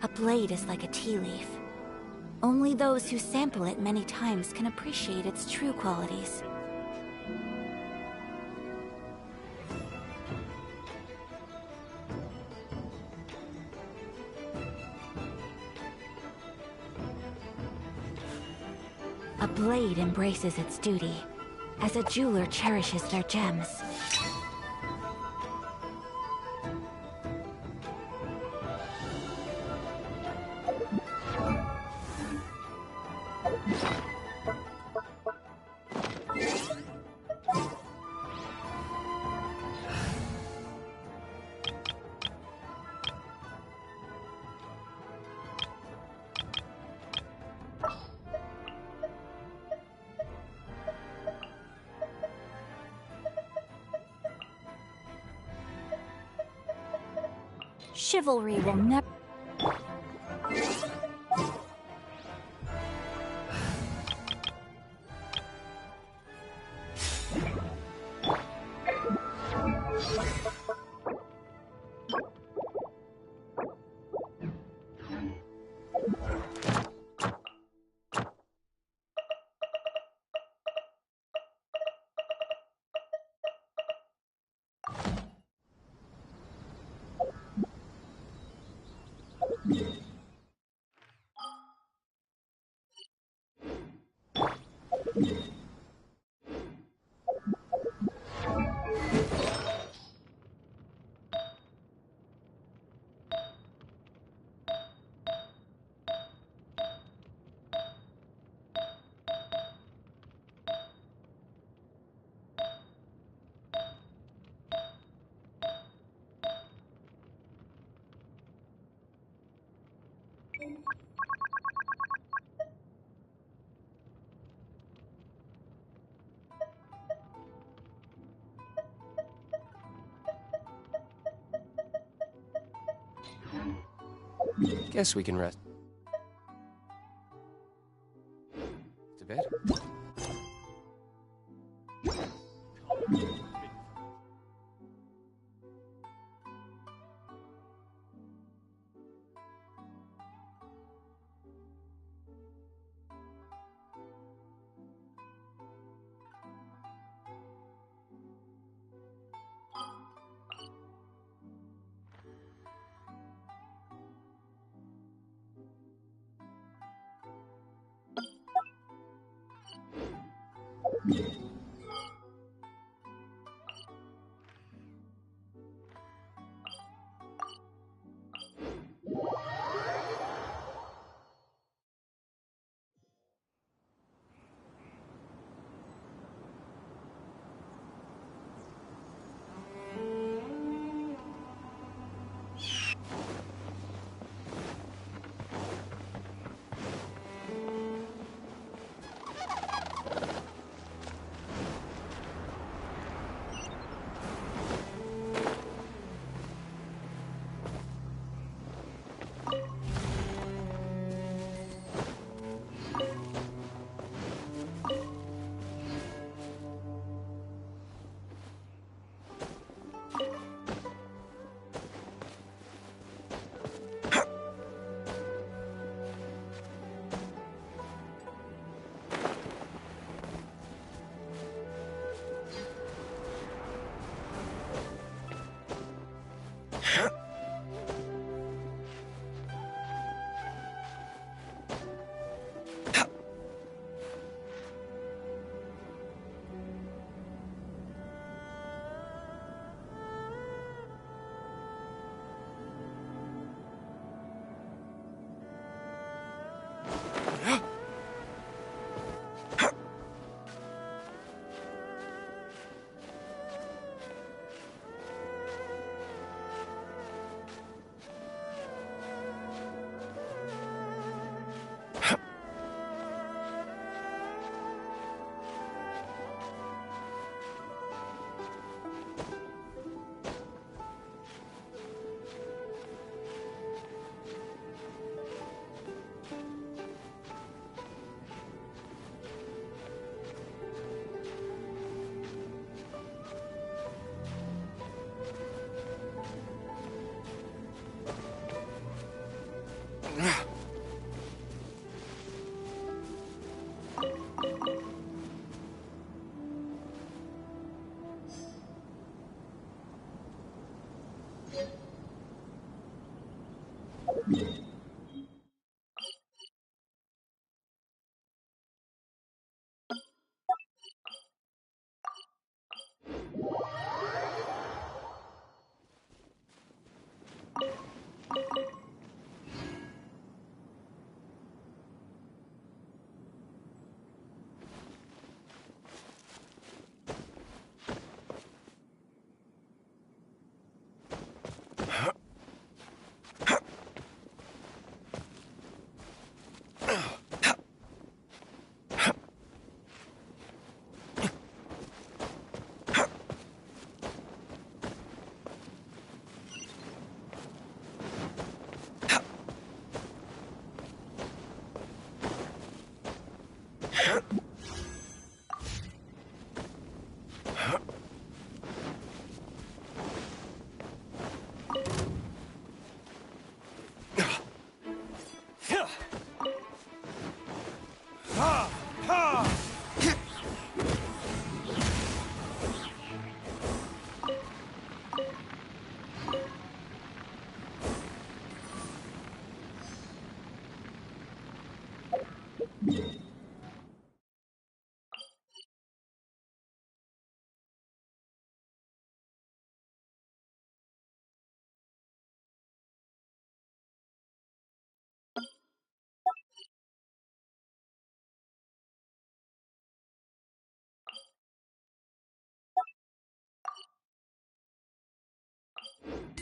A blade is like a tea leaf. Only those who sample it many times can appreciate its true qualities. A blade embraces its duty, as a jeweler cherishes their gems. Chivalry will never... Guess we can rest. To bed?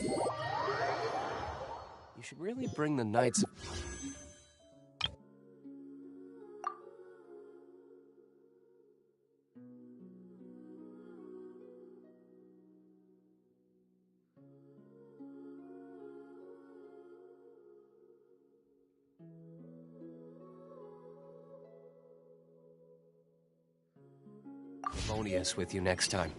You should really bring the Knights of... Livonius with you next time.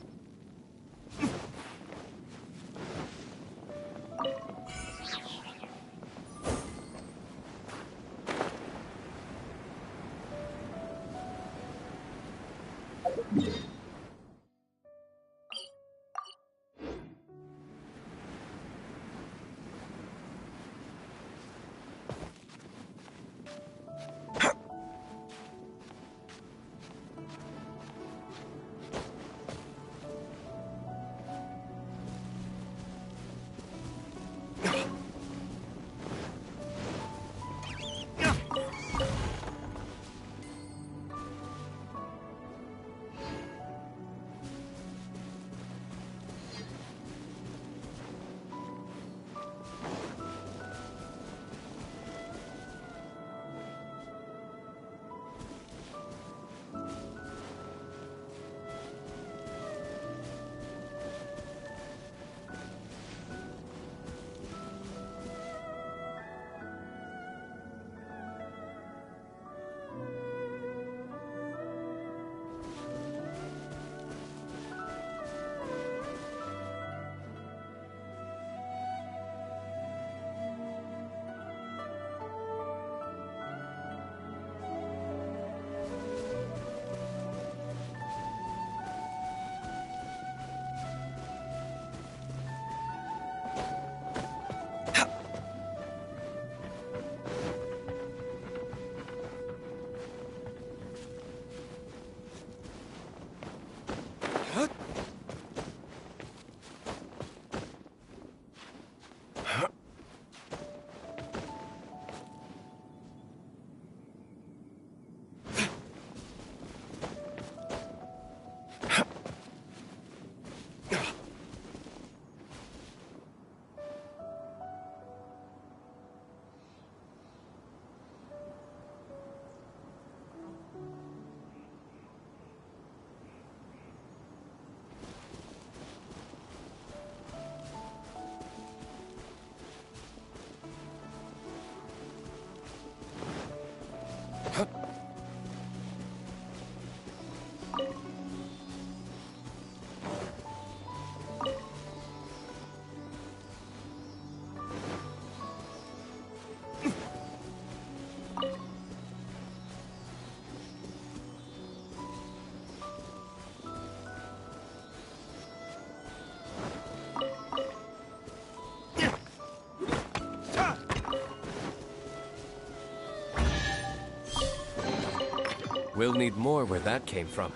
We'll need more where that came from.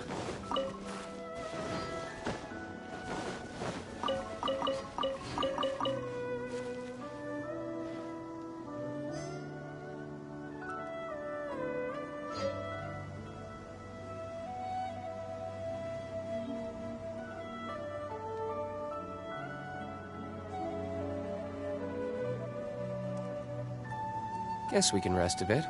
Guess we can rest a bit.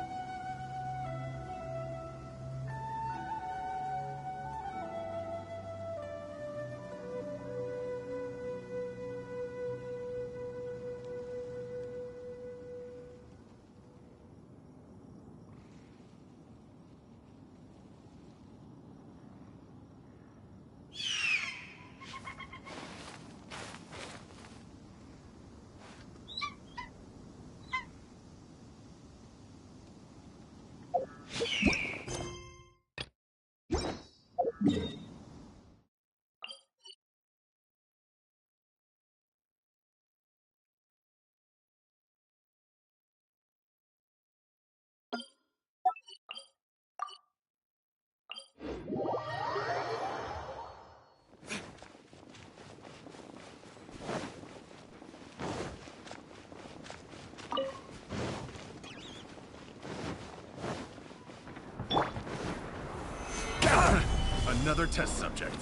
Another test subject.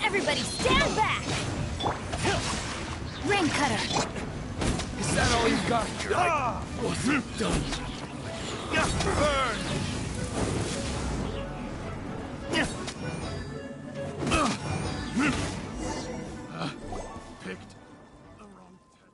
Everybody stand back! Rain Cutter! Is that all you got? I wasn't done. Burn! Picked the wrong test.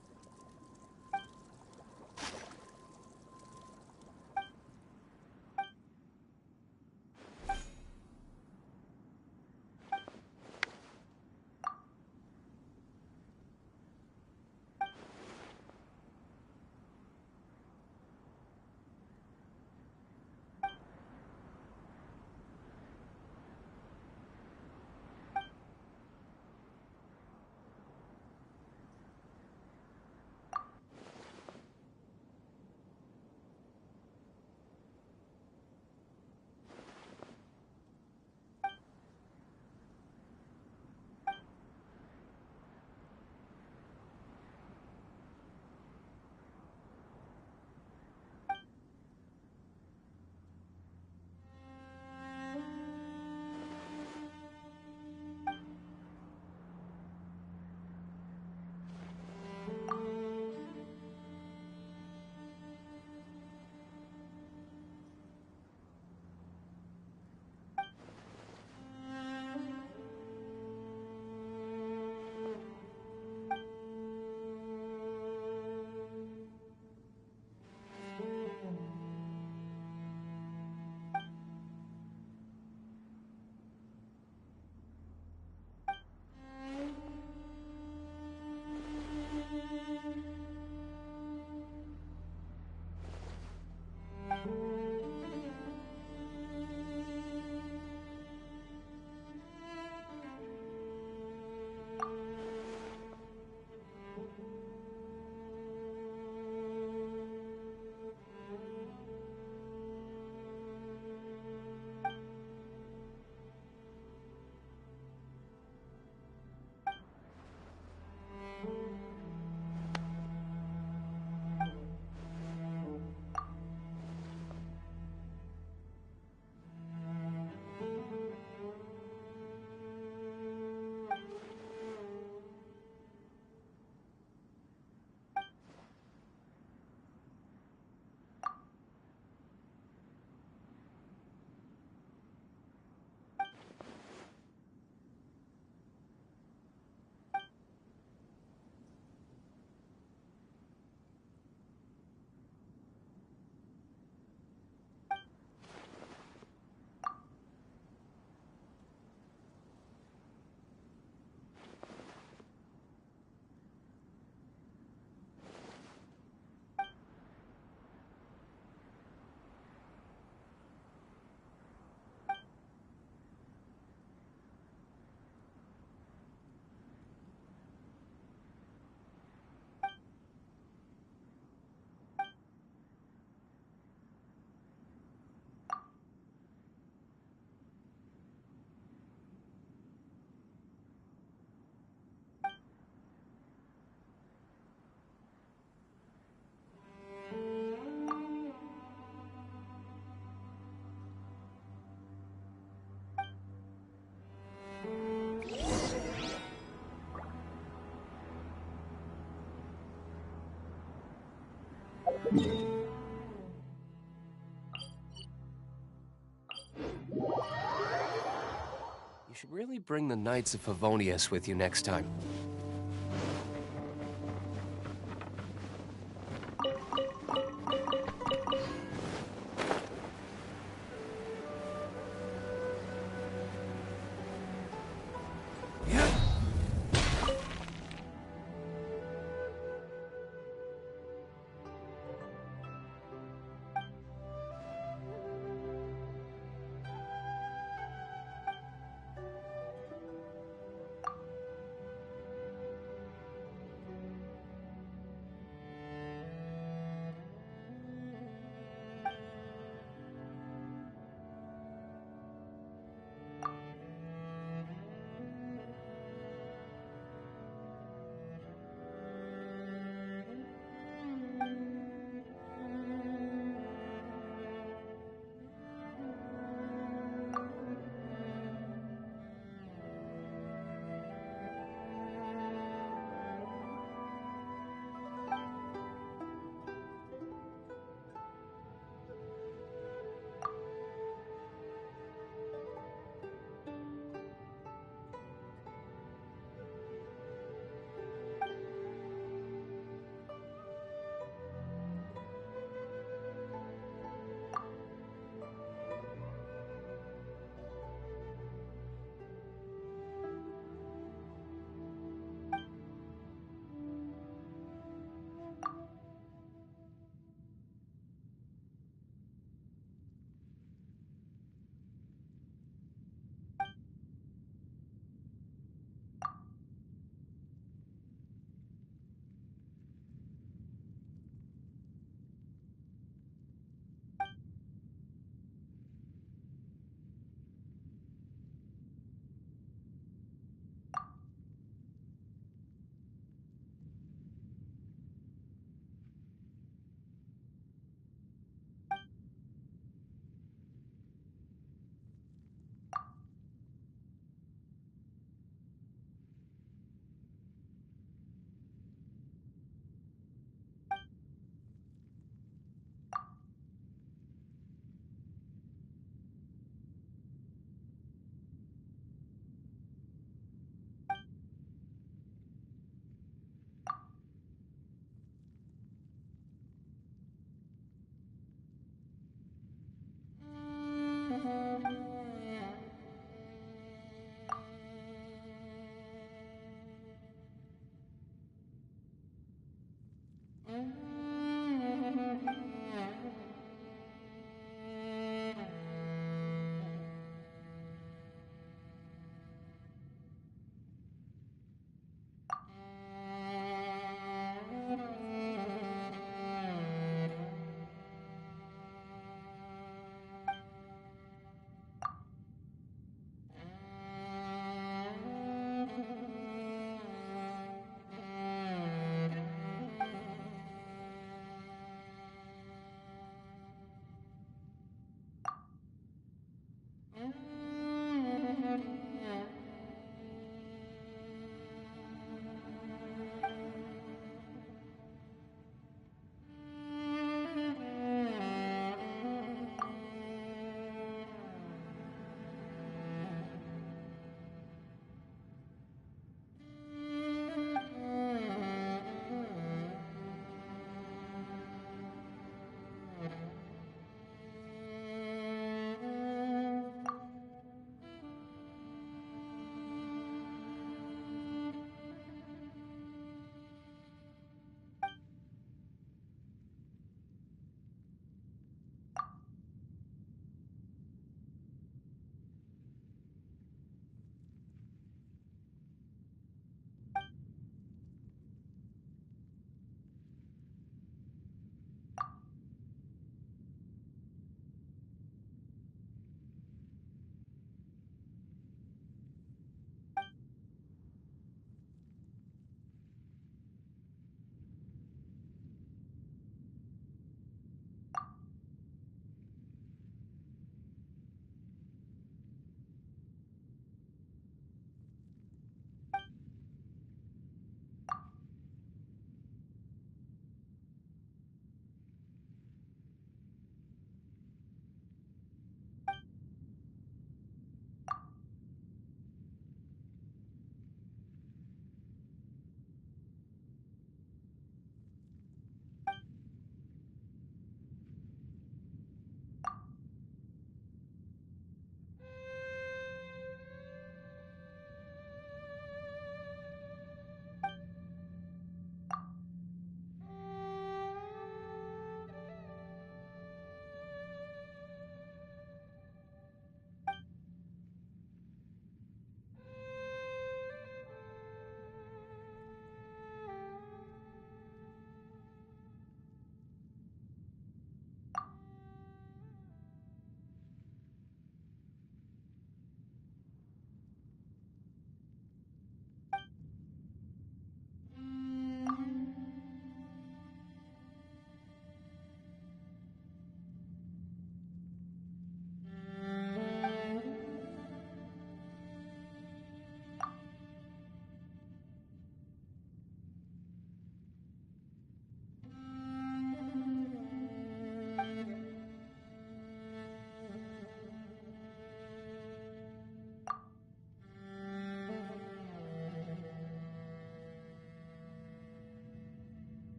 You should really bring the Knights of Favonius with you next time.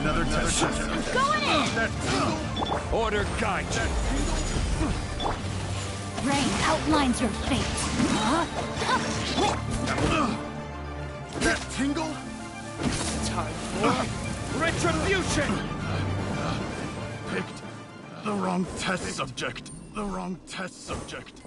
Another test. Going in! Order guide you. Rain outlines your fate. That tingle? Time for retribution! Picked the wrong test subject. The wrong test subject.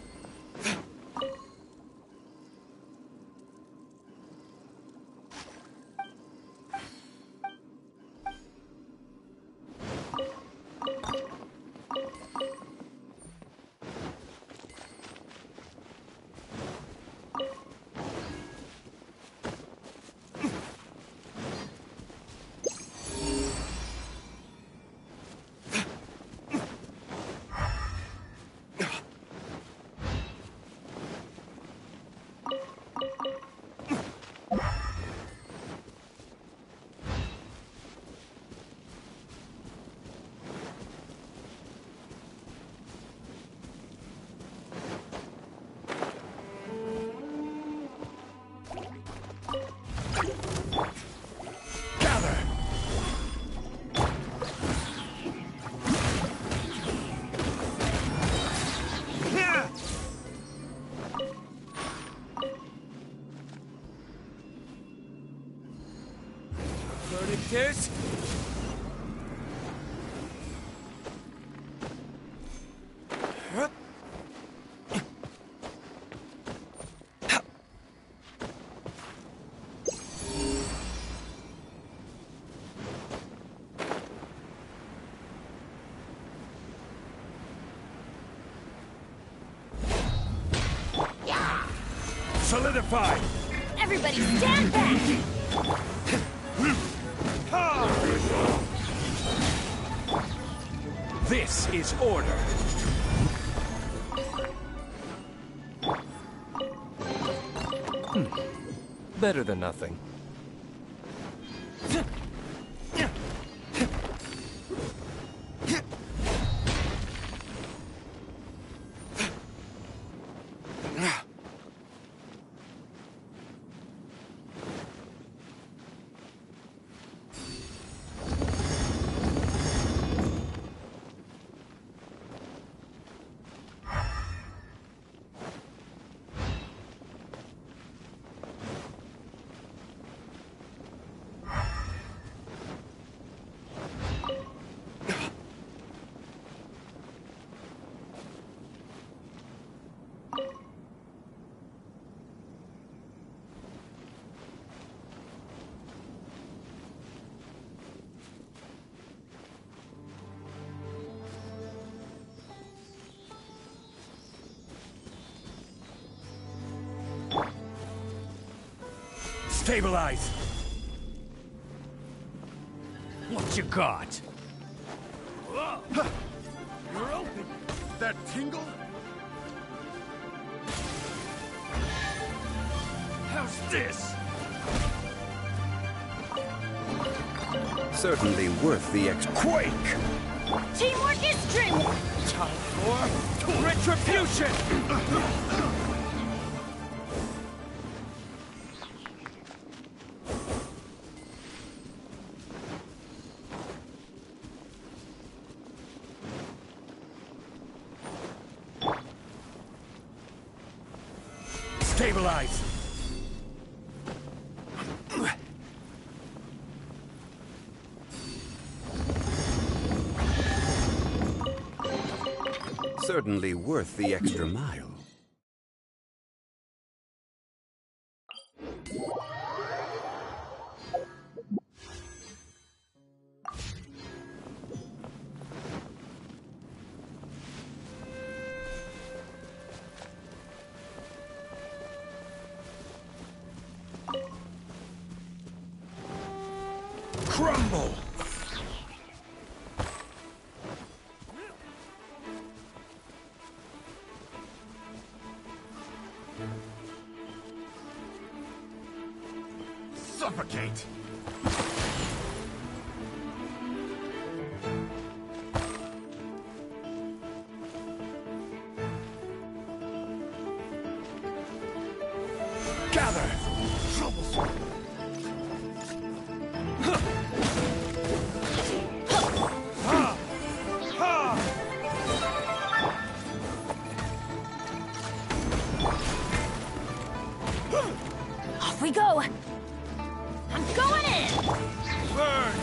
This? Solidify! Everybody stand back! This is order. Better than nothing. Stabilize! What you got? You're open! That tingle? How's this? Certainly worth the extra. Quake! Teamwork is dreamwork! Time for retribution! Stabilize! Certainly worth the extra mile. Crumble! Suffocate! Gather! Troublesome! Off we go! I'm going in! Burn!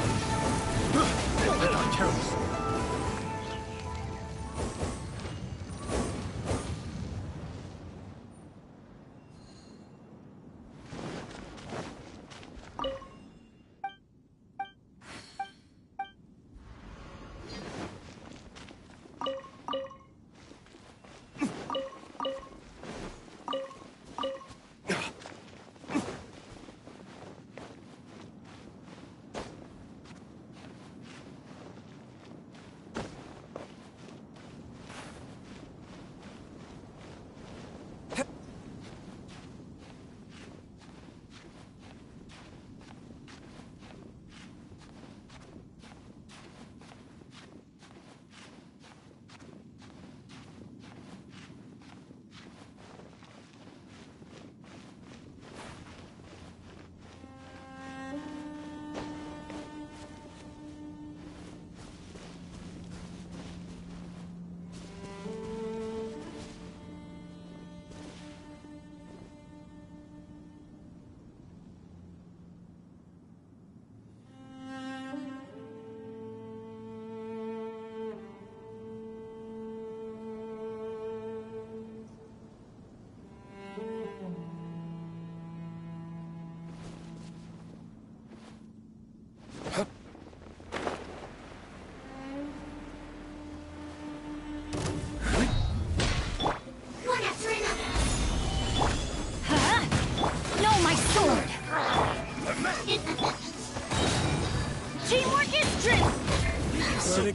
Let our terrors.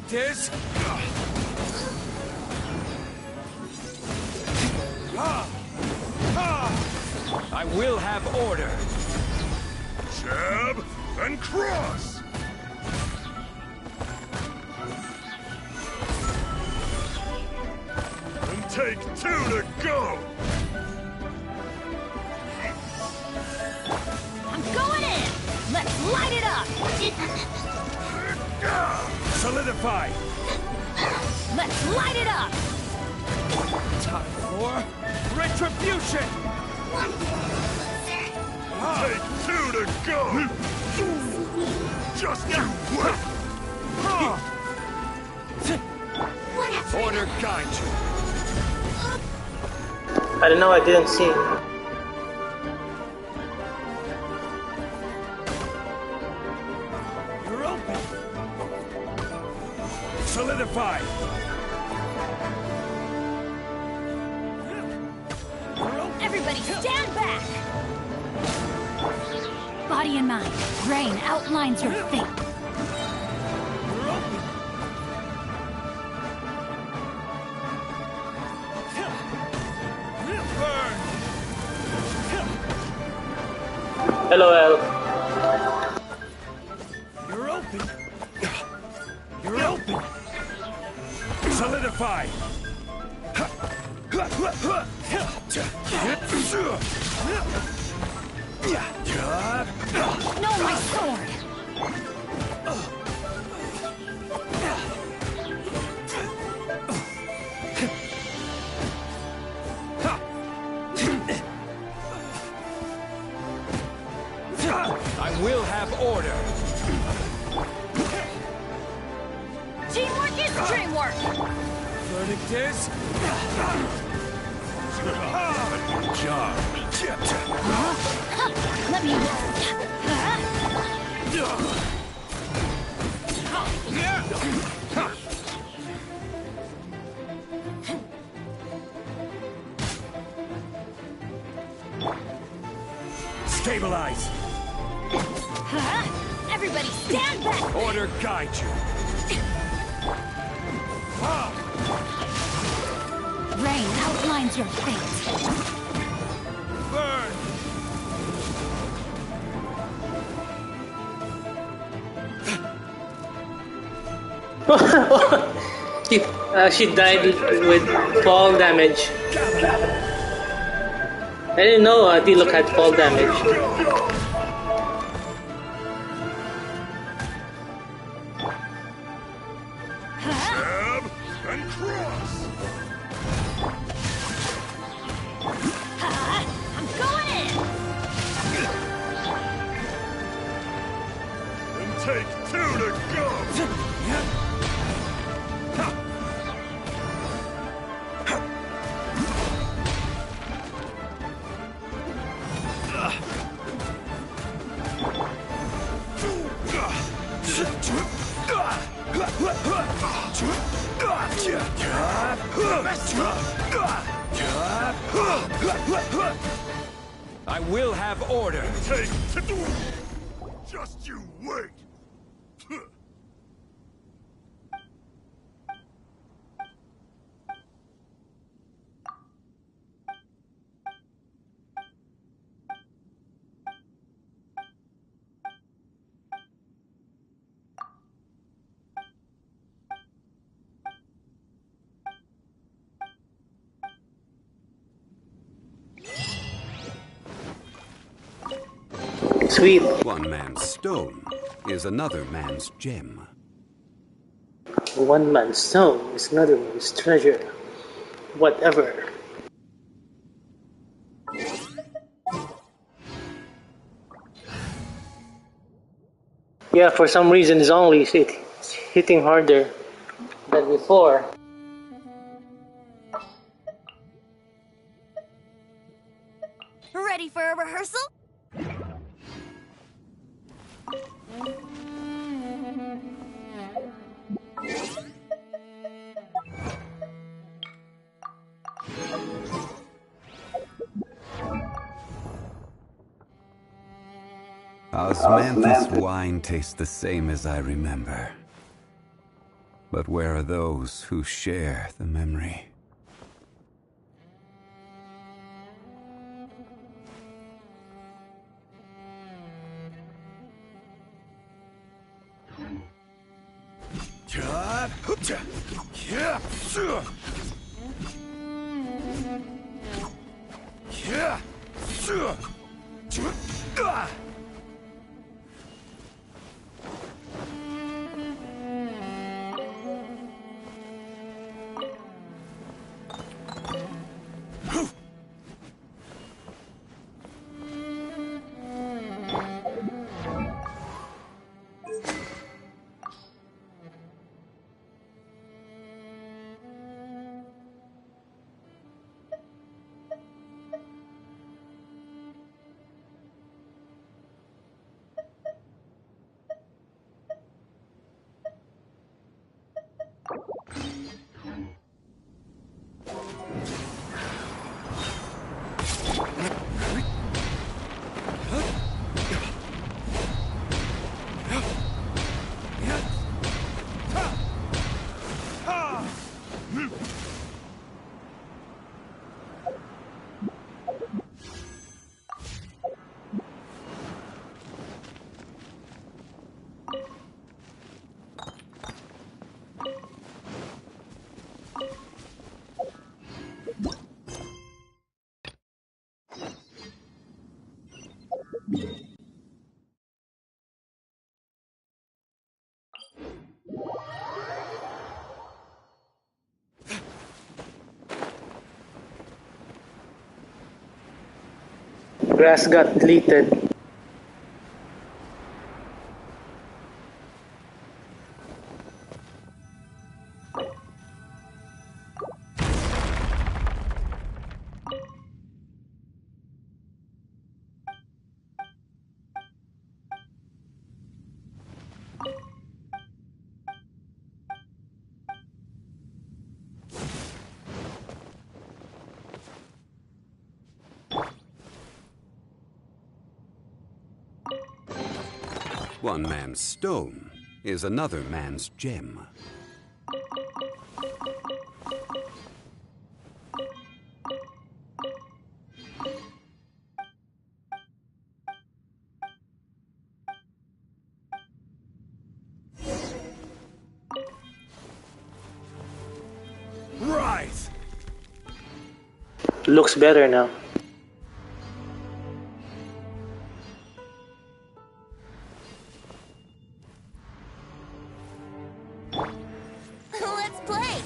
This? I will have order. Jab and cross. And take 2 to go. I'm going in. Let's light it up. Solidify! Let's light it up! Time for retribution! Take 2 to go! Just you wait! Order guide you! I don't know, I didn't see. You're open! Solidify! Everybody stand back! Body and mind. Brain outlines your fate. You're open! Burn! LOL. You're open! You're open! Solidify! No, my sword! I will have order! Teamwork is dreamwork! Verdict is... Good job. Let me... Stabilize! Everybody stand back! Order guide you! Rain outlines your fate. Burn! She died with fall damage. I didn't know Diluc had fall damage. Jab and cross. I'm going in! take two to go! I will have order. Take two! Just you wait! Sweet. One man's stone is another man's gem. One man's stone is another man's treasure. Whatever. Yeah, for some reason it's only hitting harder than before. Ready for a rehearsal? Osmanthus wine tastes the same as I remember. But where are those who share the memory? Grass got deleted. One man's stone is another man's gem. Right! Looks better now. Let's play!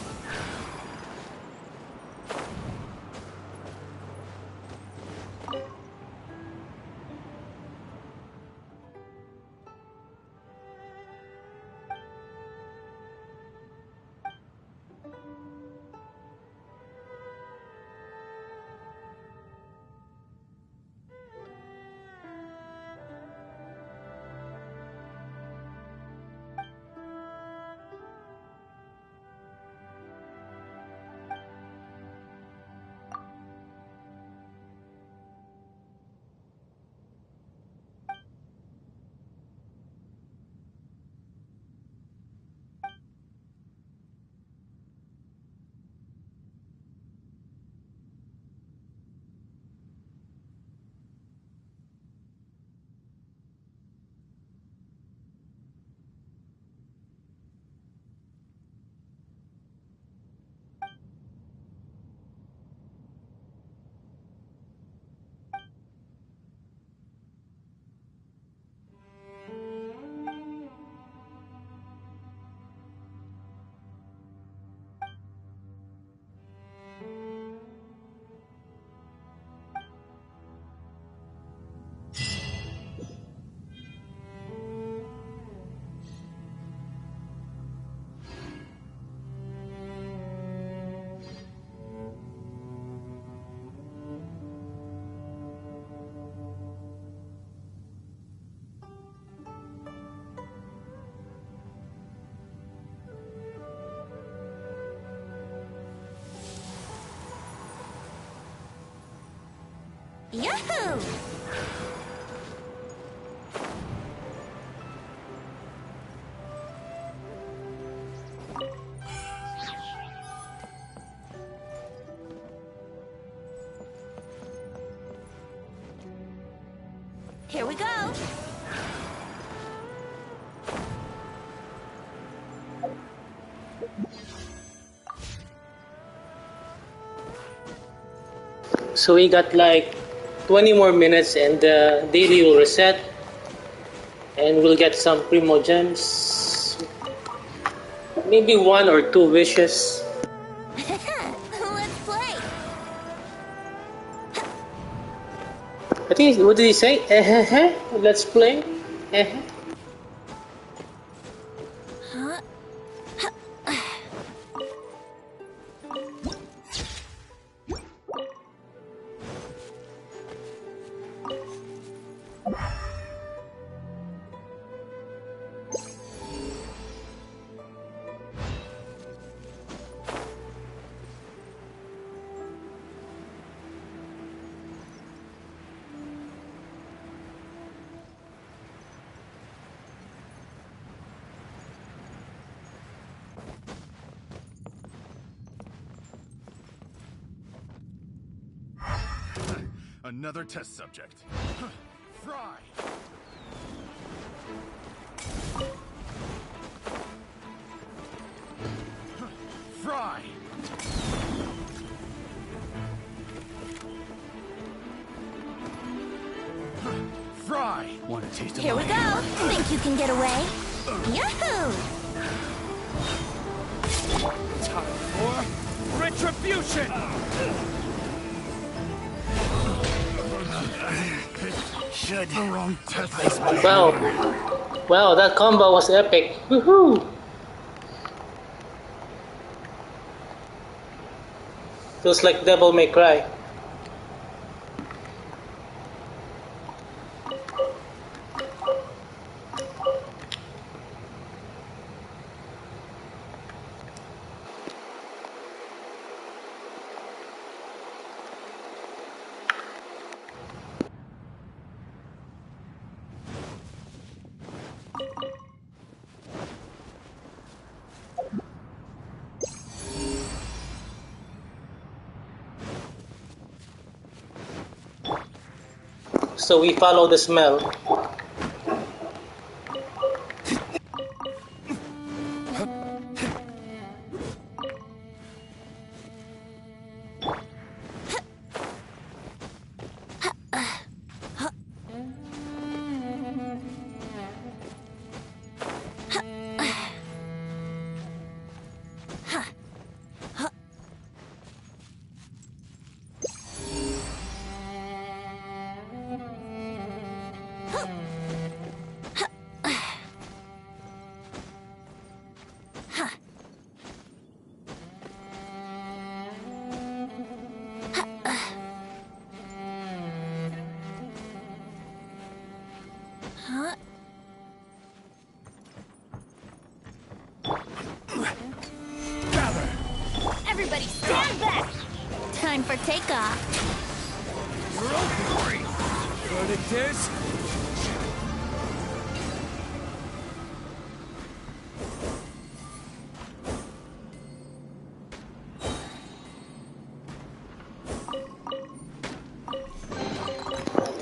Yahoo! Here we go. So we got like 20 more minutes and the daily will reset and we'll get some primo gems. Maybe 1 or 2 wishes. Let's play. I think, what did he say? Let's play. Huh? Another test subject. Fry! Fry! Fry! Want a taste of Here we my go. Think you can get away? Yahoo! time for retribution! Should the wrong test place my Wow, that combo was epic. Woohoo! Feels like Devil May Cry. So we follow the smell. Huh? gather! Everybody stand back! Time for takeoff. Verdict is...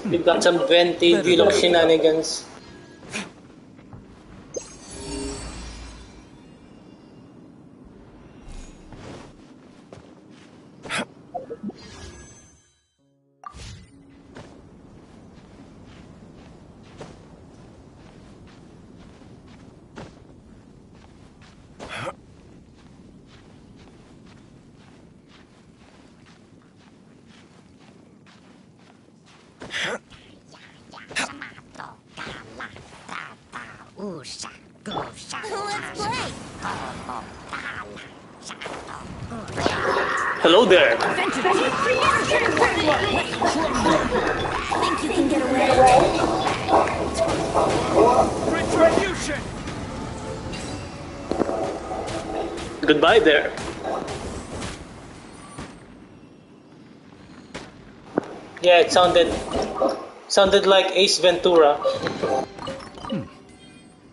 We got some 20 Diluc shenanigans. Let's play. Hello there. Think you can get away? Retribution! Goodbye there. Yeah, it sounded like Ace Ventura.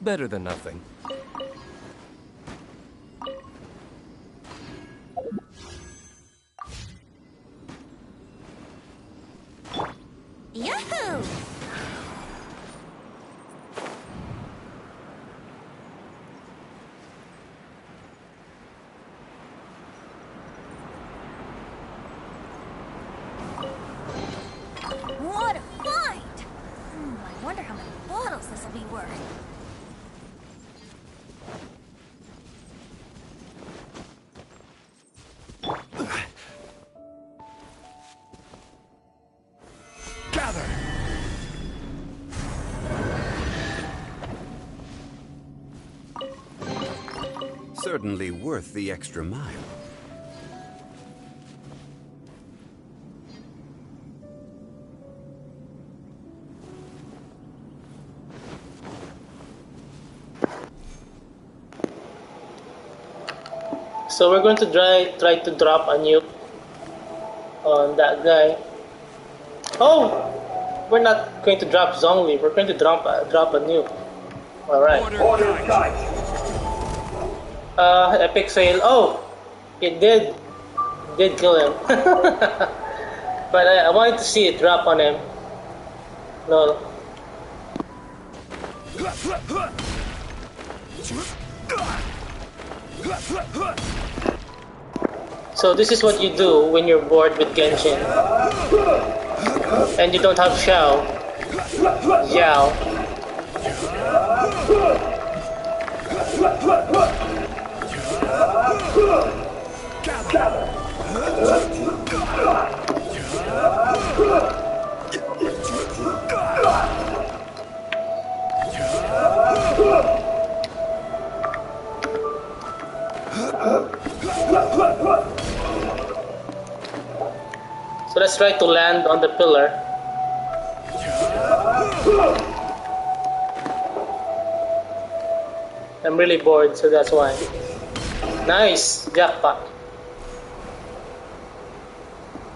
Better than nothing. Yahoo! What a find! I wonder how many bottles this will be worth. Gather! Certainly worth the extra mile. So we're going to try to drop a nuke on that guy. Oh, we're not going to drop Zhongli. We're going to drop a nuke. All right. Order guide. Epic fail. Oh, it did kill him. But I wanted to see it drop on him. No. So this is what you do when you're bored with Genshin and you don't have Xiao. So let's try to land on the pillar. I'm really bored, so that's why. Nice! Jackpot.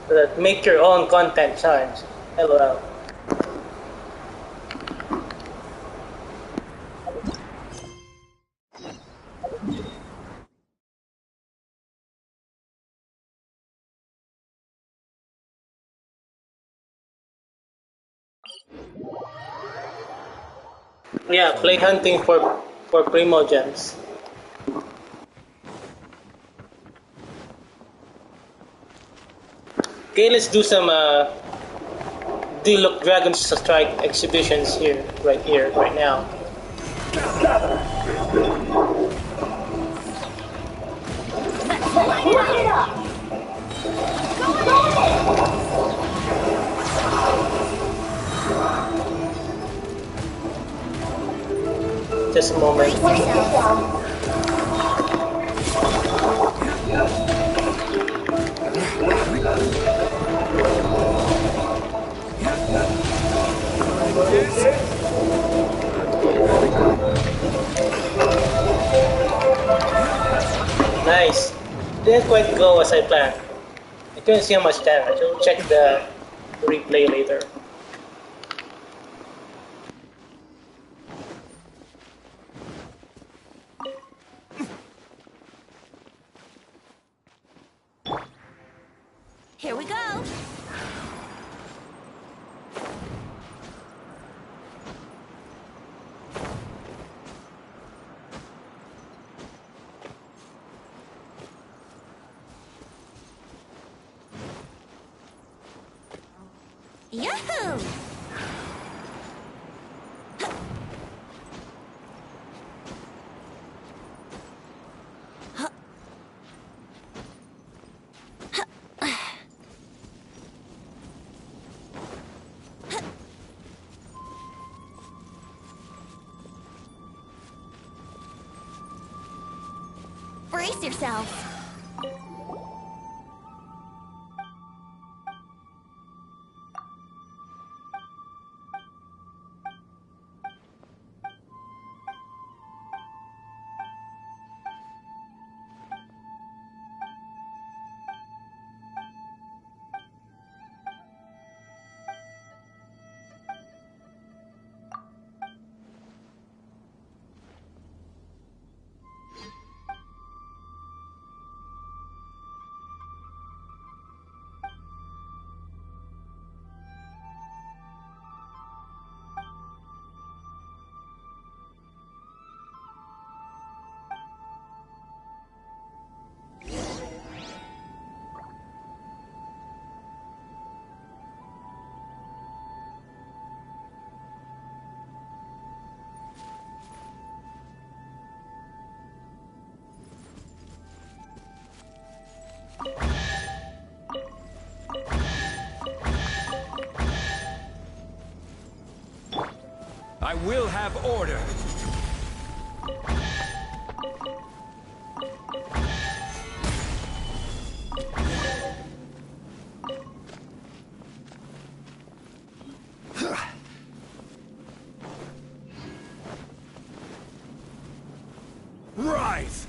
So that make your own content challenge. LOL. Yeah, play hunting for Primo Gems. Okay, let's do some Diluc Dragon Strike exhibitions here, right now. Just a moment. Nice. Didn't quite go as I planned. I couldn't see how much damage. I'll check the replay later. Here we go! Yahoo! Brace yourself. I will have order. Rise!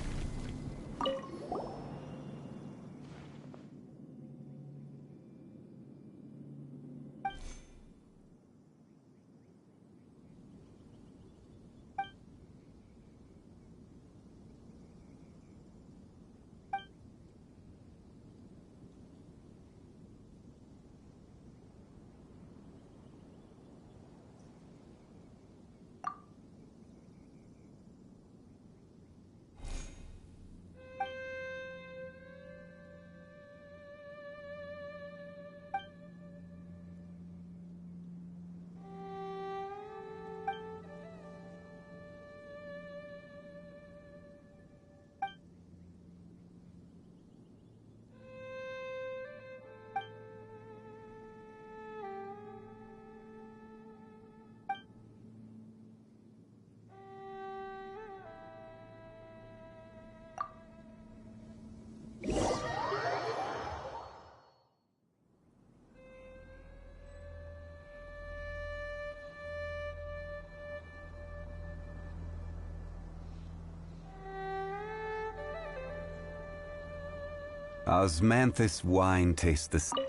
Osmanthus wine tastes the same.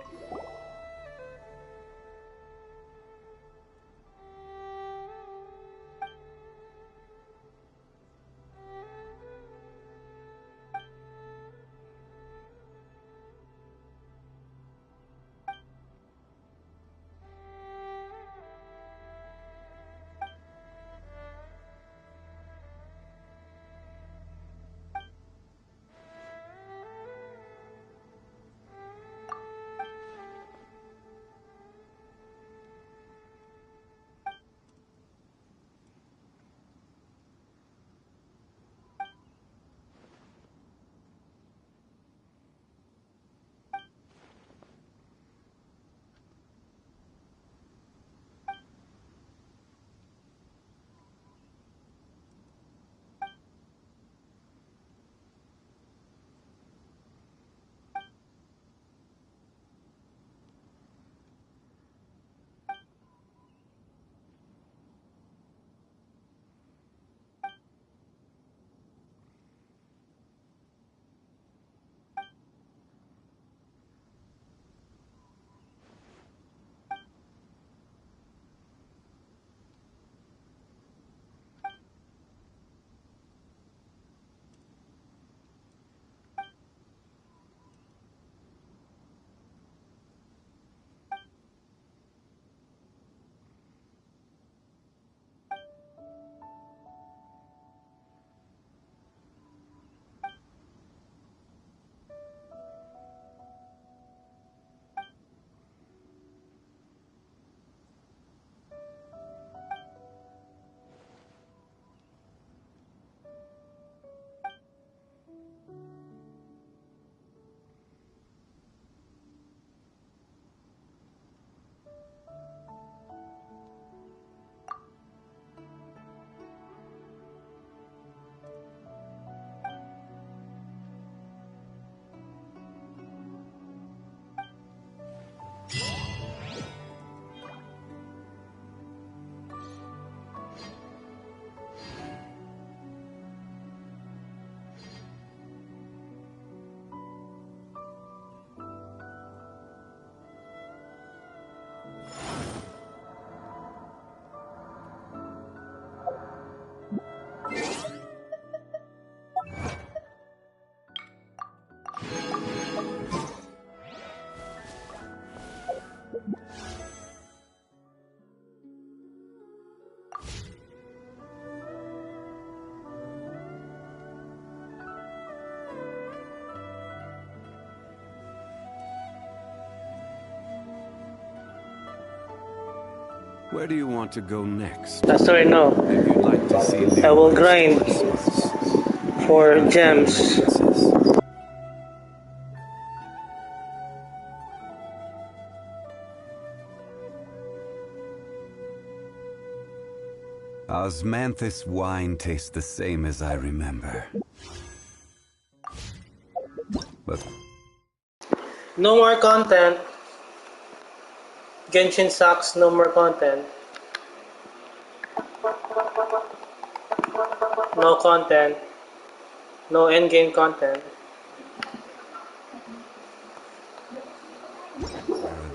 Where do you want to go next? That's right now. If you'd like to see I will new grind spots, for gems. Osmanthus wine tastes the same as I remember. But No more content. Genshin sucks, no more content. No content. No endgame content.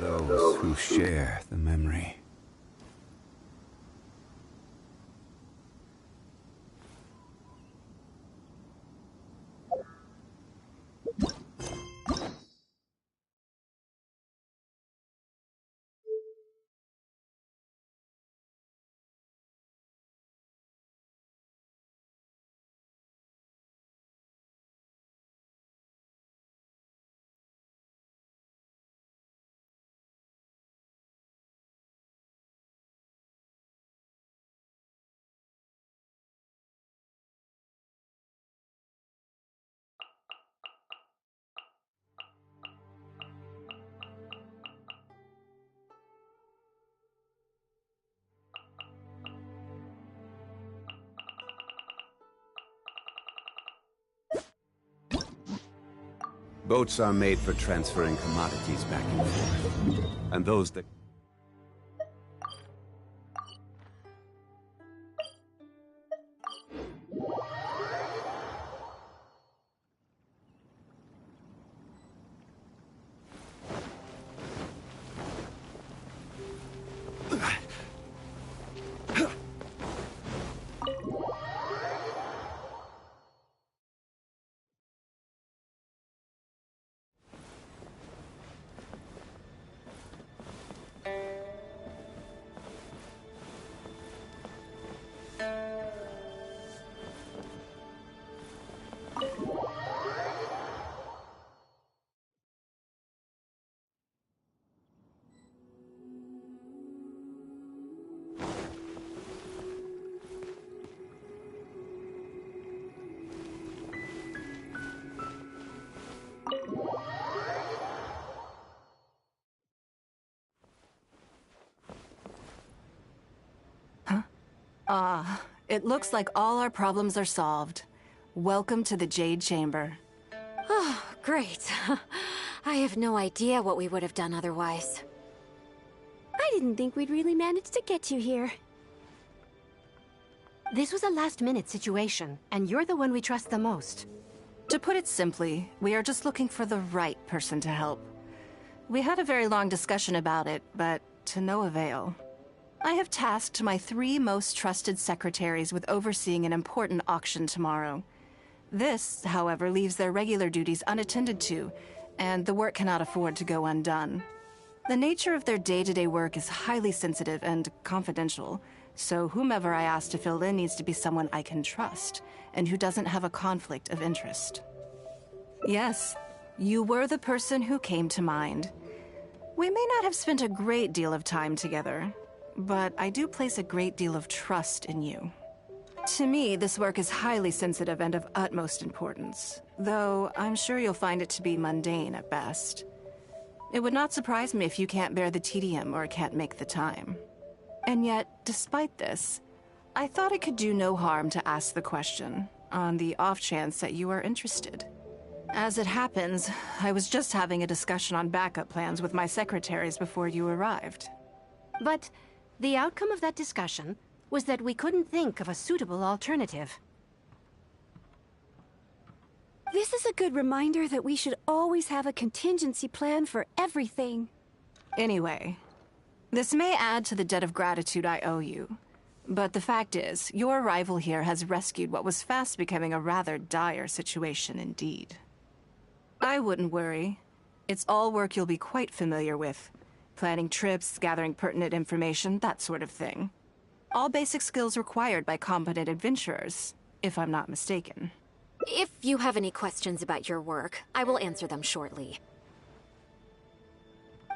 there are those who share the memory. Boats are made for transferring commodities back and forth. And those that... It looks like all our problems are solved. Welcome to the Jade Chamber. Oh, great. I have no idea what we would have done otherwise. I didn't think we'd really manage to get you here. This was a last-minute situation, and you're the one we trust the most. To put it simply, we are just looking for the right person to help. We had a very long discussion about it, but to no avail. I have tasked my 3 most trusted secretaries with overseeing an important auction tomorrow. This, however, leaves their regular duties unattended to, and the work cannot afford to go undone. The nature of their day-to-day work is highly sensitive and confidential, so whomever I ask to fill in needs to be someone I can trust, and who doesn't have a conflict of interest. Yes, you were the person who came to mind. We may not have spent a great deal of time together, but I do place a great deal of trust in you. To me, this work is highly sensitive and of utmost importance, though I'm sure you'll find it to be mundane at best. It would not surprise me if you can't bear the tedium or can't make the time. And yet, despite this, I thought it could do no harm to ask the question, on the off chance that you are interested. As it happens, I was just having a discussion on backup plans with my secretaries before you arrived. But the outcome of that discussion was that we couldn't think of a suitable alternative. This is a good reminder that we should always have a contingency plan for everything. Anyway, this may add to the debt of gratitude I owe you, but the fact is, your arrival here has rescued what was fast becoming a rather dire situation indeed. I wouldn't worry. It's all work you'll be quite familiar with. Planning trips, gathering pertinent information, that sort of thing. All basic skills required by competent adventurers, if I'm not mistaken. If you have any questions about your work, I will answer them shortly.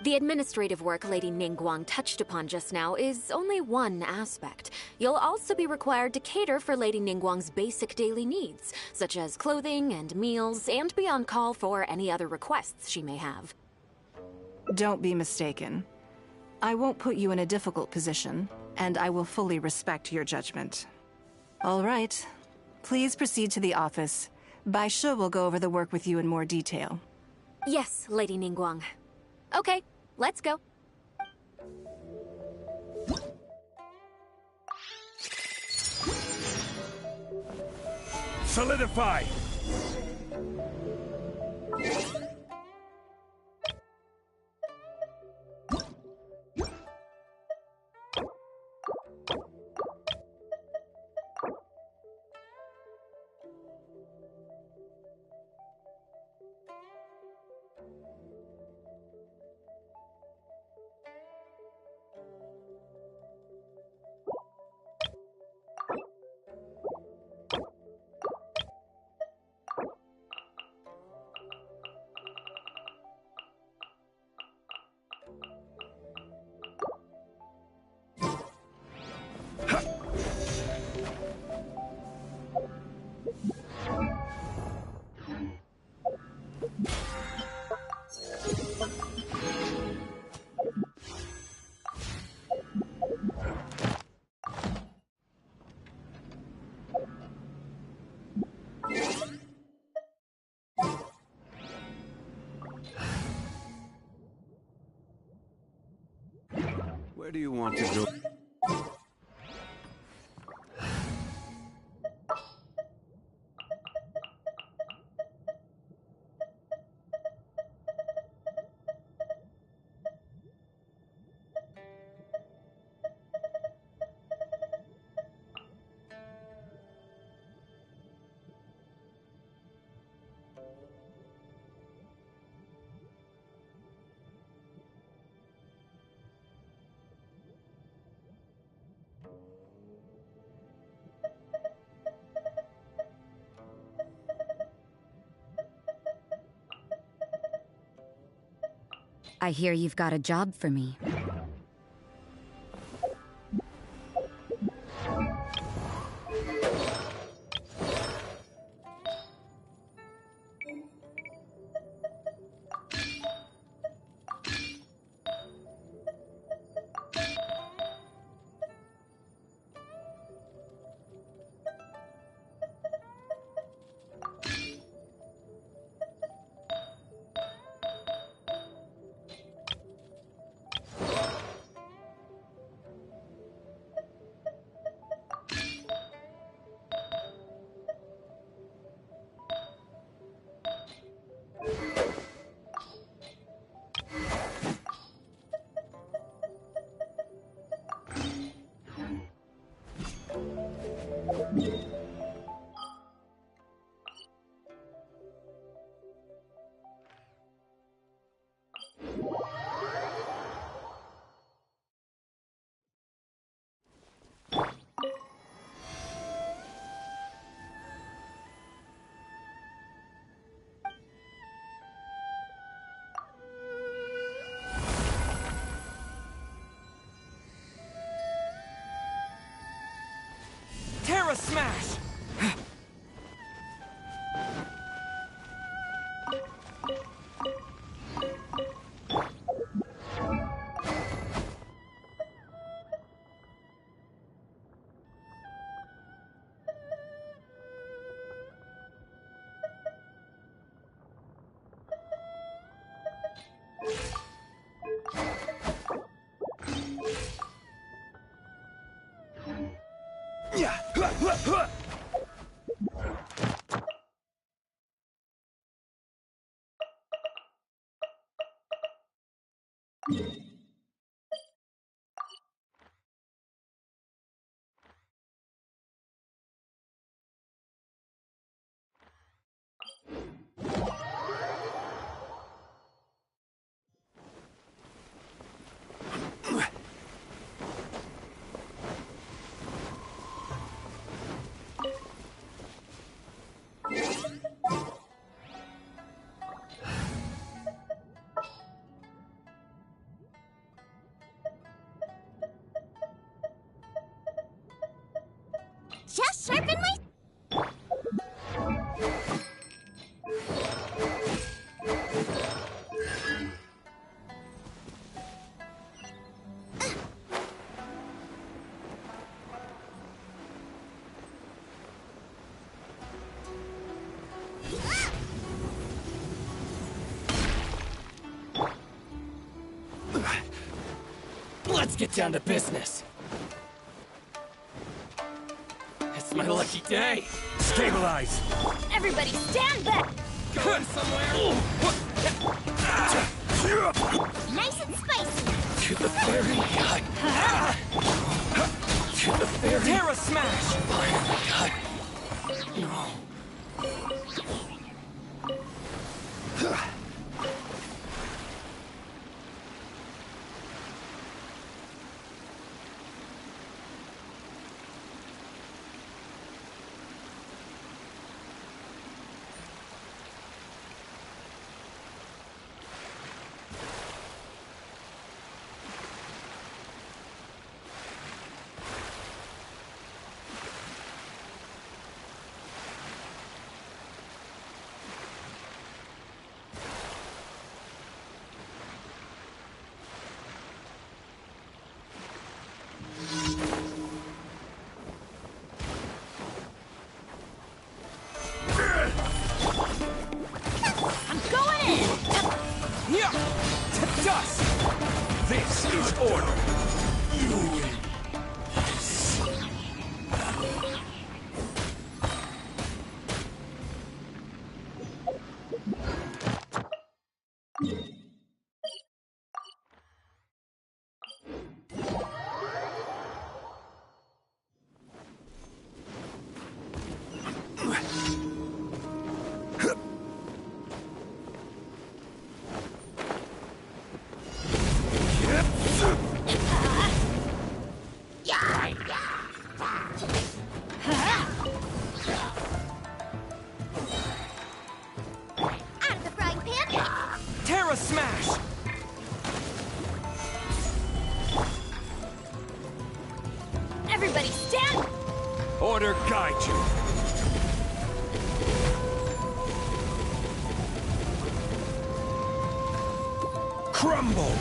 The administrative work Lady Ningguang touched upon just now is only one aspect. You'll also be required to cater for Lady Ningguang's basic daily needs, such as clothing and meals, and be on call for any other requests she may have. Don't be mistaken. I won't put you in a difficult position, and I will fully respect your judgment. All right. Please proceed to the office. Bai Shi will go over the work with you in more detail. Yes, Lady Ningguang. Okay, let's go. Solidify! Where do you want to go? I hear you've got a job for me. Terra Smash! Just sharpen my... get down to business. It's my lucky day. Stabilize. Everybody stand back! Going somewhere? Nice and spicy! To the fairy. To the fairy. Terra smash! Finally, no. This is order. Everybody stand! Order guide you. Crumble!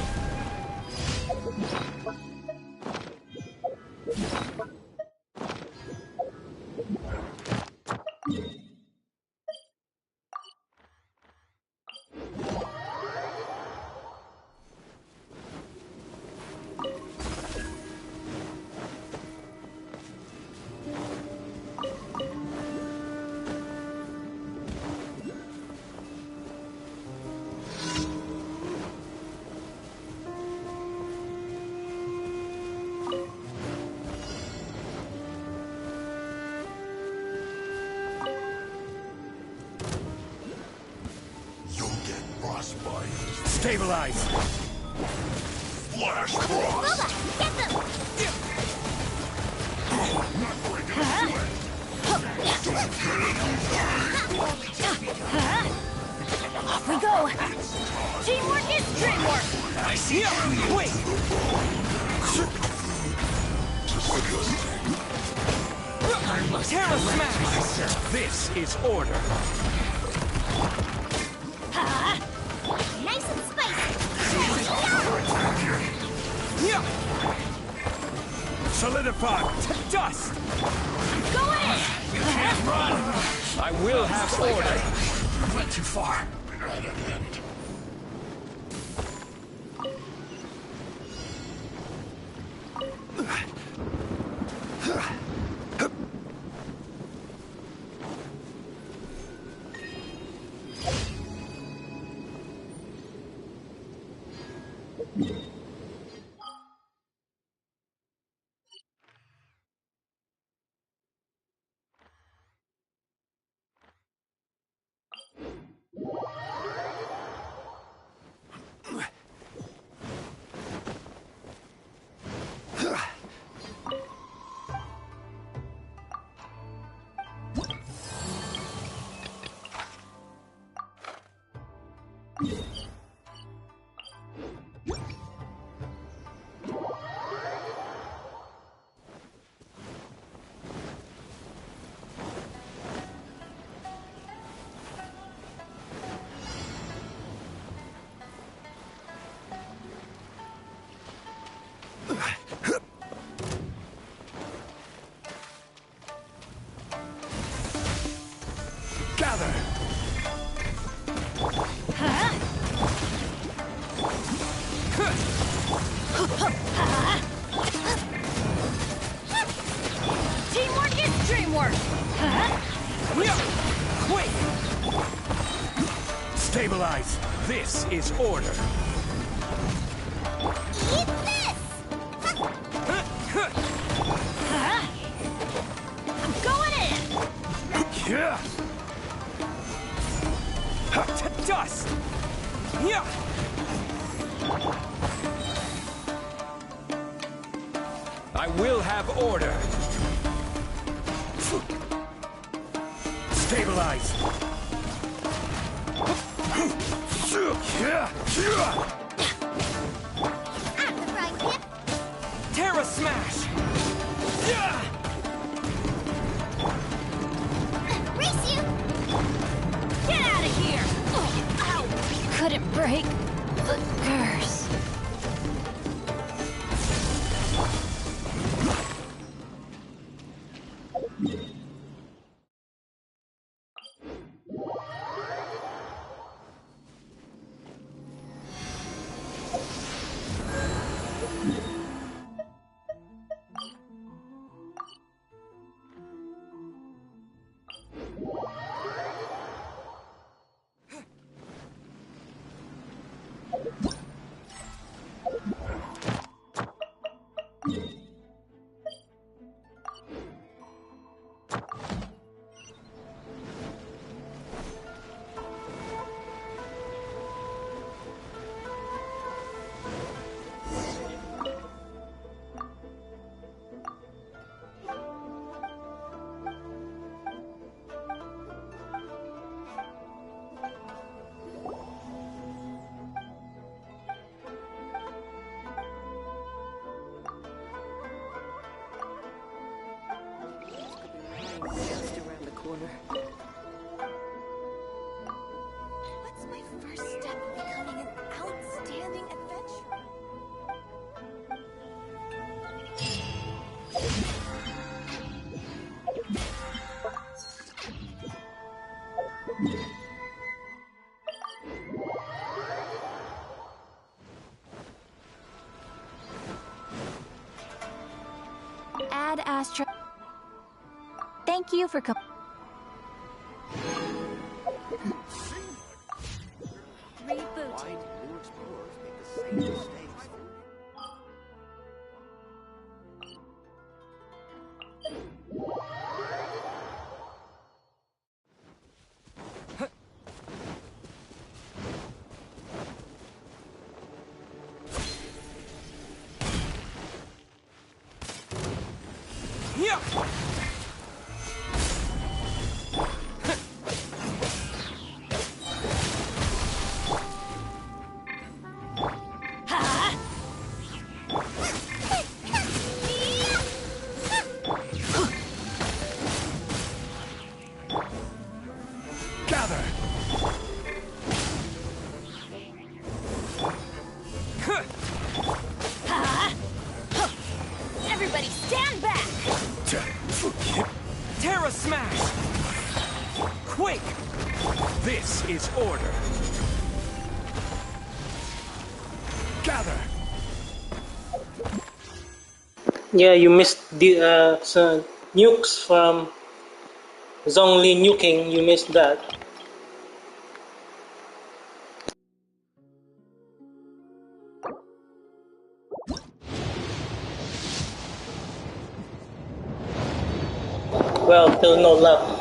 Stabilize! Flash cross! Get them! Not going to do it! Off we go! Teamwork is dreamwork! I see ya! Wait! Terra smash! This is order! Nice and spicy! Solidify to dust! Go in! You can't run! I will have order! You went too far. Gather! Huh? Dreamwork! Quick! Stabilize! This is order! Eat this! I'm going in! To dust! I will have order! Stabilize! Terra Smash! Race you! Get out of here! Ow! Couldn't break the curse. Just around the corner. What's my first step in becoming an outstanding adventurer? Ad Astra. Thank you for coming. Rebooted. Everybody stand back! Terra Smash! Quick! This is order! Gather! Yeah, you missed the some nukes from Zhongli nuking. You missed that. Well, still no luck.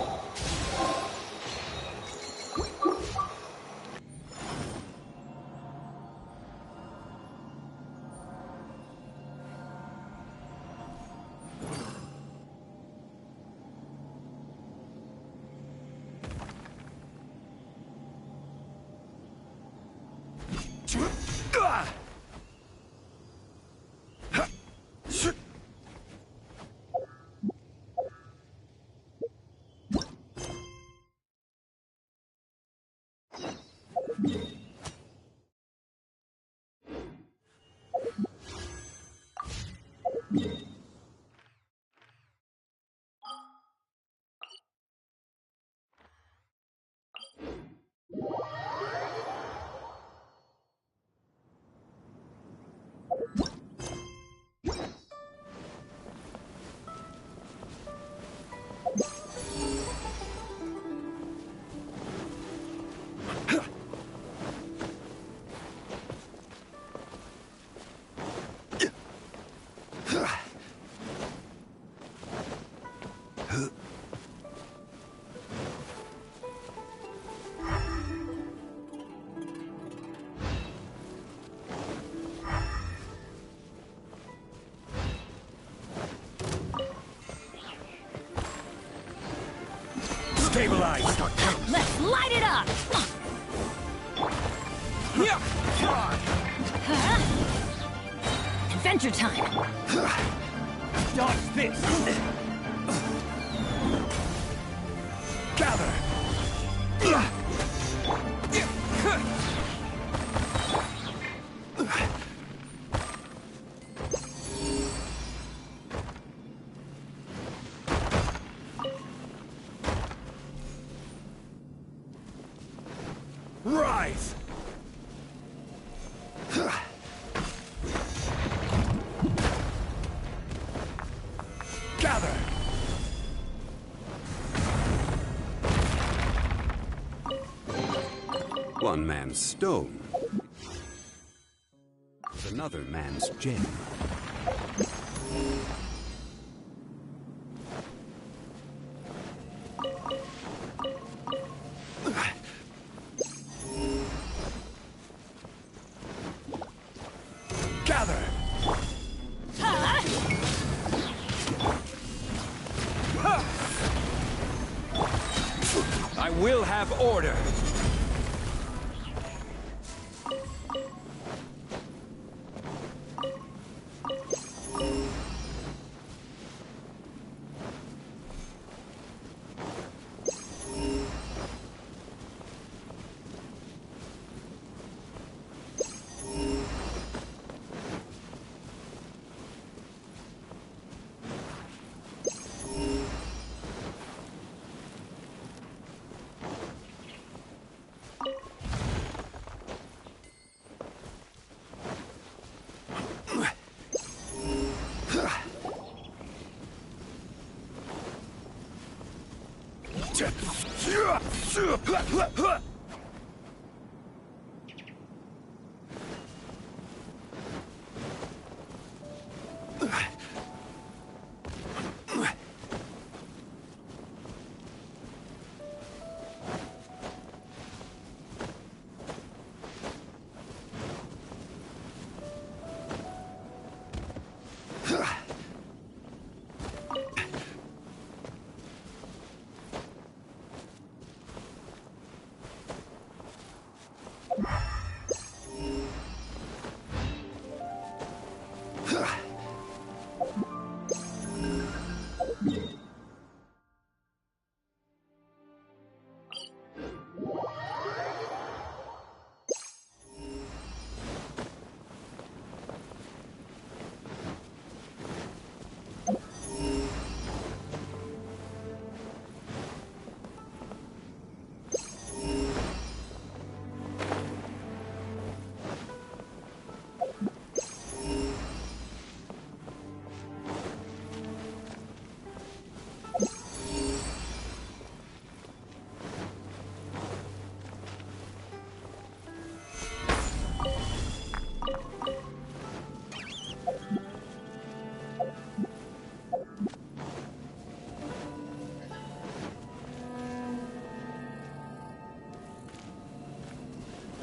Stabilize! Let's light it up! Adventure time! Dodge this! Gather! Rise! Gather! One man's stone is another man's gem. Gather! I will have order!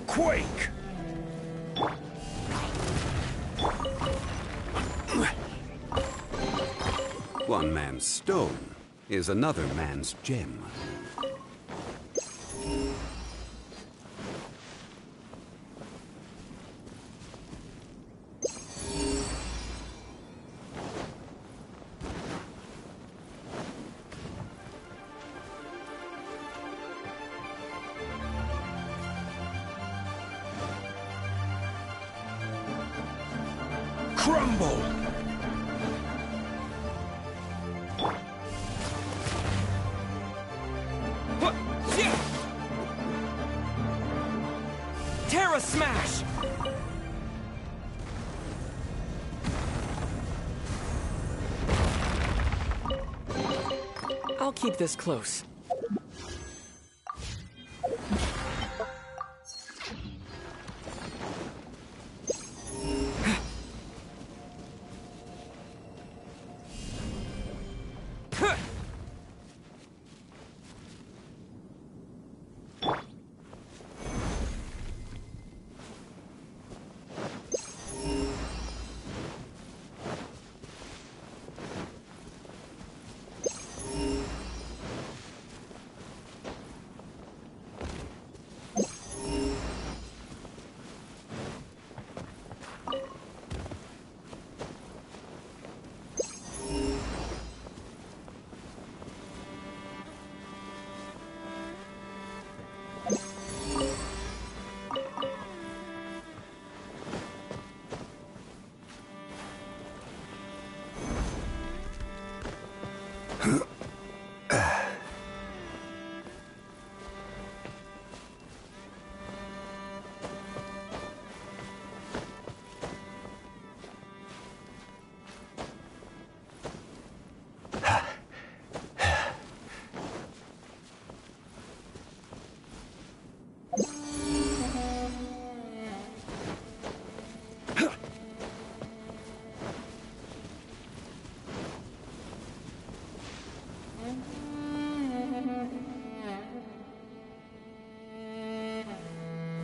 Quake! One man's stone is another man's gem. Crumble! Terra Smash! I'll keep this close.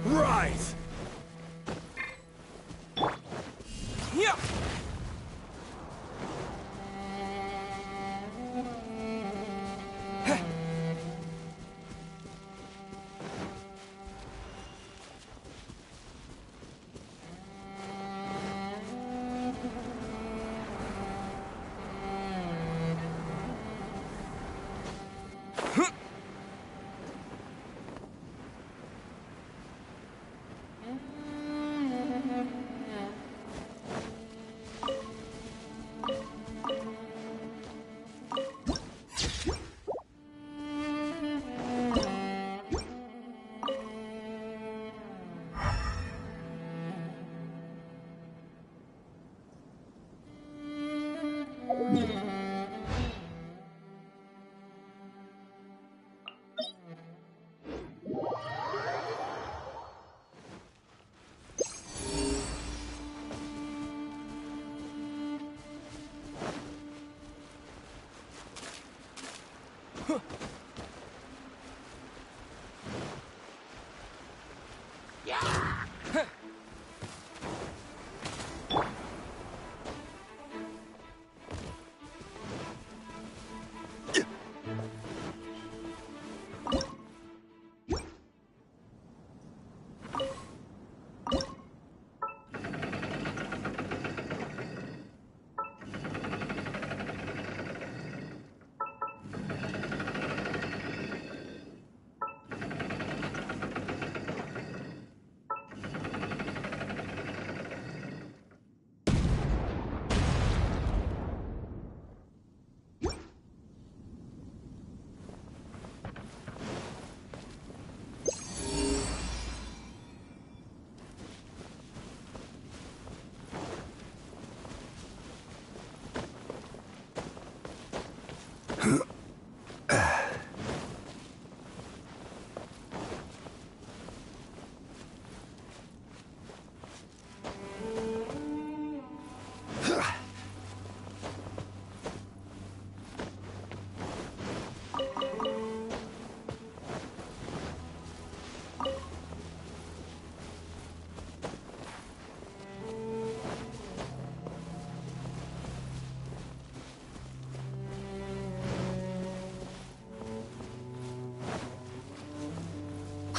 Rise! Yeah!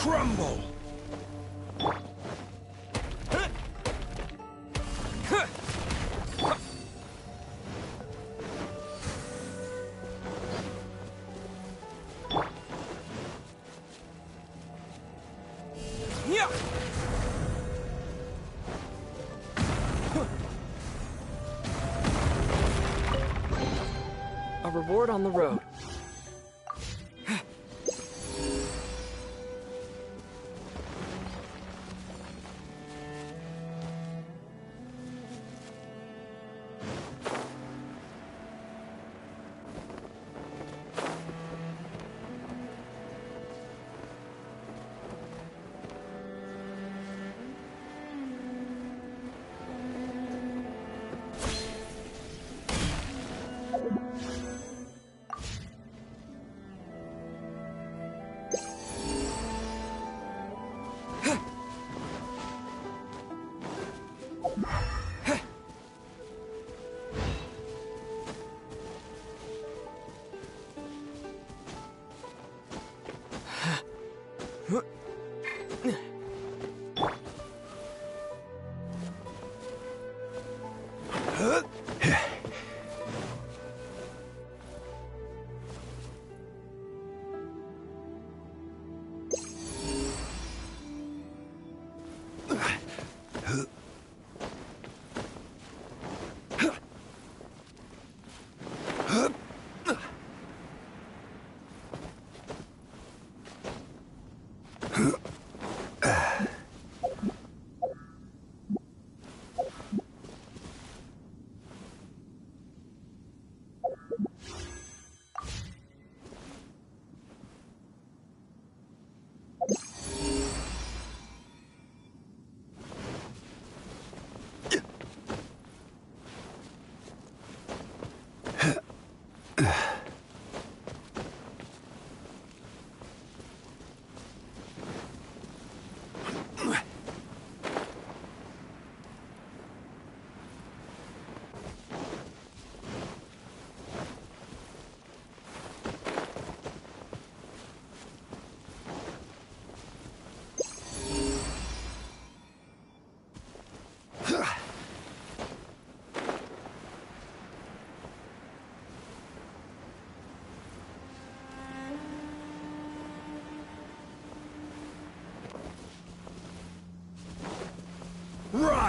Crumble! A reward on the road.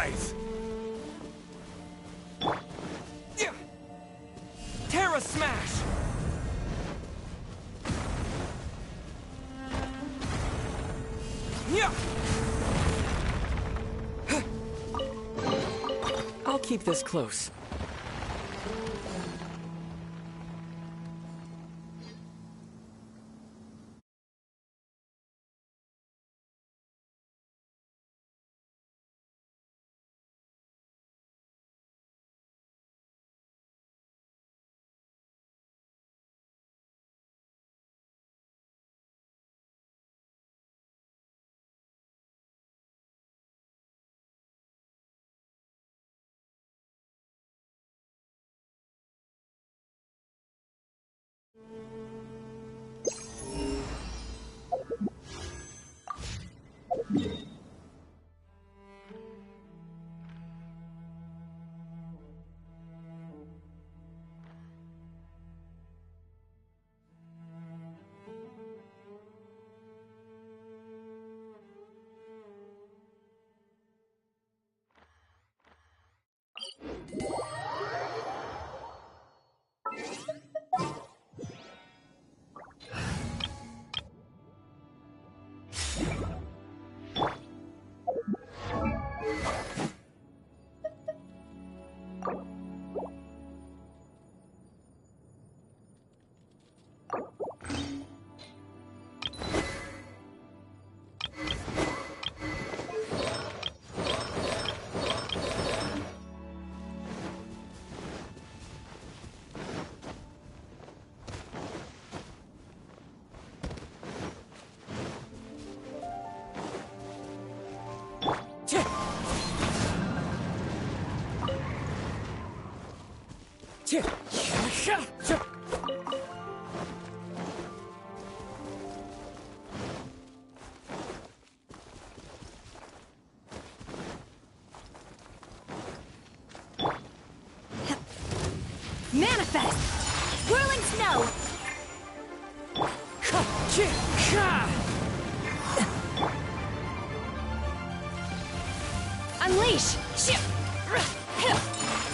Rise! Terra Smash! I'll keep this close. Manifest! Whirling snow! Unleash!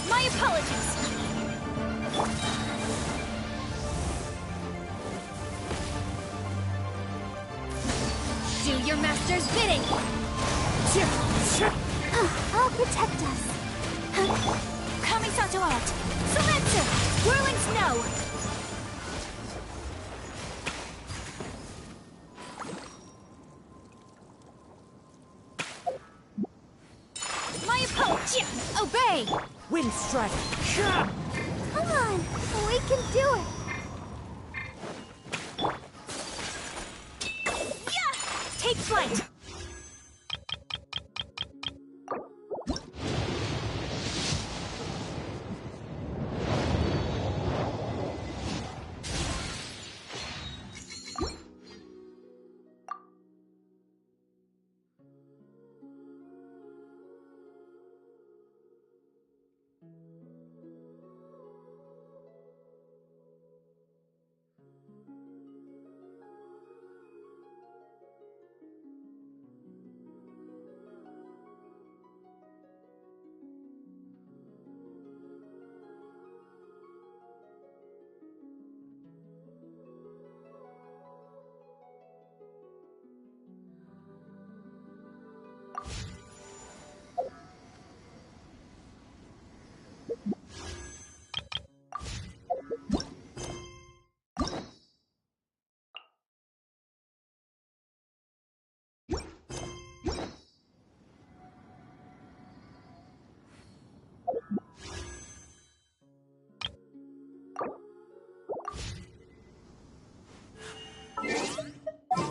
My apologies! Do your master's bidding! I'll protect us! Coming to art! Selensu! Whirling snow! My approach! Obey! Wind strike! Come on! We can do it! Yeah! Take flight!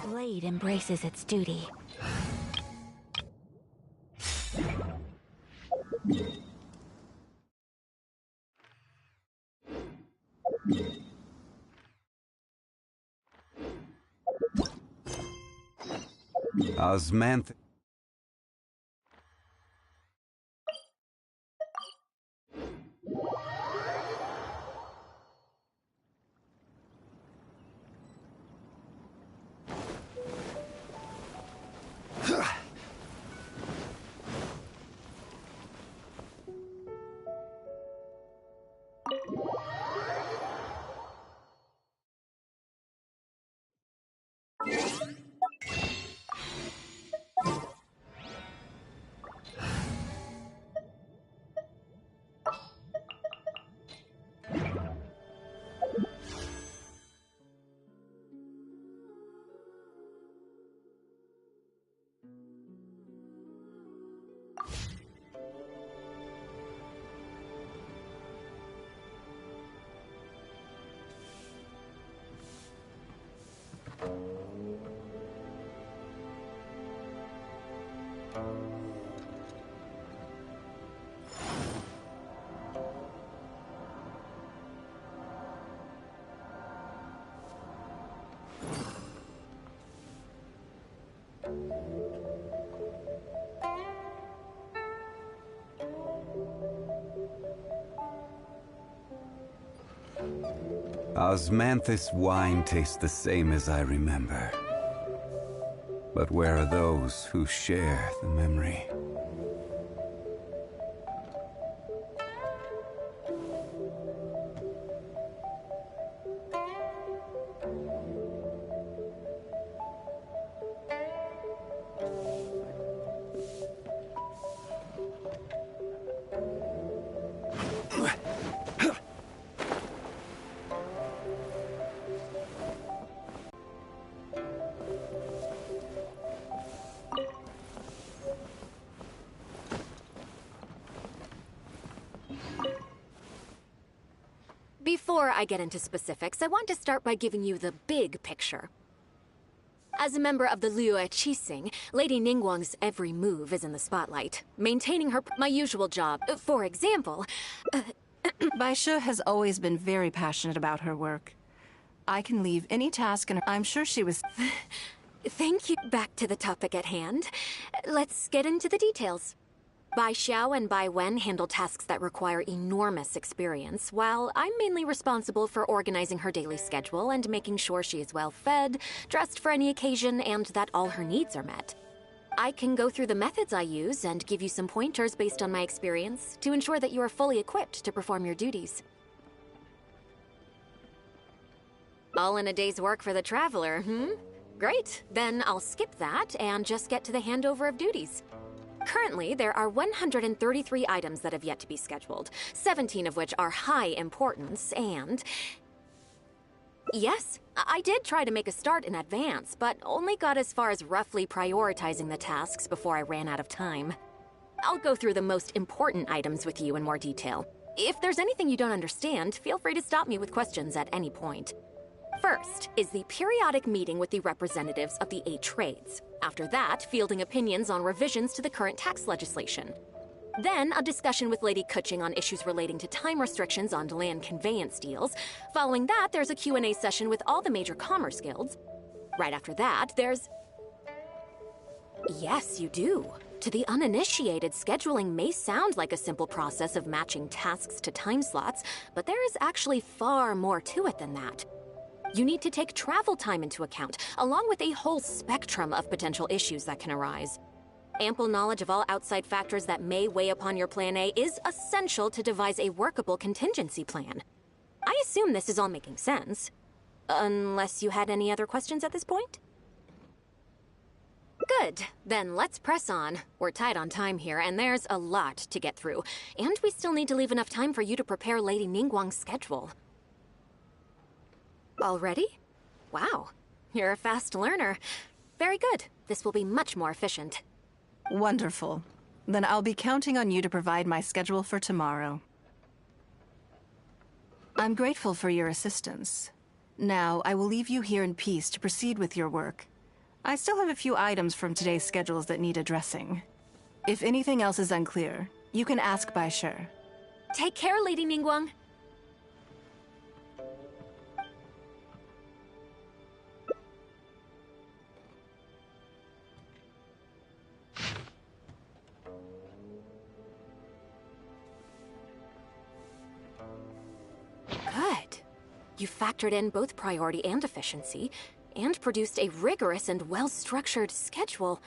Blade embraces its duty. Osmanth. Osmanthus wine tastes the same as I remember. But where are those who share the memory? Before I get into specifics, I want to start by giving you the big picture. As a member of the Liyue Qixing, Lady Ningguang's every move is in the spotlight, maintaining my usual job. For example, Baishe has always been very passionate about her work. I can leave any task and I'm sure she was... Thank you. Back to the topic at hand. Let's get into the details. Bai Xiao and Bai Wen handle tasks that require enormous experience, while I'm mainly responsible for organizing her daily schedule and making sure she is well fed, dressed for any occasion, and that all her needs are met. I can go through the methods I use and give you some pointers based on my experience to ensure that you are fully equipped to perform your duties. All in a day's work for the traveler, Great, then I'll skip that and just get to the handover of duties. Currently, there are 133 items that have yet to be scheduled, 17 of which are high importance, and... Yes, I did try to make a start in advance, but only got as far as roughly prioritizing the tasks before I ran out of time. I'll go through the most important items with you in more detail. If there's anything you don't understand, feel free to stop me with questions at any point. First is the periodic meeting with the representatives of the 8 trades. After that, fielding opinions on revisions to the current tax legislation. Then, a discussion with Lady Kuching on issues relating to time restrictions on land conveyance deals. Following that, there's a Q&A session with all the major commerce guilds. Right after that, there's... Yes, you do. To the uninitiated, scheduling may sound like a simple process of matching tasks to time slots, but there is actually far more to it than that. You need to take travel time into account, along with a whole spectrum of potential issues that can arise. Ample knowledge of all outside factors that may weigh upon your Plan A is essential to devise a workable contingency plan. I assume this is all making sense. Unless you had any other questions at this point? Good. Then let's press on. We're tight on time here, and there's a lot to get through. And we still need to leave enough time for you to prepare Lady Ningguang's schedule. Already? Wow. You're a fast learner. Very good. This will be much more efficient. Wonderful. Then I'll be counting on you to provide my schedule for tomorrow. I'm grateful for your assistance. Now, I will leave you here in peace to proceed with your work. I still have a few items from today's schedules that need addressing. If anything else is unclear, you can ask Baishe. Take care, Lady Ningguang. Good. You factored in both priority and efficiency, and produced a rigorous and well-structured schedule.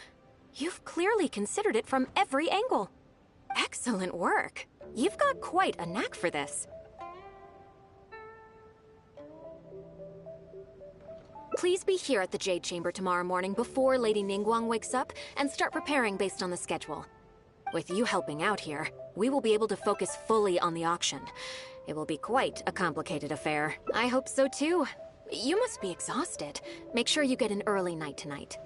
You've clearly considered it from every angle. Excellent work. You've got quite a knack for this. Please be here at the Jade Chamber tomorrow morning before Lady Ningguang wakes up and start preparing based on the schedule. With you helping out here, we will be able to focus fully on the auction. It will be quite a complicated affair. I hope so too. You must be exhausted. Make sure you get an early night tonight.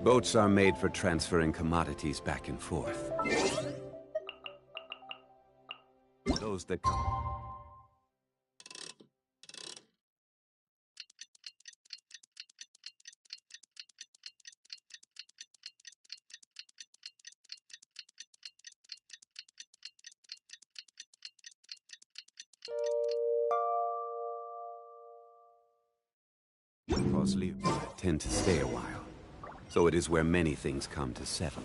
Boats are made for transferring commodities back and forth. Those that come. Because Livestream tend to stay a while, so it is where many things come to settle.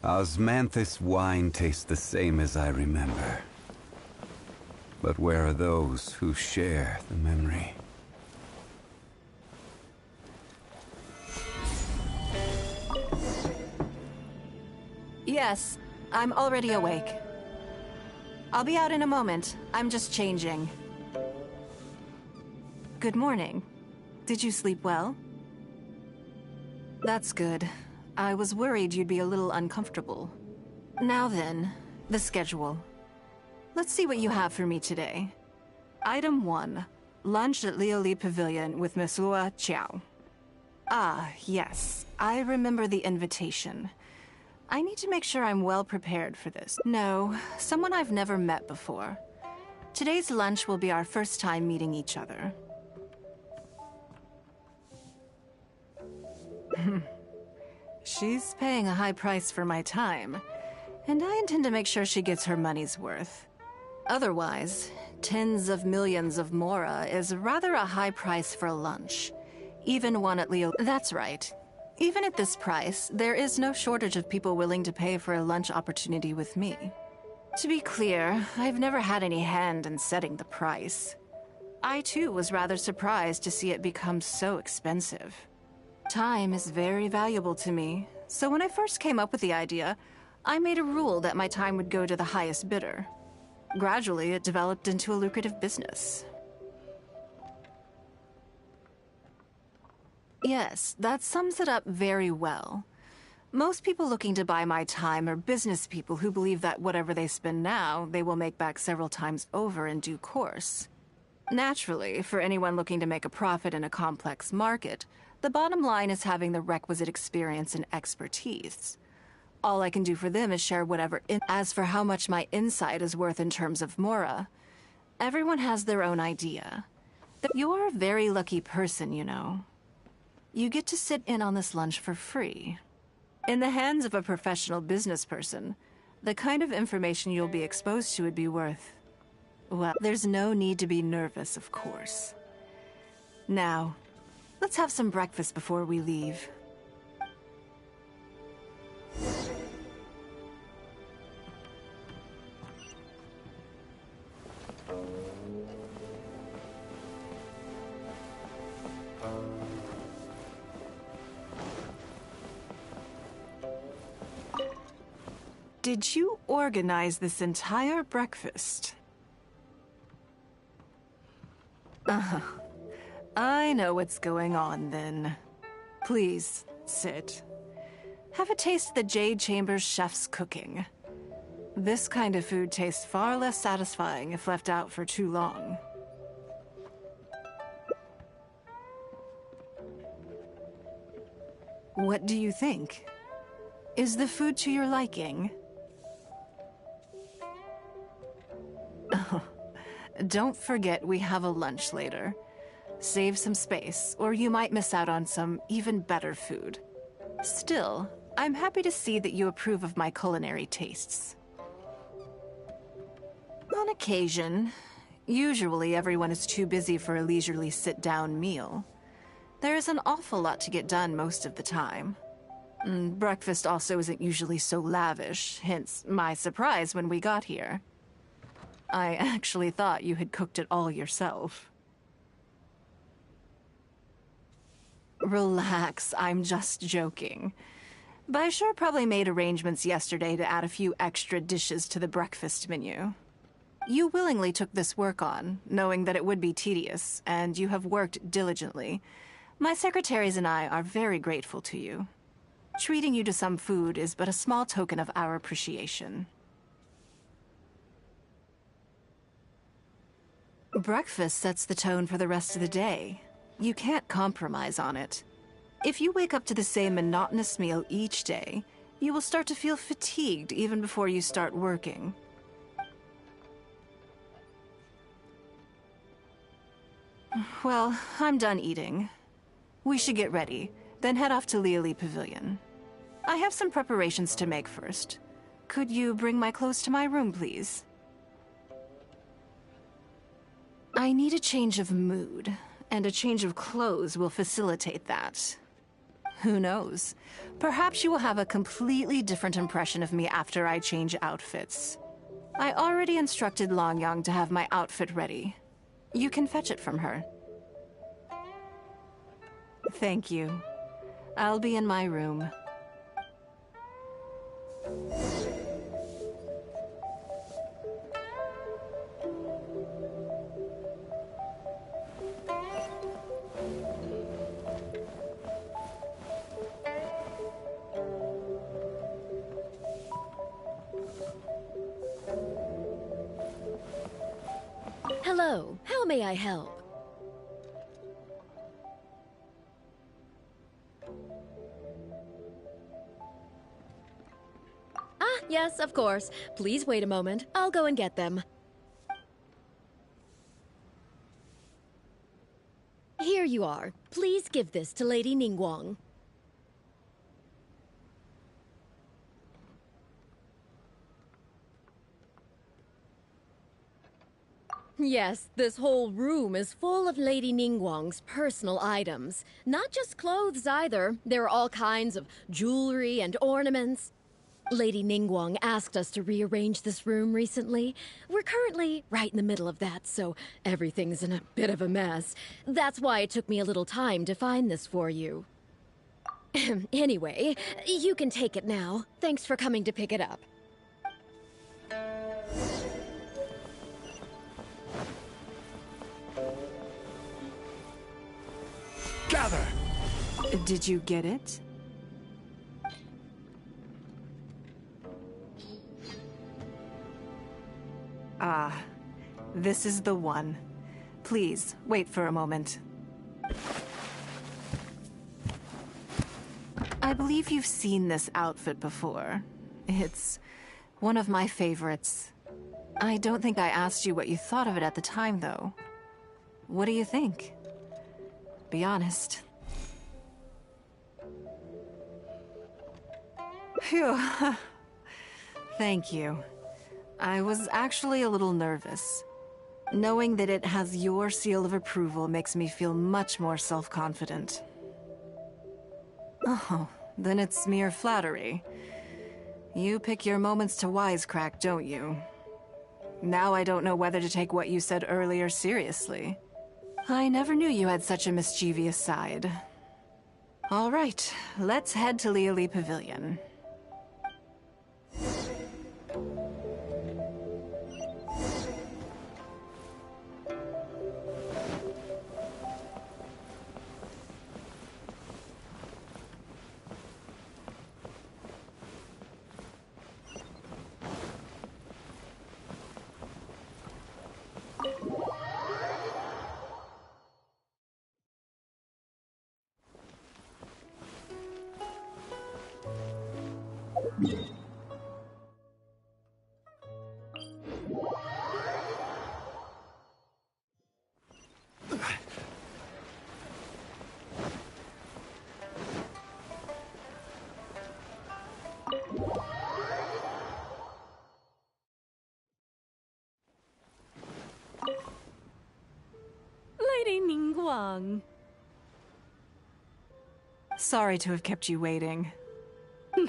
Osmanthus wine tastes the same as I remember. But where are those who share the memory? Yes, I'm already awake. I'll be out in a moment. I'm just changing. Good morning. Did you sleep well? That's good. I was worried you'd be a little uncomfortable. Now then, the schedule. Let's see what you have for me today. Item 1. Lunch at Lioli Pavilion with Monsieur Chiao. Ah, yes. I remember the invitation. I need to make sure I'm well prepared for this. No, someone I've never met before. Today's lunch will be our first time meeting each other. She's paying a high price for my time, and I intend to make sure she gets her money's worth. Otherwise, tens of millions of Mora is rather a high price for lunch. Even one at Leo. That's right. Even at this price, there is no shortage of people willing to pay for a lunch opportunity with me. To be clear, I've never had any hand in setting the price. I too was rather surprised to see it become so expensive. Time is very valuable to me, so when I first came up with the idea, I made a rule that my time would go to the highest bidder. Gradually, it developed into a lucrative business. Yes, that sums it up very well. Most people looking to buy my time are business people who believe that whatever they spend now, they will make back several times over in due course. Naturally, for anyone looking to make a profit in a complex market, the bottom line is having the requisite experience and expertise. All I can do for them is share whatever. As for how much my insight is worth in terms of Mora, everyone has their own idea. You're a very lucky person, you know. You get to sit in on this lunch for free. In the hands of a professional business person, the kind of information you'll be exposed to would be worth... Well, there's no need to be nervous, of course. Now, let's have some breakfast before we leave. Did you organize this entire breakfast? I know what's going on, then. Please, sit. Have a taste of the Jade Chamber's chef's cooking. This kind of food tastes far less satisfying if left out for too long. What do you think? Is the food to your liking? Don't forget we have a lunch later. Save some space, or you might miss out on some even better food. Still, I'm happy to see that you approve of my culinary tastes. On occasion. Usually everyone is too busy for a leisurely sit-down meal. There is an awful lot to get done most of the time. Breakfast also isn't usually so lavish, hence my surprise when we got here. I actually thought you had cooked it all yourself. Relax, I'm just joking. Baishar probably made arrangements yesterday to add a few extra dishes to the breakfast menu. You willingly took this work on, knowing that it would be tedious, and you have worked diligently. My secretaries and I are very grateful to you. Treating you to some food is but a small token of our appreciation. Breakfast sets the tone for the rest of the day. You can't compromise on it. If you wake up to the same monotonous meal each day, you will start to feel fatigued even before you start working. Well, I'm done eating. We should get ready, then head off to Liali Pavilion. I have some preparations to make first. Could you bring my clothes to my room, please? I need a change of mood, and a change of clothes will facilitate that. Who knows? Perhaps you will have a completely different impression of me after I change outfits. I already instructed Longyang to have my outfit ready. You can fetch it from her. Thank you. I'll be in my room. Hello, how may I help? Ah, yes, of course. Please wait a moment. I'll go and get them. Here you are. Please give this to Lady Ningguang. Yes, this whole room is full of Lady Ningguang's personal items. Not just clothes either. There are all kinds of jewelry and ornaments. Lady Ningguang asked us to rearrange this room recently. We're currently right in the middle of that, so everything's in a bit of a mess. That's why it took me a little time to find this for you. Anyway, you can take it now. Thanks for coming to pick it up. Gather! Did you get it? Ah, this is the one. Please, wait for a moment. I believe you've seen this outfit before. It's one of my favorites. I don't think I asked you what you thought of it at the time, though. What do you think? Be honest. Phew. Thank you. I was actually a little nervous. Knowing that it has your seal of approval makes me feel much more self-confident. Oh, then it's mere flattery. You pick your moments to wisecrack, don't you? Now I don't know whether to take what you said earlier seriously. I never knew you had such a mischievous side. All right, let's head to Liali Pavilion. Lady Ningguang. Sorry to have kept you waiting.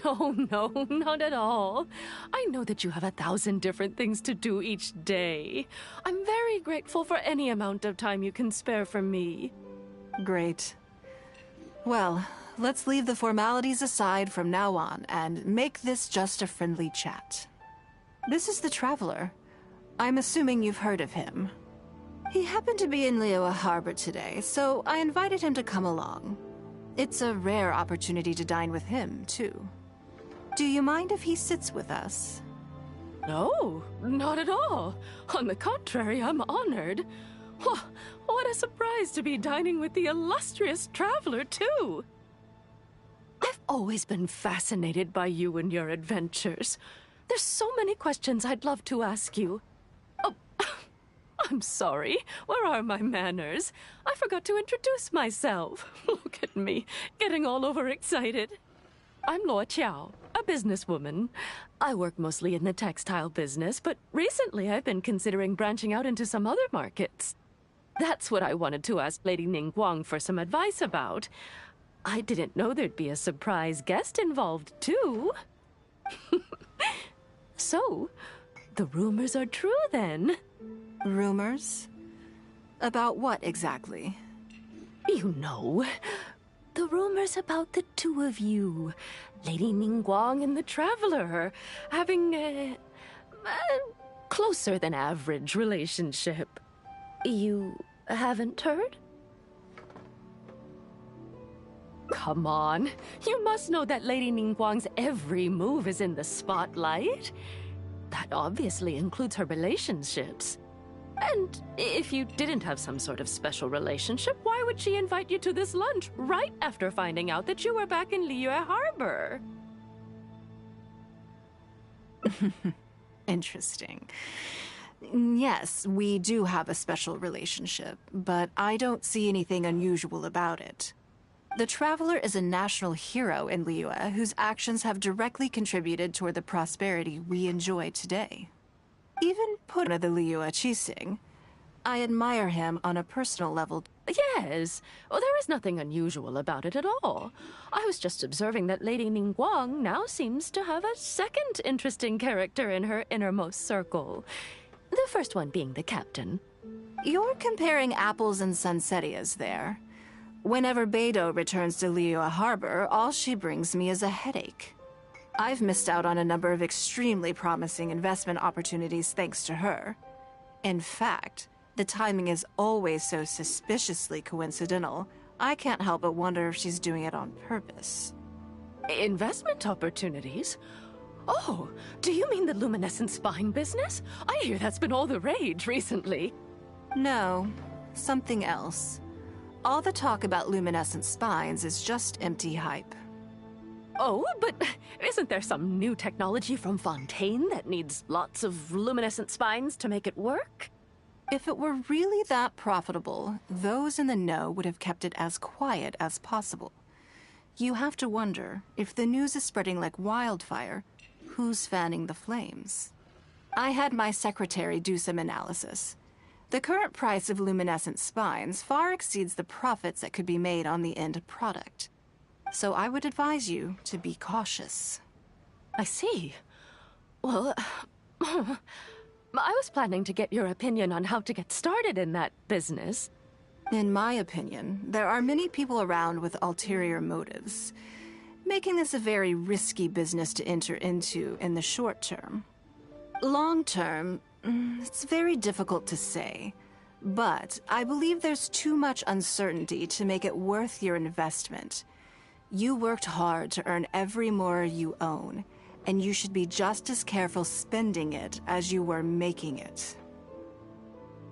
No, not at all. I know that you have 1,000 different things to do each day. I'm very grateful for any amount of time you can spare for me. Great. Well, let's leave the formalities aside from now on and make this just a friendly chat. This is the Traveler. I'm assuming you've heard of him. He happened to be in Liyue Harbor today, so I invited him to come along. It's a rare opportunity to dine with him, too. Do you mind if he sits with us? No, not at all. On the contrary, I'm honored. What a surprise to be dining with the illustrious Traveler, too. I've always been fascinated by you and your adventures. There's so many questions I'd love to ask you. Oh, I'm sorry. Where are my manners? I forgot to introduce myself. Look at me, getting all overexcited. I'm Luo Qiao, a businesswoman. I work mostly in the textile business, but recently I've been considering branching out into some other markets. That's what I wanted to ask Lady Ningguang for some advice about. I didn't know there'd be a surprise guest involved, too. So, the rumors are true, then? Rumors? About what, exactly? You know, the rumors about the two of you, Lady Ningguang and the Traveler, having a closer than average relationship. You haven't heard? Come on, you must know that Lady Ningguang's every move is in the spotlight. That obviously includes her relationships. And if you didn't have some sort of special relationship, why would she invite you to this lunch right after finding out that you were back in Liyue Harbor? Interesting. Yes, we do have a special relationship, but I don't see anything unusual about it. The Traveler is a national hero in Liyue whose actions have directly contributed toward the prosperity we enjoy today. Even put the Liyue Qixing, I admire him on a personal level. Yes. Well, there is nothing unusual about it at all. I was just observing that Lady Ningguang now seems to have a second interesting character in her innermost circle. The first one being the captain. You're comparing apples and sunsettias there. Whenever Beidou returns to Liyue Harbor, all she brings me is a headache. I've missed out on a number of extremely promising investment opportunities thanks to her. In fact, the timing is always so suspiciously coincidental, I can't help but wonder if she's doing it on purpose. Investment opportunities? Oh, do you mean the luminescent spine business? I hear that's been all the rage recently. No, something else. All the talk about luminescent spines is just empty hype. Oh, but isn't there some new technology from Fontaine that needs lots of luminescent spines to make it work? If it were really that profitable, those in the know would have kept it as quiet as possible. You have to wonder, if the news is spreading like wildfire, who's fanning the flames? I had my secretary do some analysis. The current price of luminescent spines far exceeds the profits that could be made on the end product. So I would advise you to be cautious. I see. Well, I was planning to get your opinion on how to get started in that business. In my opinion, there are many people around with ulterior motives, making this a very risky business to enter into in the short term. Long term, it's very difficult to say, but I believe there's too much uncertainty to make it worth your investment. You worked hard to earn every more you own, and you should be just as careful spending it as you were making it.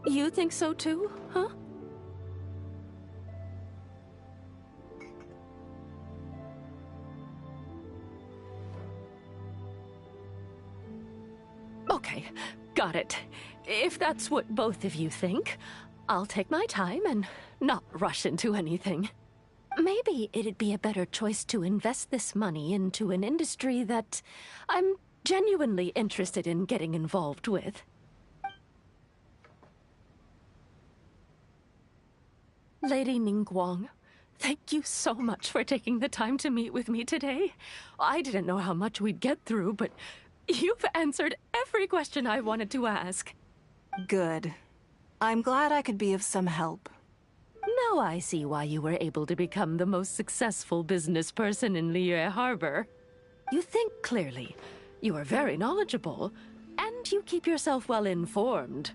You think so too, huh? Okay, got it. If that's what both of you think, I'll take my time and not rush into anything. Maybe it'd be a better choice to invest this money into an industry that I'm genuinely interested in getting involved with. Lady Ningguang, thank you so much for taking the time to meet with me today. I didn't know how much we'd get through, but you've answered every question I wanted to ask. Good. I'm glad I could be of some help. Now I see why you were able to become the most successful business person in Liyue Harbor. You think clearly, you are very knowledgeable, and you keep yourself well informed.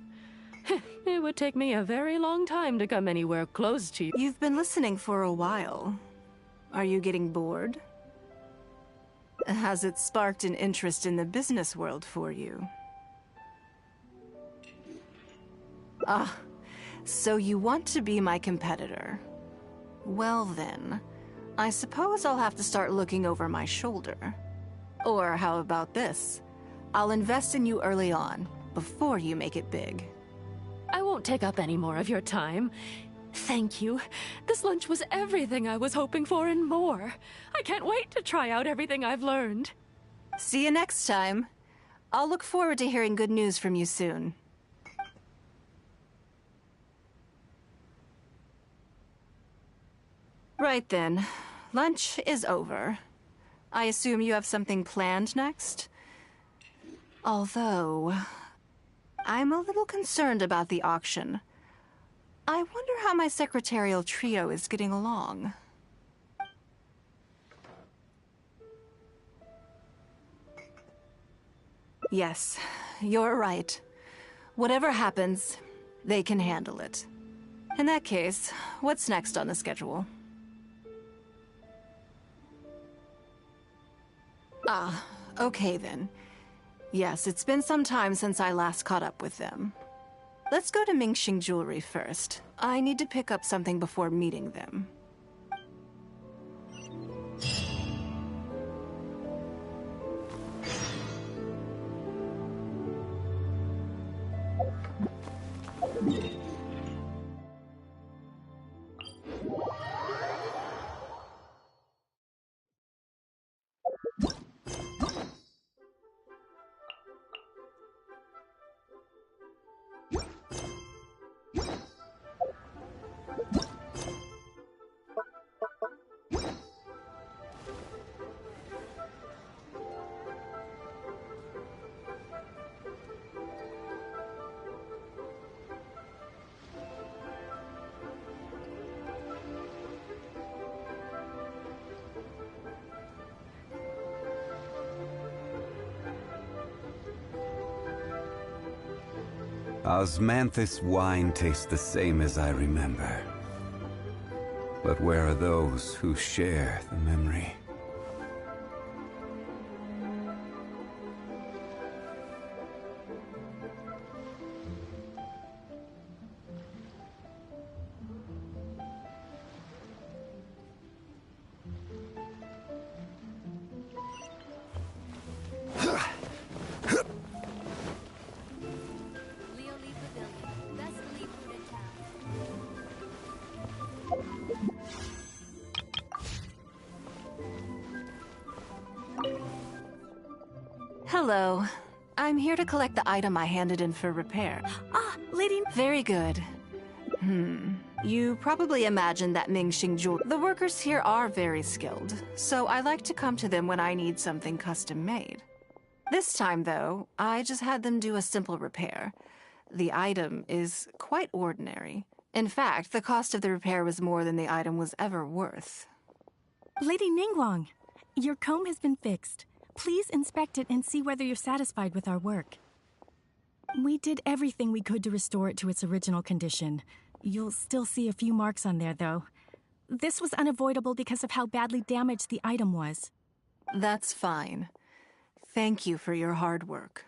It would take me a very long time to come anywhere close to you. You've been listening for a while. Are you getting bored? Has it sparked an interest in the business world for you? So you want to be my competitor. Well then, I suppose I'll have to start looking over my shoulder. Or how about this? I'll invest in you early on, before you make it big. I won't take up any more of your time. Thank you. This lunch was everything I was hoping for and more. I can't wait to try out everything I've learned. See you next time. I'll look forward to hearing good news from you soon. Right then. Lunch is over. I assume you have something planned next? Although, I'm a little concerned about the auction. I wonder how my secretarial trio is getting along. Yes, you're right. Whatever happens, they can handle it. In that case, what's next on the schedule? Ah, okay then. Yes, it's been some time since I last caught up with them. Let's go to Mingxing Jewelry first. I need to pick up something before meeting them. Osmanthus wine tastes the same as I remember. But where are those who share the memory? Hello. I'm here to collect the item I handed in for repair. Ah, Lady... Very good. You probably imagine that Mingxing Jewelry... The workers here are very skilled, so I like to come to them when I need something custom made. This time, though, I just had them do a simple repair. The item is quite ordinary. In fact, the cost of the repair was more than the item was ever worth. Lady Ningguang, your comb has been fixed. Please inspect it and see whether you're satisfied with our work. We did everything we could to restore it to its original condition. You'll still see a few marks on there, though. This was unavoidable because of how badly damaged the item was. That's fine. Thank you for your hard work.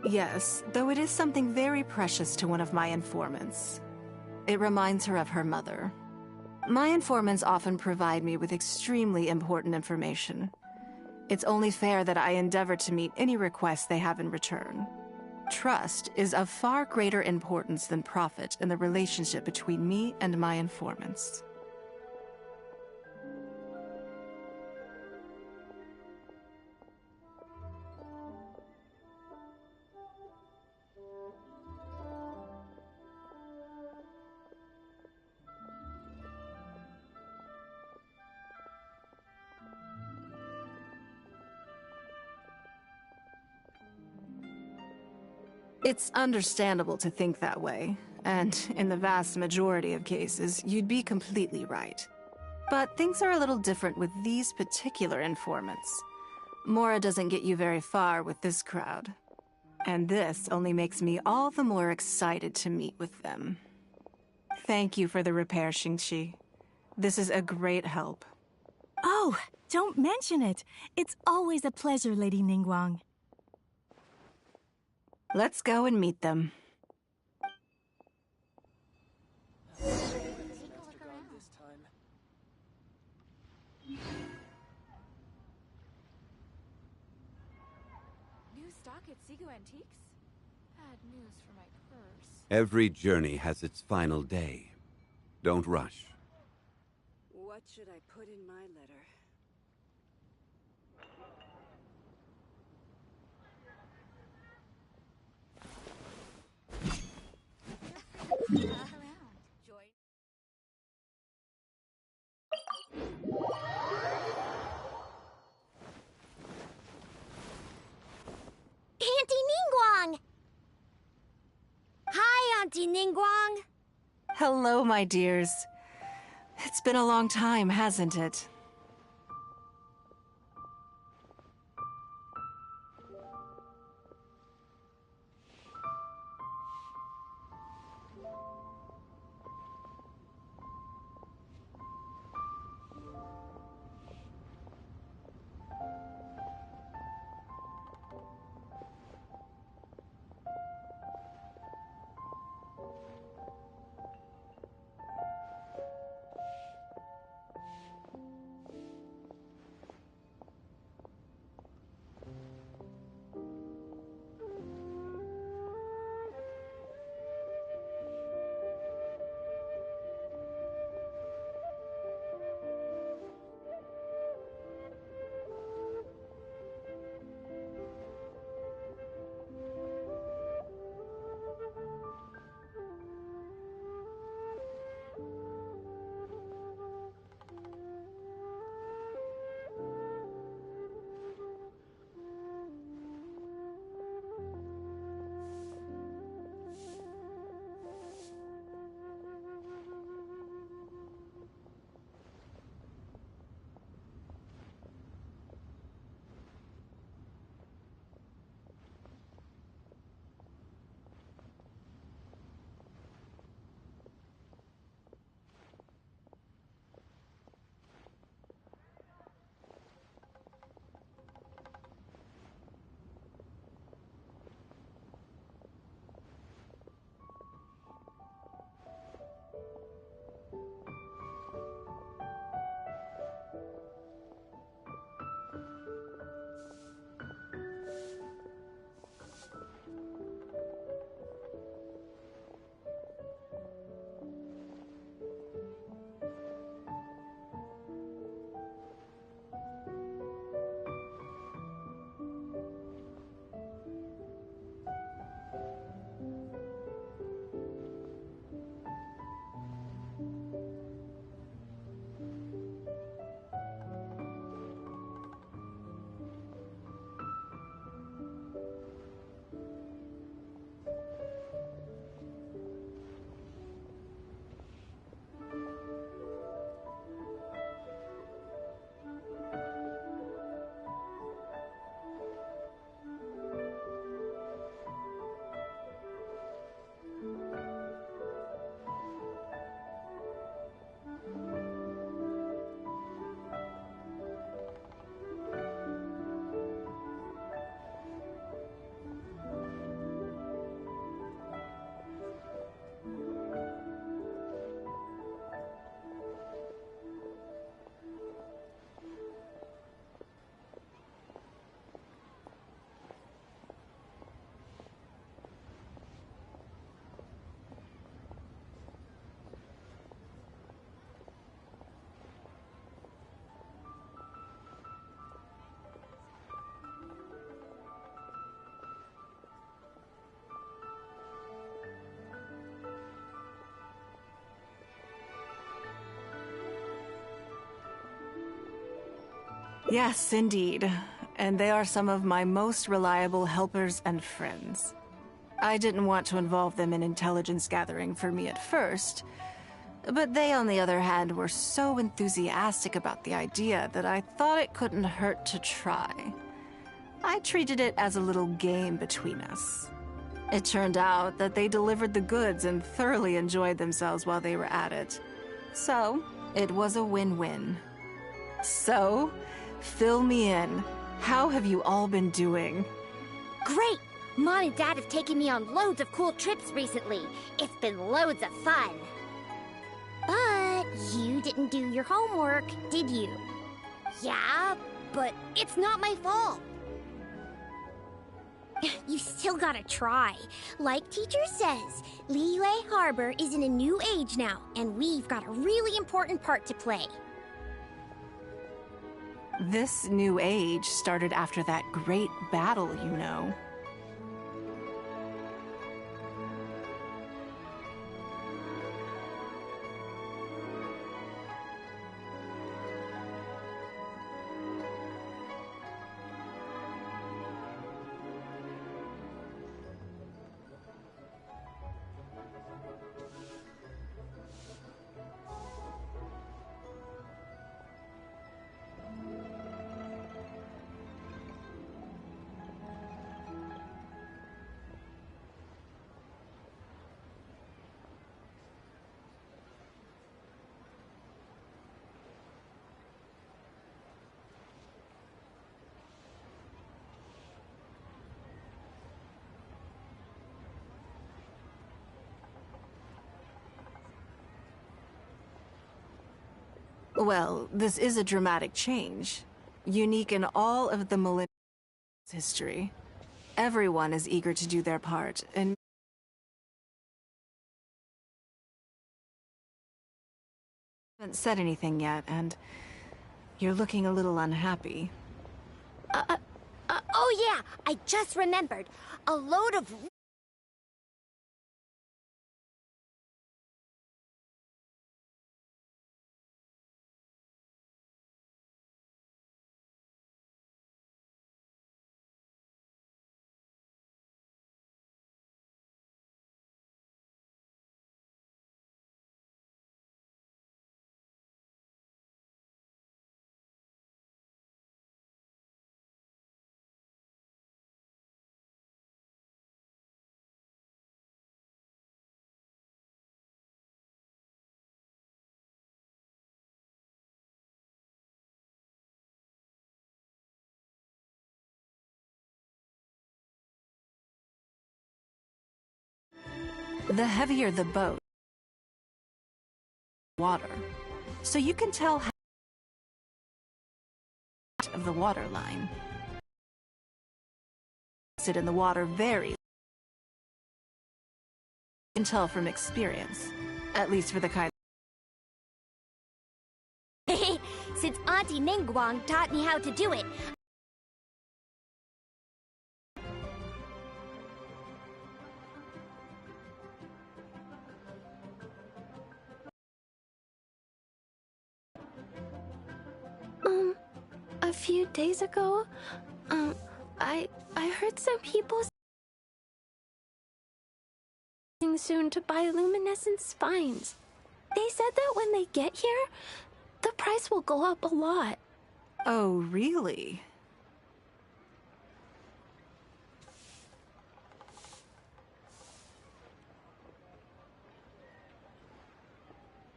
Yes, though it is something very precious to one of my informants. It reminds her of her mother. My informants often provide me with extremely important information. It's only fair that I endeavor to meet any requests they have in return. Trust is of far greater importance than profit in the relationship between me and my informants. It's understandable to think that way, and in the vast majority of cases, you'd be completely right. But things are a little different with these particular informants. Mora doesn't get you very far with this crowd. And this only makes me all the more excited to meet with them. Thank you for the repair, Xingxi. This is a great help. Oh, don't mention it. It's always a pleasure, Lady Ningguang. Let's go and meet them. New stock at Sigu Antiques? Bad news for my purse. Every journey has its final day. Don't rush. What should I put in my letter? Auntie Ningguang! Hi, Auntie Ningguang! Hello, my dears. It's been a long time, hasn't it? Yes, indeed. And they are some of my most reliable helpers and friends. I didn't want to involve them in intelligence gathering for me at first, but they, on the other hand, were so enthusiastic about the idea that I thought it couldn't hurt to try. I treated it as a little game between us. It turned out that they delivered the goods and thoroughly enjoyed themselves while they were at it. So, it was a win-win. So, fill me in. How have you all been doing? Great! Mom and Dad have taken me on loads of cool trips recently. It's been loads of fun. But you didn't do your homework, did you? Yeah, but it's not my fault. You still gotta try. Like teacher says, Liyue Harbor is in a new age now, and we've got a really important part to play. This new age started after that great battle, you know. Well, this is a dramatic change, unique in all of the millennium's history. Everyone is eager to do their part, and haven't said anything yet, and you're looking a little unhappy. Oh yeah, I just remembered. A load of... The heavier the boat, water, so you can tell how of the water line. Sit in the water very. You can tell from experience, at least for the kind. Since Auntie Ningguang taught me how to do it. A few days ago, I heard some people saying soon to buy luminescent spines. They said that when they get here, the price will go up a lot. Oh, really?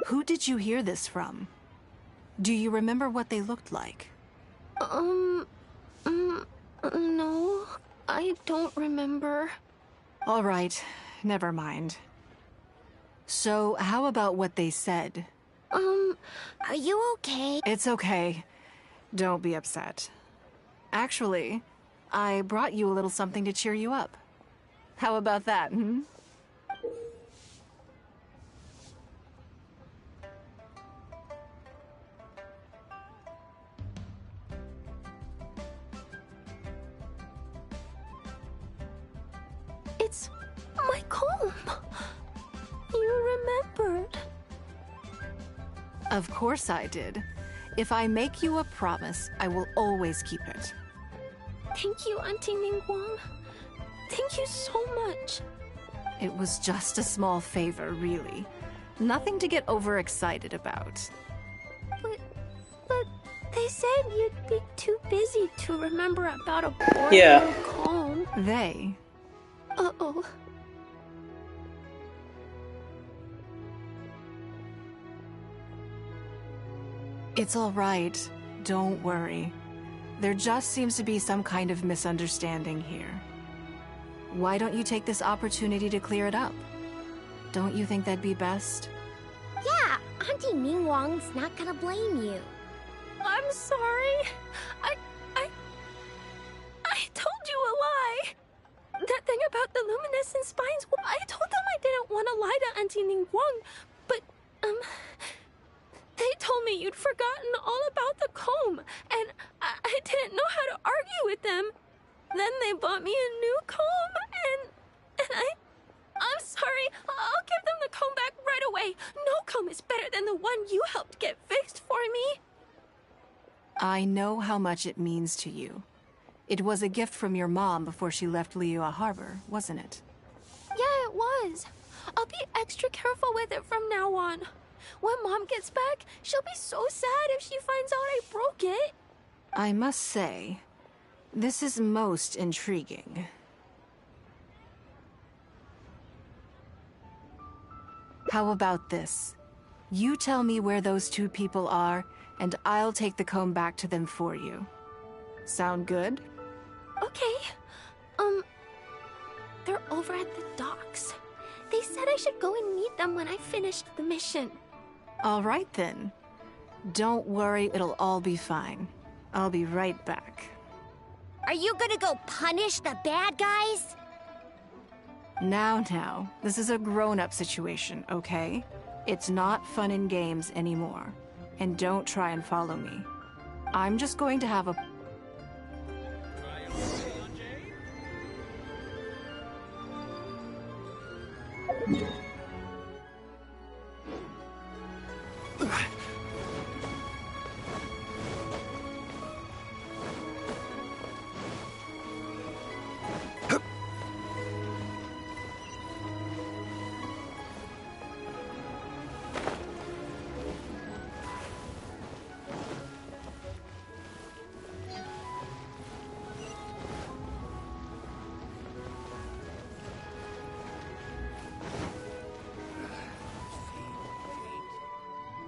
Who did you hear this from? Do you remember what they looked like? No, I don't remember. All right, never mind. So, how about what they said? Are you okay? It's okay. Don't be upset. Actually, I brought you a little something to cheer you up. How about that, hmm? It's my comb. You remembered. Of course I did. If I make you a promise, I will always keep it. Thank you, Auntie Ningguang. Thank you so much. It was just a small favor, really. Nothing to get overexcited about. But they said you'd be too busy to remember about a boring Yeah. calm. They? Uh-oh. It's all right. Don't worry. There just seems to be some kind of misunderstanding here. Why don't you take this opportunity to clear it up? Don't you think that'd be best? Yeah, Auntie Ningguang's not gonna blame you. I'm sorry. I told you a lie. That thing about the luminescent spines, I told them I didn't want to lie to Auntie Ningguang, but, they told me you'd forgotten all about the comb, and I didn't know how to argue with them. Then they bought me a new comb, and I'm sorry. I'll give them the comb back right away. No comb is better than the one you helped get fixed for me. I know how much it means to you. It was a gift from your mom before she left Liyue Harbor, wasn't it? Yeah, it was. I'll be extra careful with it from now on. When Mom gets back, she'll be so sad if she finds out I broke it. I must say, this is most intriguing. How about this? You tell me where those two people are, and I'll take the comb back to them for you. Sound good? Okay. They're over at the docks. They said I should go and meet them when I finished the mission. All right then. Don't worry, it'll all be fine. I'll be right back. Are you gonna go punish the bad guys? Now, this is a grown-up situation, okay? It's not fun and games anymore. And don't try and follow me. I'm just going to have a...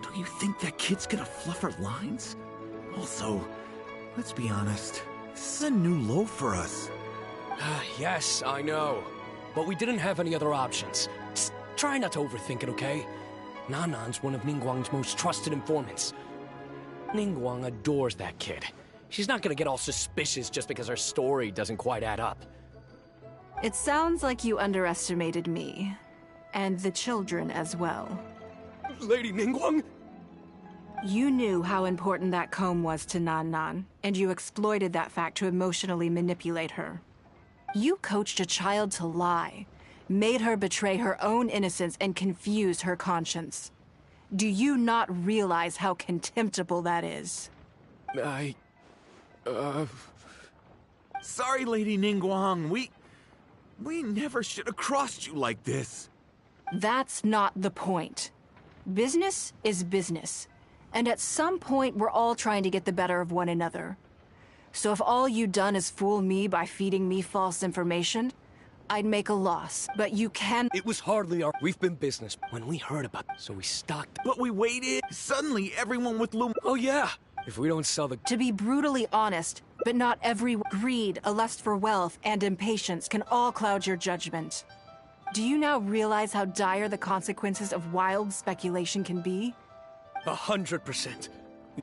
Do you think that kid's gonna fluff her lines? Also, let's be honest, this is a new low for us. Yes, I know. But we didn't have any other options. Just try not to overthink it, okay? Nanan's one of Ningguang's most trusted informants. Ningguang adores that kid. She's not gonna get all suspicious just because her story doesn't quite add up. It sounds like you underestimated me. And the children as well. Lady Ningguang? You knew how important that comb was to Nan, and you exploited that fact to emotionally manipulate her. You coached a child to lie, made her betray her own innocence and confuse her conscience. Do you not realize how contemptible that is? Sorry, Lady Ningguang, we never should have crossed you like this. That's not the point. Business is business. And at some point, we're all trying to get the better of one another. So if all you've done is fool me by feeding me false information, I'd make a loss. But you can... It was hardly our... We've been business when we heard about it, so we stocked... But we waited. Suddenly, everyone with Oh yeah! If we don't sell the... To be brutally honest, but not every... Greed, a lust for wealth, and impatience can all cloud your judgment. Do you now realize how dire the consequences of wild speculation can be? 100%.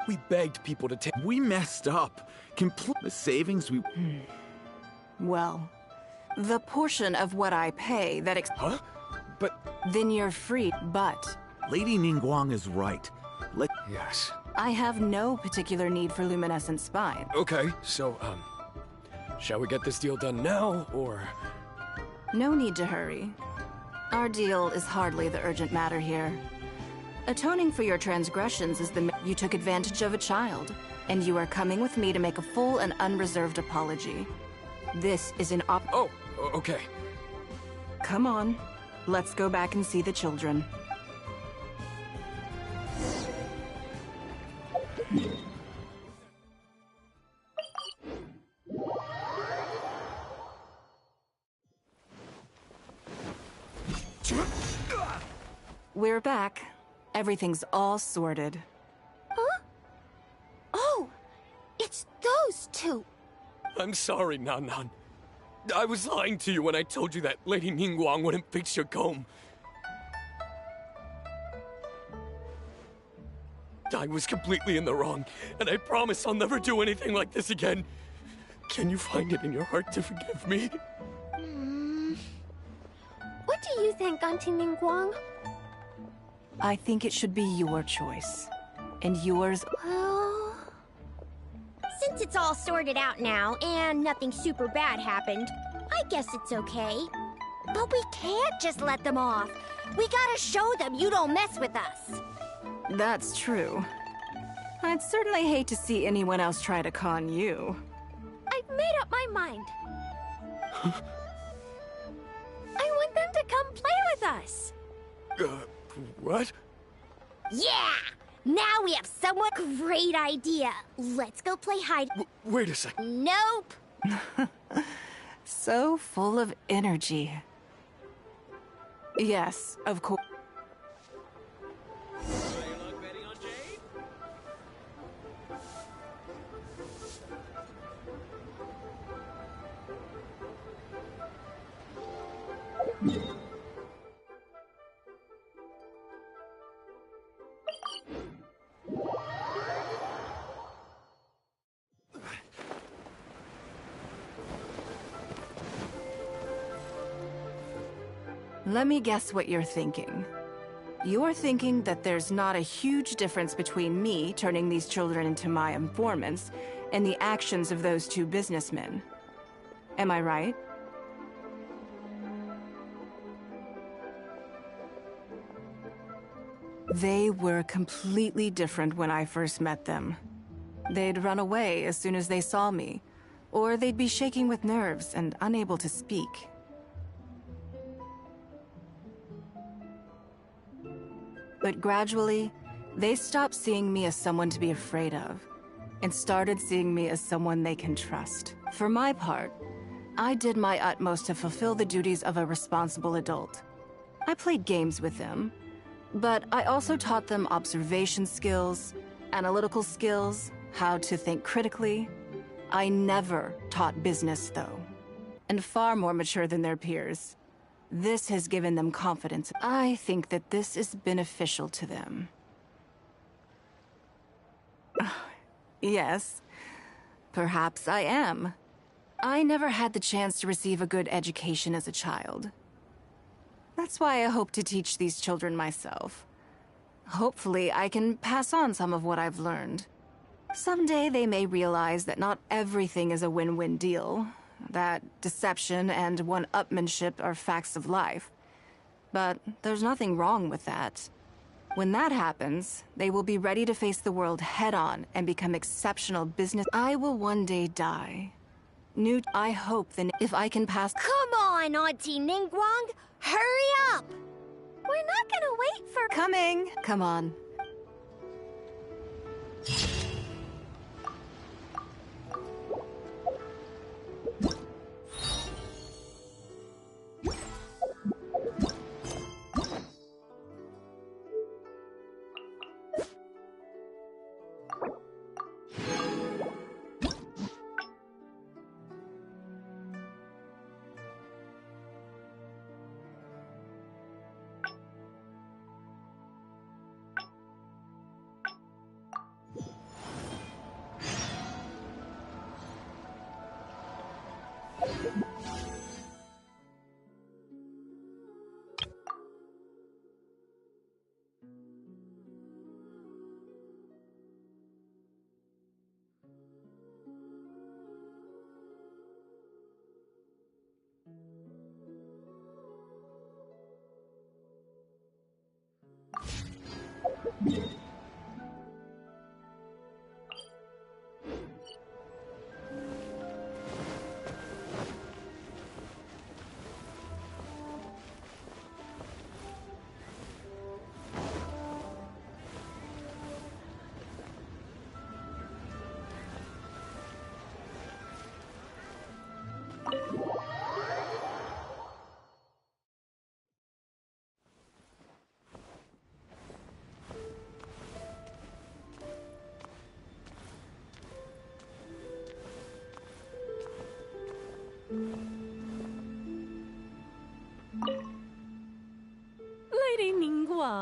We begged people to take... We messed up. The savings we... Well, the portion of what I pay that Huh? But... Then you're free, but... Lady Ningguang is right. Yes. I have no particular need for luminescent spine. Okay, so, shall we get this deal done now, or...? No need to hurry. Our deal is hardly the urgent matter here. Atoning for your transgressions is you took advantage of a child, and you are coming with me to make a full and unreserved apology. This is an Oh, Okay. Come on. Let's go back and see the children. We're back. Everything's all sorted. Huh? Oh! It's those two! I'm sorry, Nan Nan. I was lying to you when I told you that Lady Ningguang wouldn't fix your comb. I was completely in the wrong, and I promise I'll never do anything like this again. Can you find it in your heart to forgive me? What do you think, Auntie Ningguang? I think it should be your choice. And yours... Well... Since it's all sorted out now, and nothing super bad happened, I guess it's okay. But we can't just let them off. We gotta show them you don't mess with us. That's true. I'd certainly hate to see anyone else try to con you. I've made up my mind. I want them to come play with us. What? Yeah! Now we have somewhat great idea. Let's go play hide. Wait a second. Nope. So full of energy. Yes, of course. Let me guess what you're thinking. You're thinking that there's not a huge difference between me turning these children into my informants and the actions of those two businessmen. Am I right? They were completely different when I first met them. They'd run away as soon as they saw me, or they'd be shaking with nerves and unable to speak. But gradually, they stopped seeing me as someone to be afraid of, and started seeing me as someone they can trust. For my part, I did my utmost to fulfill the duties of a responsible adult. I played games with them, but I also taught them observation skills, analytical skills, how to think critically. I never taught business, though, and far more mature than their peers. This has given them confidence. I think that this is beneficial to them. Yes, perhaps I am. I never had the chance to receive a good education as a child. That's why I hope to teach these children myself. Hopefully, I can pass on some of what I've learned. Someday they may realize that not everything is a win-win deal, that deception and one-upmanship are facts of life. But there's nothing wrong with that. When that happens, they will be ready to face the world head-on and become exceptional business. I will one day die. I hope that if I can pass— Come on, Auntie Ningguang! Hurry up! We're not gonna wait for— Coming! Come on.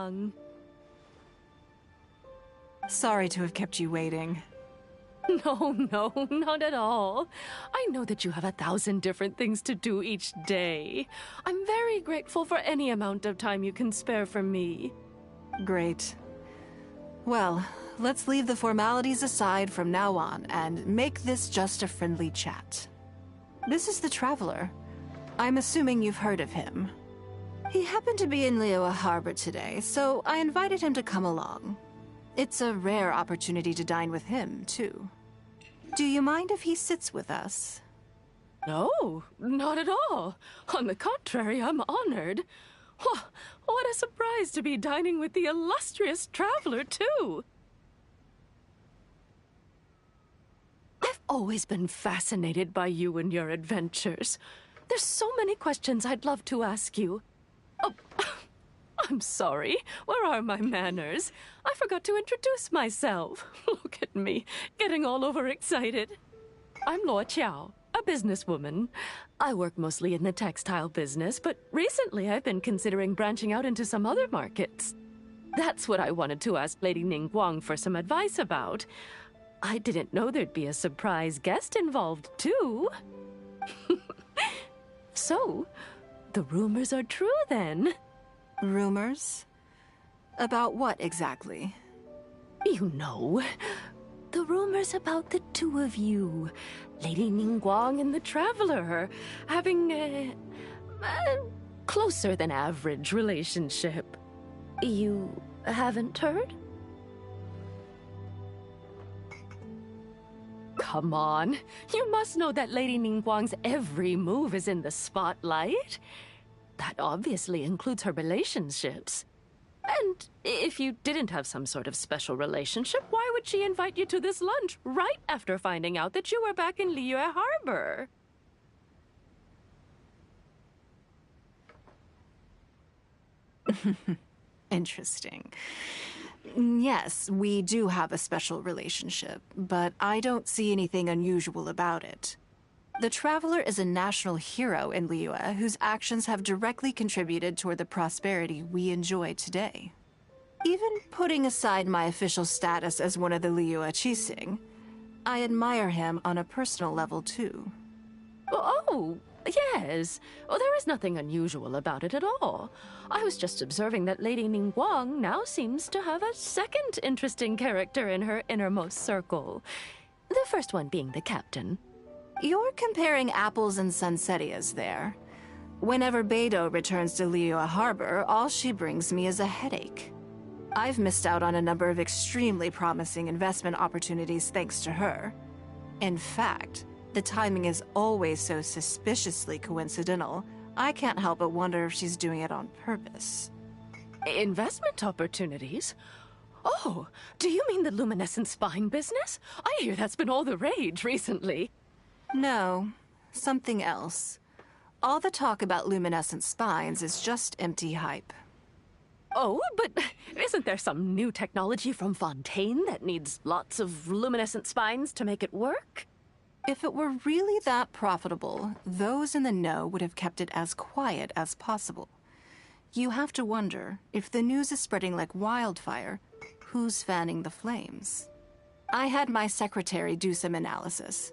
Ningguang. Sorry to have kept you waiting. No, not at all. I know that you have 1,000 different things to do each day. I'm very grateful for any amount of time you can spare for me. Great. Well, let's leave the formalities aside from now on and make this just a friendly chat. This is the Traveler. I'm assuming you've heard of him. He happened to be in Liyue Harbor today, so I invited him to come along. It's a rare opportunity to dine with him, too. Do you mind if he sits with us? No, not at all. On the contrary, I'm honored. What a surprise to be dining with the illustrious Traveler, too. I've always been fascinated by you and your adventures. There's so many questions I'd love to ask you. Oh, I'm sorry. Where are my manners? I forgot to introduce myself. Look at me, getting all overexcited. I'm Luo Qiao, a businesswoman. I work mostly in the textile business, but recently I've been considering branching out into some other markets. That's what I wanted to ask Lady Ningguang for some advice about. I didn't know there'd be a surprise guest involved, too. So, the rumors are true, then. Rumors? About what, exactly? You know, the rumors about the two of you, Lady Ningguang and the Traveler, having a closer than average relationship. You haven't heard? Come on, you must know that Lady Ningguang's every move is in the spotlight. That obviously includes her relationships. And if you didn't have some sort of special relationship, why would she invite you to this lunch right after finding out that you were back in Liyue Harbor? Interesting. Yes, we do have a special relationship, but I don't see anything unusual about it. The Traveler is a national hero in Liyue whose actions have directly contributed toward the prosperity we enjoy today. Even putting aside my official status as one of the Liyue Qixing, I admire him on a personal level too. Oh, yes. Oh, there is nothing unusual about it at all. I was just observing that Lady Ningguang now seems to have a second interesting character in her innermost circle. The first one being the captain. You're comparing apples and sunsettias there. Whenever Beidou returns to Liyue Harbor, all she brings me is a headache. I've missed out on a number of extremely promising investment opportunities thanks to her. In fact, the timing is always so suspiciously coincidental, I can't help but wonder if she's doing it on purpose. Investment opportunities? Oh, do you mean the luminescent spine business? I hear that's been all the rage recently. No, something else. All the talk about luminescent spines is just empty hype. Oh, but isn't there some new technology from Fontaine that needs lots of luminescent spines to make it work? If it were really that profitable, those in the know would have kept it as quiet as possible. You have to wonder, if the news is spreading like wildfire, who's fanning the flames? I had my secretary do some analysis.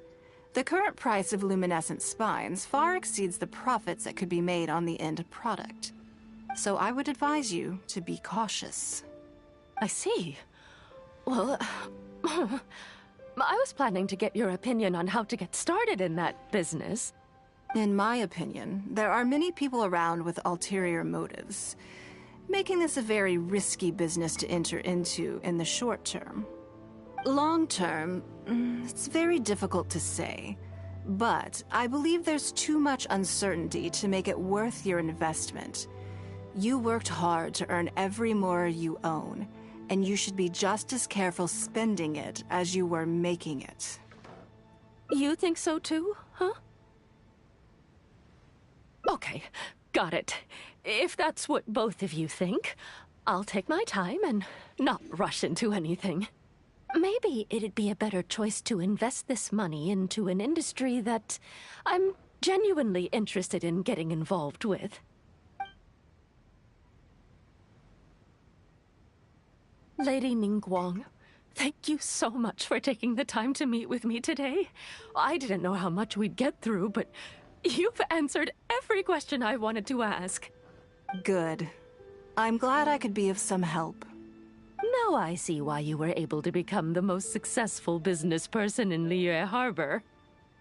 The current price of luminescent spines far exceeds the profits that could be made on the end product. So I would advise you to be cautious. I see. Well, I was planning to get your opinion on how to get started in that business. In my opinion, there are many people around with ulterior motives, making this a very risky business to enter into in the short term. Long term, it's very difficult to say, but I believe there's too much uncertainty to make it worth your investment. You worked hard to earn every more you own, and you should be just as careful spending it as you were making it. You think so too, huh? Okay, got it. If that's what both of you think, I'll take my time and not rush into anything. Maybe it'd be a better choice to invest this money into an industry that I'm genuinely interested in getting involved with. Lady Ningguang, thank you so much for taking the time to meet with me today. I didn't know how much we'd get through, but you've answered every question I wanted to ask. Good. I'm glad I could be of some help. Now I see why you were able to become the most successful business person in Liyue Harbor.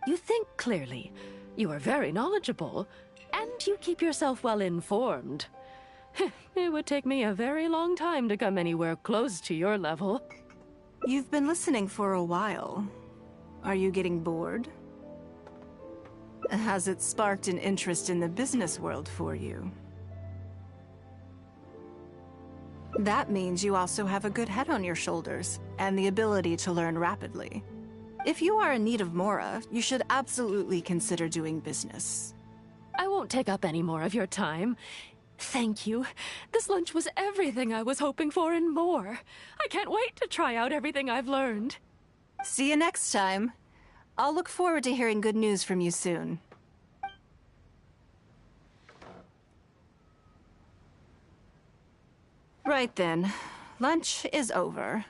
You think clearly, you are very knowledgeable, and you keep yourself well informed. It would take me a very long time to come anywhere close to your level. You've been listening for a while. Are you getting bored? Has it sparked an interest in the business world for you? That means you also have a good head on your shoulders, and the ability to learn rapidly. If you are in need of Mora, you should absolutely consider doing business. I won't take up any more of your time. Thank you. This lunch was everything I was hoping for and more. I can't wait to try out everything I've learned. See you next time. I'll look forward to hearing good news from you soon. Right then. Lunch is over.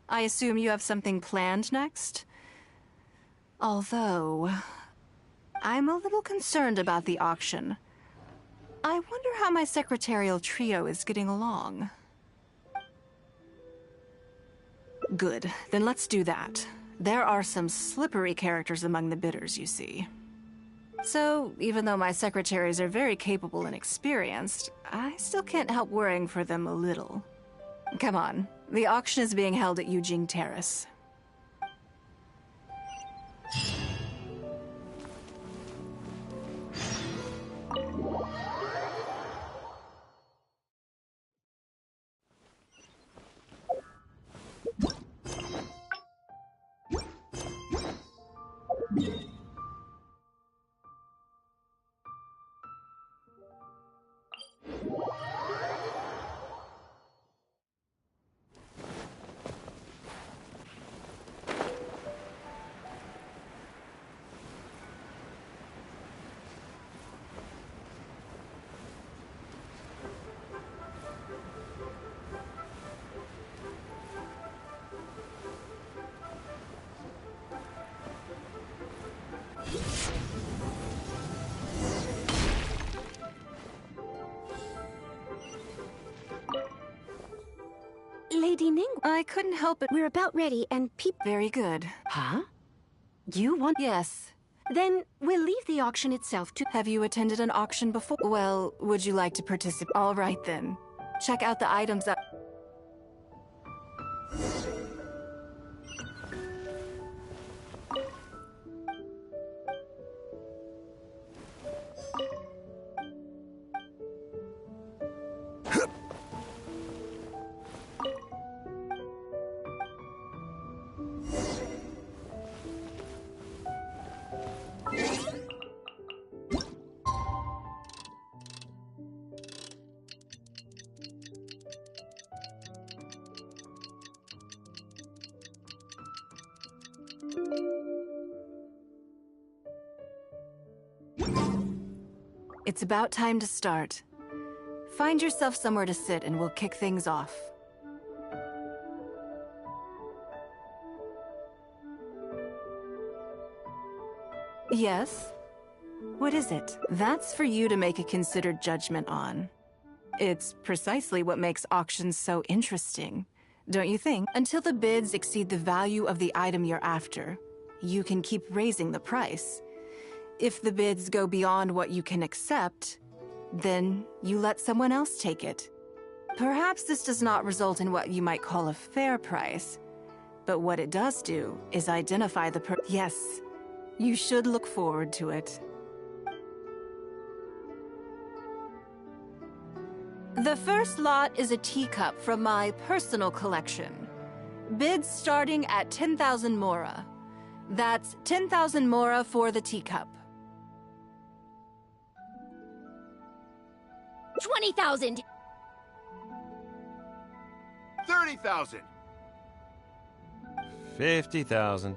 I assume you have something planned next? Although, I'm a little concerned about the auction. I wonder how my secretarial trio is getting along. Good, then let's do that. There are some slippery characters among the bidders, you see. So, even though my secretaries are very capable and experienced, I still can't help worrying for them a little. Come on, the auction is being held at Yujing Terrace. Lady Ning, I couldn't help it. We're about ready, and Very good. Huh? You want... Yes. Then we'll leave the auction itself to... Have you attended an auction before? Well, would you like to participate? All right then. Check out the items up. It's about time to start. Find yourself somewhere to sit and we'll kick things off. Yes? What is it? That's for you to make a considered judgment on. It's precisely what makes auctions so interesting, don't you think? Until the bids exceed the value of the item you're after, you can keep raising the price. If the bids go beyond what you can accept, then you let someone else take it. Perhaps this does not result in what you might call a fair price, but what it does do is identify the Yes, you should look forward to it. The first lot is a teacup from my personal collection. Bids starting at 10,000 Mora. That's 10,000 Mora for the teacup. 20,000! 30,000! 50,000.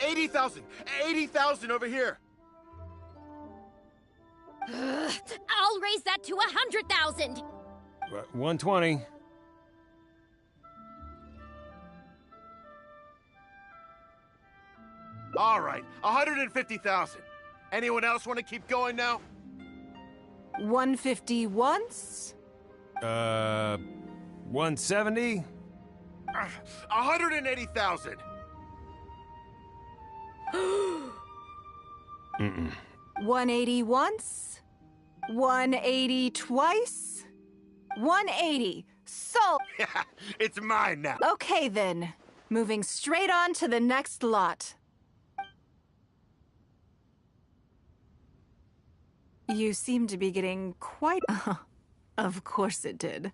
80,000! 80,000 over here! I'll raise raise that to 100,000. 120. All right, 150,000. Anyone else want to keep going now? 150 once? 170? 180,000. Mm-mm. 180 once? 180 twice? 180. Sold! It's mine now. Okay then. Moving straight on to the next lot. You seem to be getting quite... Of course it did.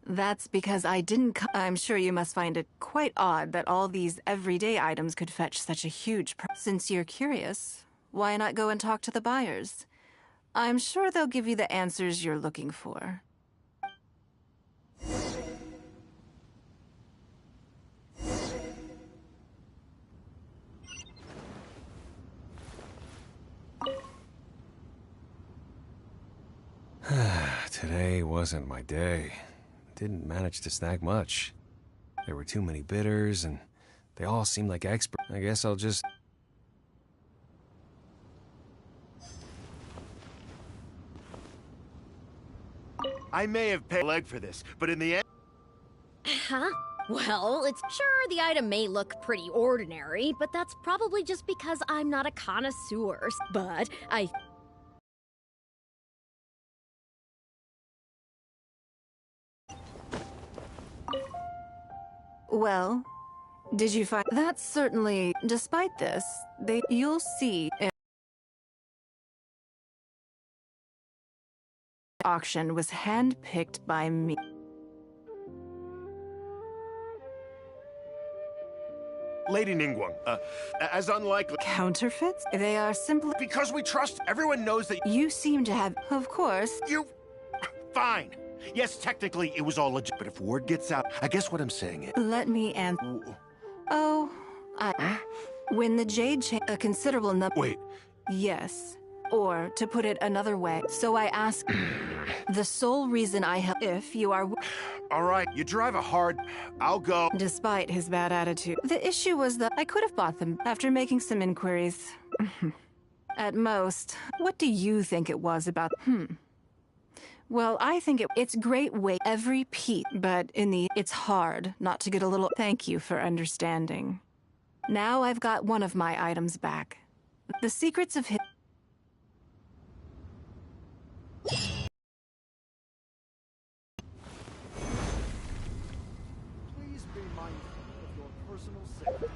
That's because I didn't I'm sure you must find it quite odd that all these everyday items could fetch such a huge Since you're curious, why not go and talk to the buyers? I'm sure they'll give you the answers you're looking for. Today wasn't my day. Didn't manage to snag much. There were too many bidders, and they all seemed like experts. I guess I'll just... I may have paid a leg for this, but in the end... Huh? Well, it's sure the item may look pretty ordinary, but that's probably just because I'm not a connoisseur. But I... Well, did you find... That's certainly... Despite this, you'll see... Auction was handpicked by me. Lady Ningguang, as unlikely... Counterfeits? They are simply... Because we trust, everyone knows that... You seem to have... Of course. You... Fine. Yes, technically, it was all legit, but if word gets out, I guess what I'm saying is... Let me answer... Oh, when the Jade a considerable number... Wait. Yes. Or, to put it another way, so I ask... the sole reason I help... If you are... All right, you drive a hard... I'll go... Despite his bad attitude. The issue was that I could have bought them after making some inquiries. At most. What do you think it was about... Well, I think it's great weight every piece, but it's hard not to get a little thank you for understanding. Now I've got one of my items back. The secrets of his... Please be mindful of your personal safety.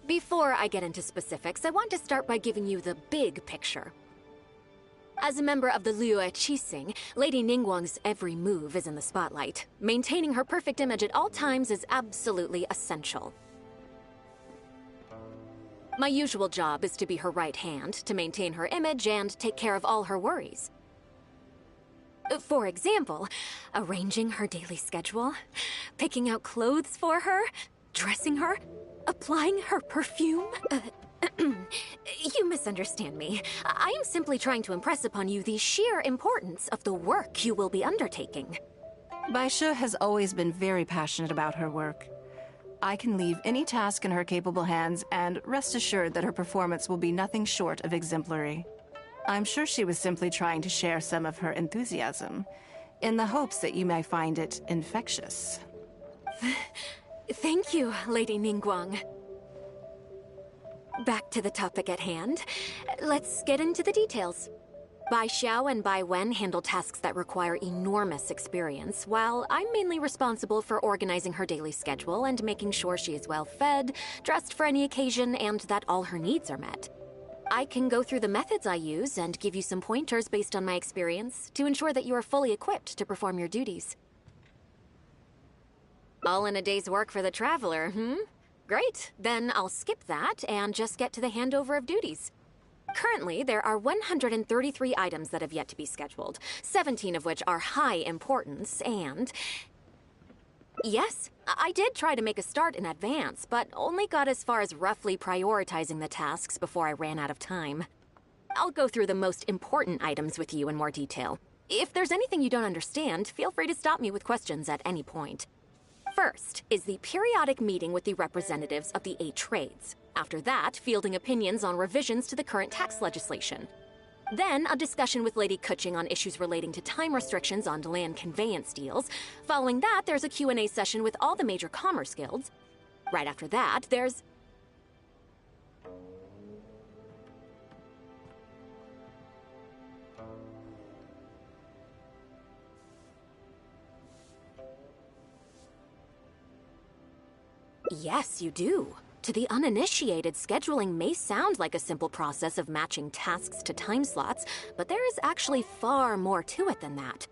Before I get into specifics, I want to start by giving you the big picture. As a member of the Liyue Qixing, Lady Ningguang's every move is in the spotlight. Maintaining her perfect image at all times is absolutely essential. My usual job is to be her right hand, to maintain her image and take care of all her worries. For example, arranging her daily schedule, picking out clothes for her, dressing her, applying her perfume. You misunderstand me. I am simply trying to impress upon you the sheer importance of the work you will be undertaking. Baisha has always been very passionate about her work. I can leave any task in her capable hands, and rest assured that her performance will be nothing short of exemplary. I'm sure she was simply trying to share some of her enthusiasm, in the hopes that you may find it infectious. Thank you, Lady Ningguang. Back to the topic at hand. Let's get into the details. Bai Xiao and Bai Wen handle tasks that require enormous experience, while I'm mainly responsible for organizing her daily schedule and making sure she is well fed, dressed for any occasion, and that all her needs are met. I can go through the methods I use and give you some pointers based on my experience to ensure that you are fully equipped to perform your duties. All in a day's work for the traveler, Great, then I'll skip that and just get to the handover of duties. Currently, there are 133 items that have yet to be scheduled, 17 of which are high importance, and... Yes, I did try to make a start in advance, but only got as far as roughly prioritizing the tasks before I ran out of time. I'll go through the most important items with you in more detail. If there's anything you don't understand, feel free to stop me with questions at any point. First is the periodic meeting with the representatives of the 8 trades. After that, fielding opinions on revisions to the current tax legislation. Then, a discussion with Lady Kuching on issues relating to time restrictions on land conveyance deals. Following that, there's a Q&A session with all the major commerce guilds. Right after that, there's... Yes, you do. To the uninitiated, scheduling may sound like a simple process of matching tasks to time slots, but there is actually far more to it than that.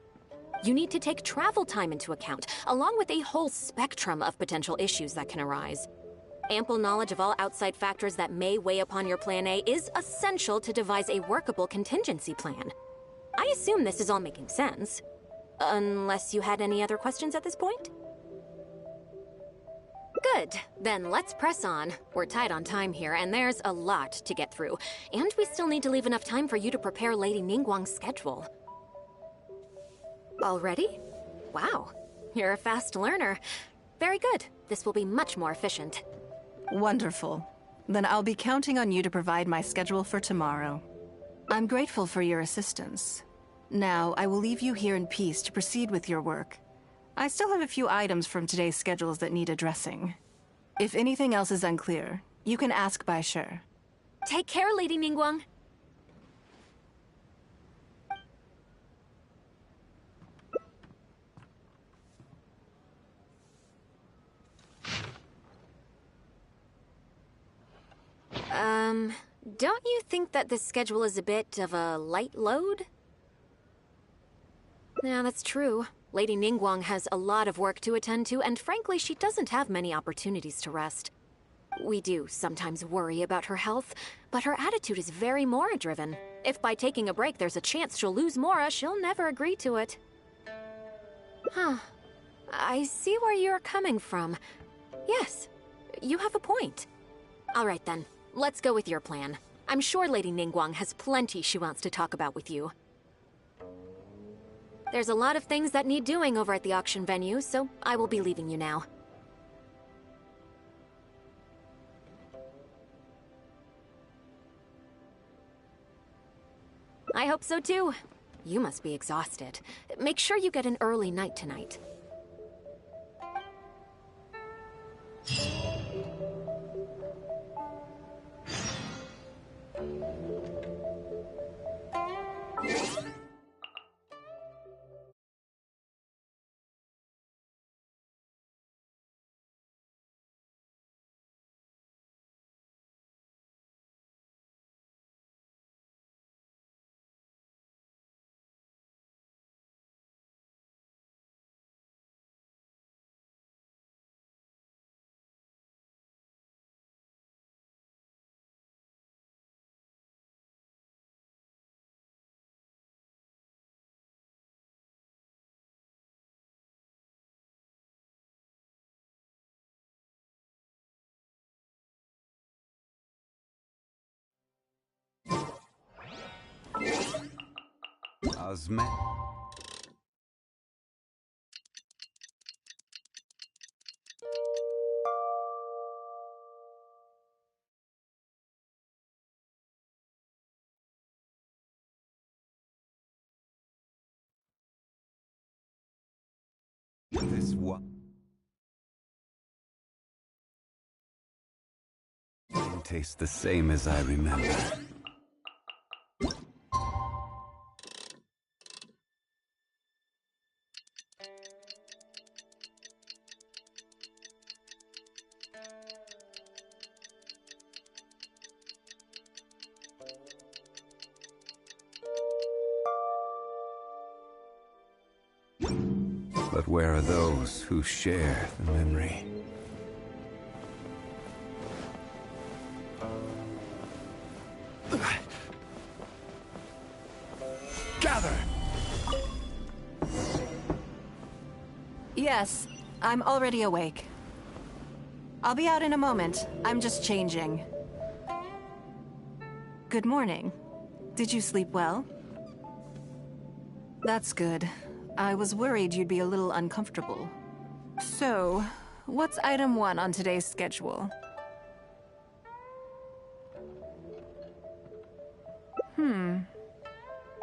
You need to take travel time into account, along with a whole spectrum of potential issues that can arise. Ample knowledge of all outside factors that may weigh upon your Plan A is essential to devise a workable contingency plan. I assume this is all making sense. Unless you had any other questions at this point? Good. Then let's press on. We're tight on time here, and there's a lot to get through. And we still need to leave enough time for you to prepare Lady Ningguang's schedule. Already? Wow. You're a fast learner. Very good. This will be much more efficient. Wonderful. Then I'll be counting on you to provide my schedule for tomorrow. I'm grateful for your assistance. Now, I will leave you here in peace to proceed with your work. I still have a few items from today's schedules that need addressing. If anything else is unclear, you can ask Bai Shi. Take care, Lady Ningguang. Don't you think that this schedule is a bit of a light load? Yeah, that's true. Lady Ningguang has a lot of work to attend to, and frankly, she doesn't have many opportunities to rest. We do sometimes worry about her health, but her attitude is very Mora-driven. If by taking a break there's a chance she'll lose Mora, she'll never agree to it. Huh. I see where you're coming from. Yes, you have a point. All right then, let's go with your plan. I'm sure Lady Ningguang has plenty she wants to talk about with you. There's a lot of things that need doing over at the auction venue, so I will be leaving you now. I hope so too. You must be exhausted. Make sure you get an early night tonight. Osman. This one didn't taste the same as I remember. But where are those who share the memory? Gather! Yes, I'm already awake. I'll be out in a moment. I'm just changing. Good morning. Did you sleep well? That's good. I was worried you'd be a little uncomfortable. So, what's item 1 on today's schedule?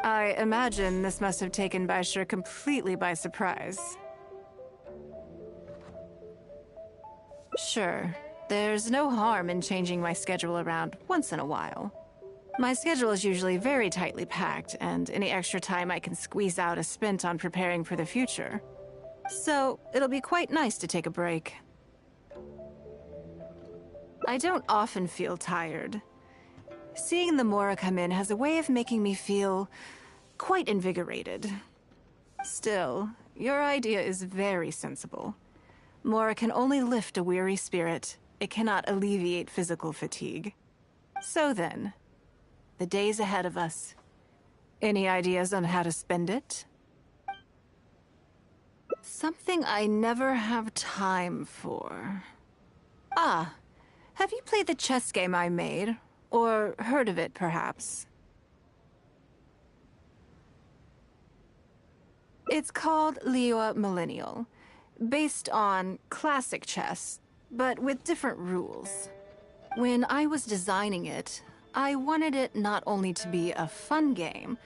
I imagine this must have taken Baishir completely by surprise. Sure, there's no harm in changing my schedule around once in a while. My schedule is usually very tightly packed, and any extra time I can squeeze out is spent on preparing for the future. So, it'll be quite nice to take a break. I don't often feel tired. Seeing the Mora come in has a way of making me feel quite invigorated. Still, your idea is very sensible. Mora can only lift a weary spirit. It cannot alleviate physical fatigue. So then, the days ahead of us. Any ideas on how to spend it? Something I never have time for. Ah, have you played the chess game I made? Or heard of it, perhaps? It's called Liyue Millennial, based on classic chess, but with different rules. When I was designing it, I wanted it not only to be a fun game,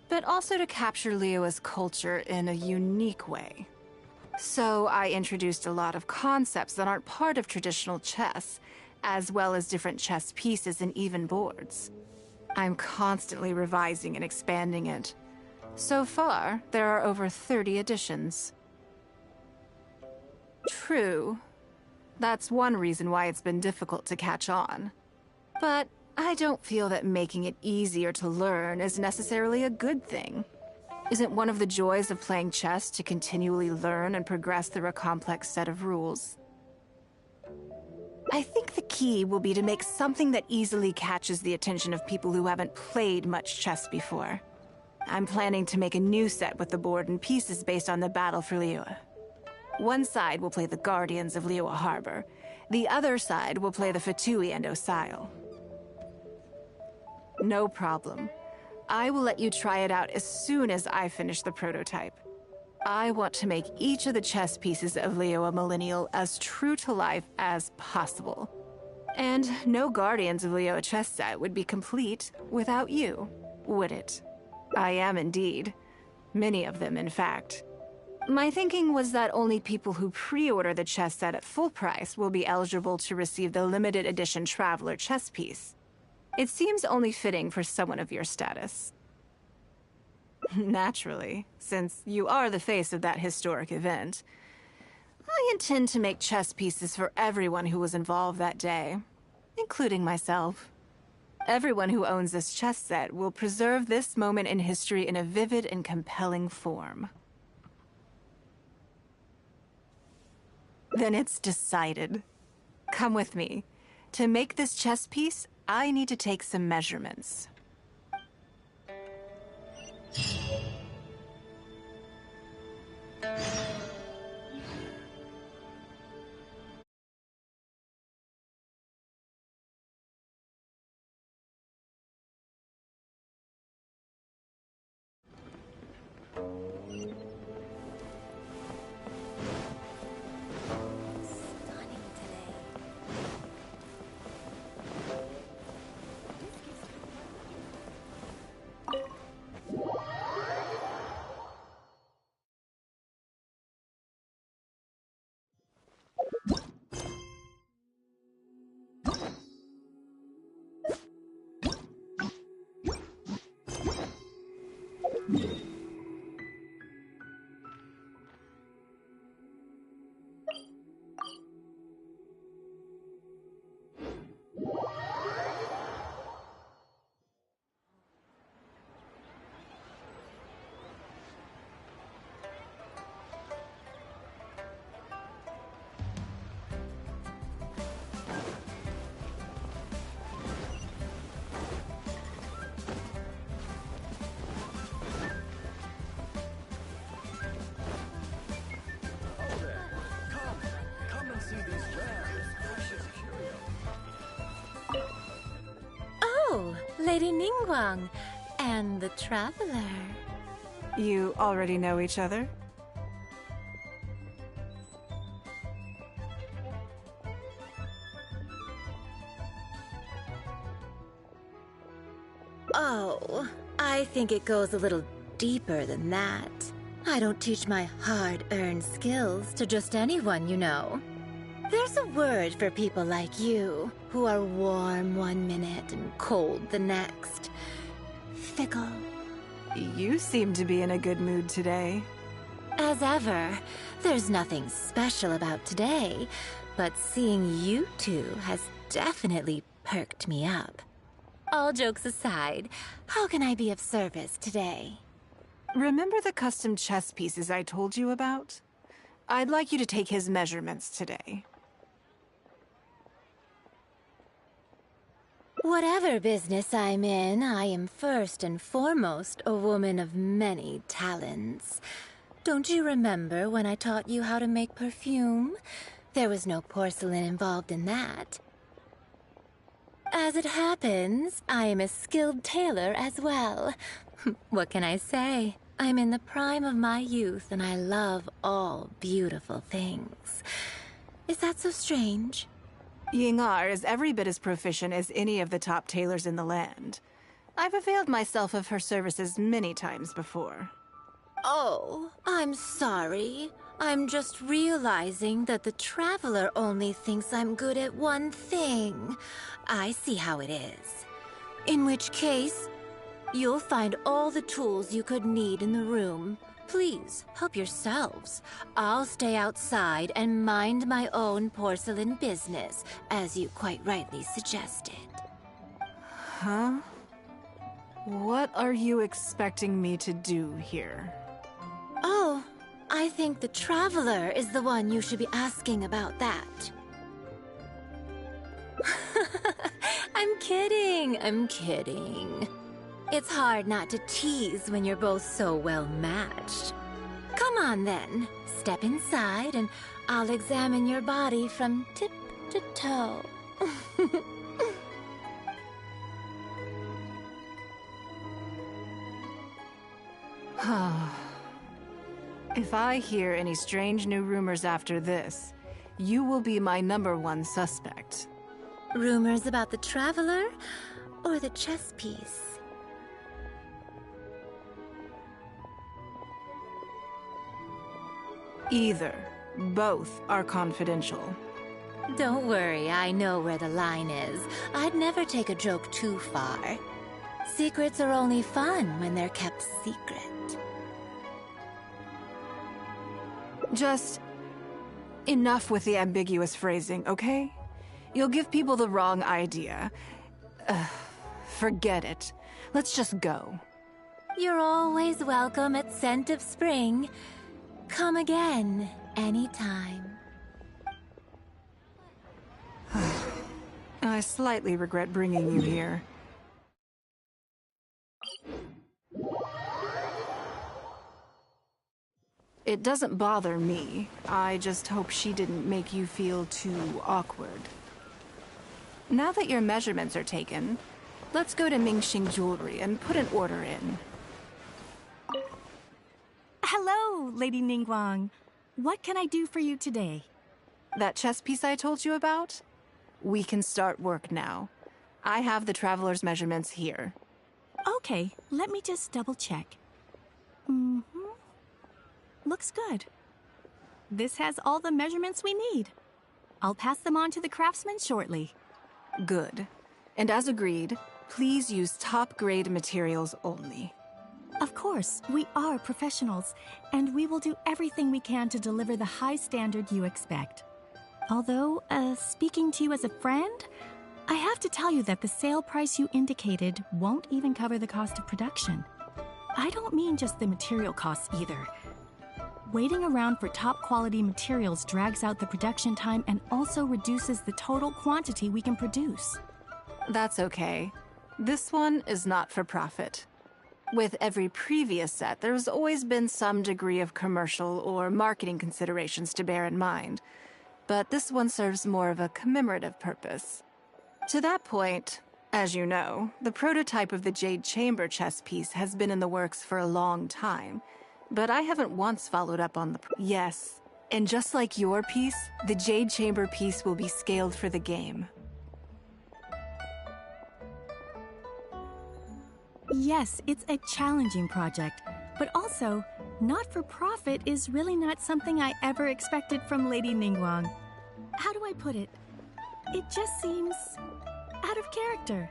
but also to capture Liyue's culture in a unique way. So I introduced a lot of concepts that aren't part of traditional chess, as well as different chess pieces and even boards. I'm constantly revising and expanding it. So far, there are over 30 editions. True. That's one reason why it's been difficult to catch on. But I don't feel that making it easier to learn is necessarily a good thing. Isn't one of the joys of playing chess to continually learn and progress through a complex set of rules? I think the key will be to make something that easily catches the attention of people who haven't played much chess before. I'm planning to make a new set with the board and pieces based on the battle for Liyue. One side will play the Guardians of Liyue Harbor. The other side will play the Fatui and Osile. No problem. I will let you try it out as soon as I finish the prototype. I want to make each of the chess pieces of Liyue Millennial as true to life as possible. And no Guardians of Liyue chess set would be complete without you, would it? I am indeed. Many of them, in fact. My thinking was that only people who pre-order the chess set at full price will be eligible to receive the limited edition Traveler chess piece. It seems only fitting for someone of your status. Naturally, since you are the face of that historic event. I intend to make chess pieces for everyone who was involved that day, including myself. Everyone who owns this chess set will preserve this moment in history in a vivid and compelling form. Then it's decided. Come with me. To make this chess piece, I need to take some measurements. Lady Ningguang, and the Traveler. You already know each other? Oh, I think it goes a little deeper than that. I don't teach my hard-earned skills to just anyone, you know. There's a word for people like you, who are warm one minute and cold the next. Fickle. You seem to be in a good mood today. As ever, there's nothing special about today, but seeing you two has definitely perked me up. All jokes aside, how can I be of service today? Remember the custom chess pieces I told you about? I'd like you to take his measurements today. Whatever business I'm in, I am first and foremost a woman of many talents. Don't you remember when I taught you how to make perfume? There was no porcelain involved in that. As it happens, I am a skilled tailor as well. What can I say? I'm in the prime of my youth and I love all beautiful things. Is that so strange? Yingar is every bit as proficient as any of the top tailors in the land. I've availed myself of her services many times before. Oh, I'm sorry. I'm just realizing that the Traveler only thinks I'm good at one thing. I see how it is. In which case, you'll find all the tools you could need in the room. Please, help yourselves. I'll stay outside and mind my own porcelain business, as you quite rightly suggested. Huh? What are you expecting me to do here? Oh, I think the Traveler is the one you should be asking about that. I'm kidding. It's hard not to tease when you're both so well matched. Come on then, step inside and I'll examine your body from tip to toe. If I hear any strange new rumors after this, you will be my #1 suspect. Rumors about the Traveler or the chess piece? Either. Both are confidential. Don't worry, I know where the line is. I'd never take a joke too far. Secrets are only fun when they're kept secret. Just enough with the ambiguous phrasing, okay? You'll give people the wrong idea. Forget it. Let's just go. You're always welcome at Scent of Spring. Come again, anytime. I slightly regret bringing you here. It doesn't bother me. I just hope she didn't make you feel too awkward. Now that your measurements are taken, let's go to Mingxing Jewelry and put an order in. Hello, Lady Ningguang. What can I do for you today? That chess piece I told you about? We can start work now. I have the Traveler's measurements here. Okay, let me just double check. Looks good. This has all the measurements we need. I'll pass them on to the craftsman shortly. Good. And as agreed, please use top-grade materials only. Of course, we are professionals, and we will do everything we can to deliver the high standard you expect. Although, speaking to you as a friend, I have to tell you that the sale price you indicated won't even cover the cost of production. I don't mean just the material costs either. Waiting around for top-quality materials drags out the production time and also reduces the total quantity we can produce. That's okay. This one is not for profit. With every previous set, there's always been some degree of commercial or marketing considerations to bear in mind. But this one serves more of a commemorative purpose. To that point, As you know, the prototype of the Jade Chamber chess piece has been in the works for a long time, but I haven't once followed up on the... Yes, and just like your piece, the Jade Chamber piece will be scaled for the game. Yes, it's a challenging project, but also, not-for-profit is really not something I ever expected from Lady Ningguang. How do I put it? It just seems out of character.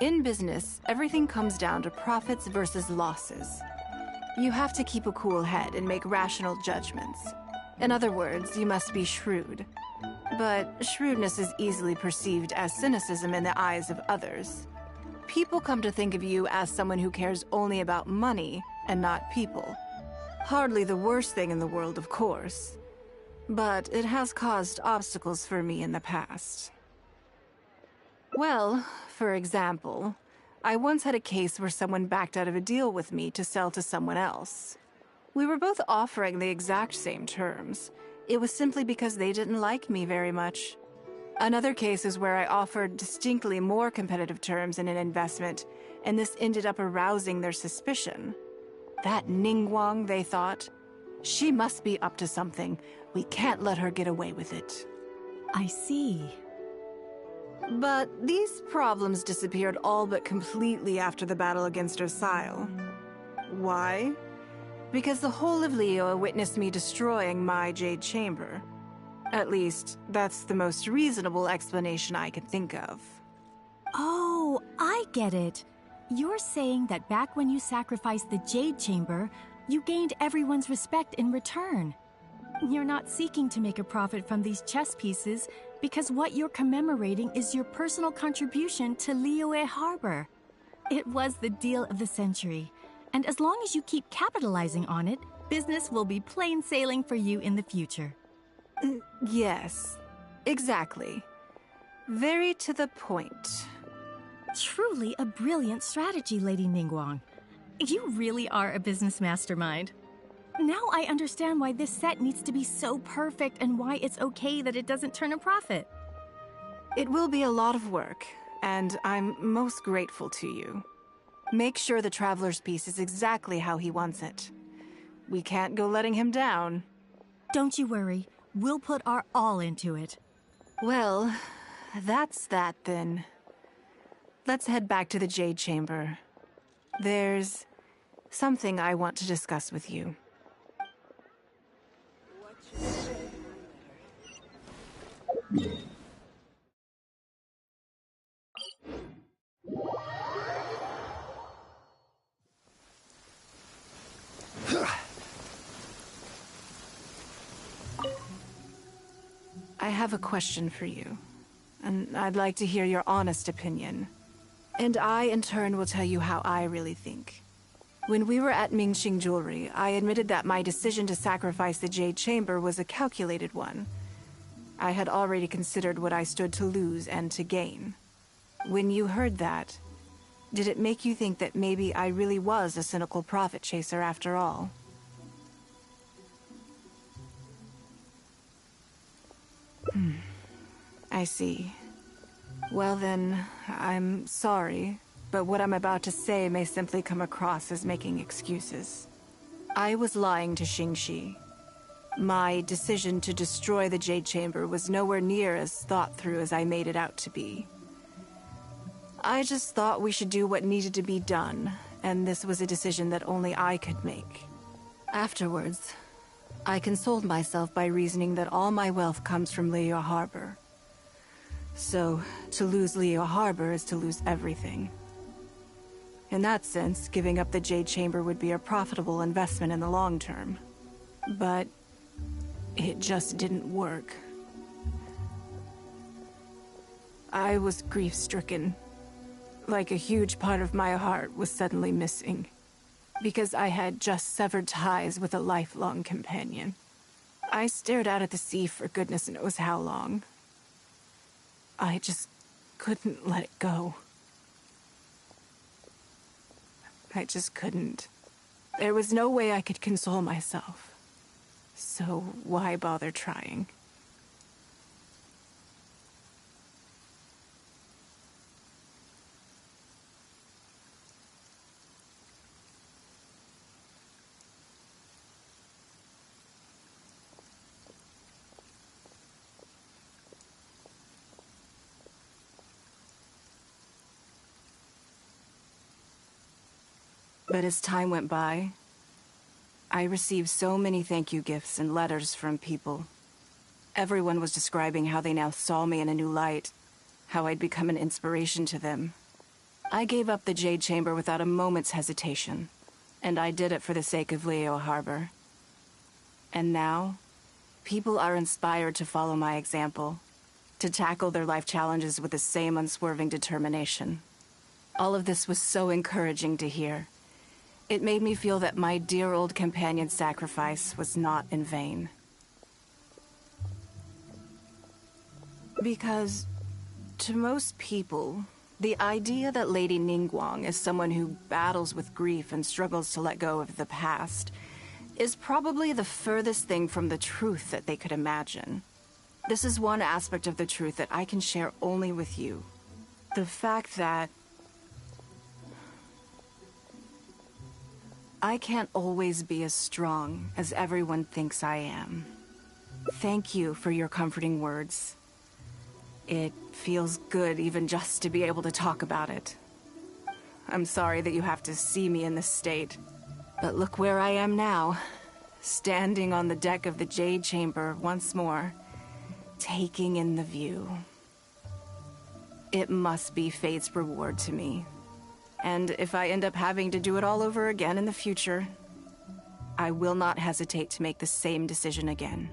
In business, everything comes down to profits versus losses. You have to keep a cool head and make rational judgments. In other words, you must be shrewd. But shrewdness is easily perceived as cynicism in the eyes of others. People come to think of you as someone who cares only about money and not people. Hardly the worst thing in the world, of course. But it has caused obstacles for me in the past. Well, for example, I once had a case where someone backed out of a deal with me to sell to someone else. We were both offering the exact same terms. It was simply because they didn't like me very much. Another case is where I offered distinctly more competitive terms in an investment, and this ended up arousing their suspicion. That Ningguang, they thought. She must be up to something. We can't let her get away with it. I see. But these problems disappeared all but completely after the battle against Osile. Why? Because the whole of Liyue witnessed me destroying my Jade Chamber. At least, that's the most reasonable explanation I can think of. Oh, I get it. You're saying that back when you sacrificed the Jade Chamber, you gained everyone's respect in return. You're not seeking to make a profit from these chess pieces because what you're commemorating is your personal contribution to Liyue Harbor. It was the deal of the century, and as long as you keep capitalizing on it, business will be plain sailing for you in the future. Yes, exactly. Very to the point. Truly a brilliant strategy, Lady Ningguang. You really are a business mastermind. Now I understand why this set needs to be so perfect and why it's okay that it doesn't turn a profit. It will be a lot of work, and I'm most grateful to you. Make sure the Traveler's piece is exactly how he wants it. We can't go letting him down. Don't you worry. We'll put our all into it. Well, that's that then. Let's head back to the Jade Chamber. There's something I want to discuss with you. I have a question for you, and I'd like to hear your honest opinion. And I, in turn, will tell you how I really think. When we were at Mingxing Jewelry, I admitted that my decision to sacrifice the Jade Chamber was a calculated one. I had already considered what I stood to lose and to gain. When you heard that, did it make you think that maybe I really was a cynical profit chaser after all? I see. Well then, I'm sorry, but what I'm about to say may simply come across as making excuses. I was lying to Xingxi. My decision to destroy the Jade Chamber was nowhere near as thought through as I made it out to be. I just thought we should do what needed to be done, and this was a decision that only I could make. Afterwards, I consoled myself by reasoning that all my wealth comes from Liyue Harbor. So, to lose Liyue Harbor is to lose everything. In that sense, giving up the Jade Chamber would be a profitable investment in the long term. But it just didn't work. I was grief-stricken. Like a huge part of my heart was suddenly missing. Because I had just severed ties with a lifelong companion. I stared out at the sea for goodness knows how long. I just couldn't let it go. I just couldn't. There was no way I could console myself. So why bother trying? But as time went by, I received so many thank you gifts and letters from people. Everyone was describing how they now saw me in a new light, how I'd become an inspiration to them. I gave up the Jade Chamber without a moment's hesitation, and I did it for the sake of Leo Harbor. And now, people are inspired to follow my example, to tackle their life challenges with the same unswerving determination. All of this was so encouraging to hear. It made me feel that my dear old companion's sacrifice was not in vain. Because, to most people, the idea that Lady Ningguang is someone who battles with grief and struggles to let go of the past is probably the furthest thing from the truth that they could imagine. This is one aspect of the truth that I can share only with you. The fact that I can't always be as strong as everyone thinks I am. Thank you for your comforting words. It feels good even just to be able to talk about it. I'm sorry that you have to see me in this state, but look where I am now, standing on the deck of the Jade Chamber once more, taking in the view. It must be fate's reward to me. And if I end up having to do it all over again in the future, I will not hesitate to make the same decision again.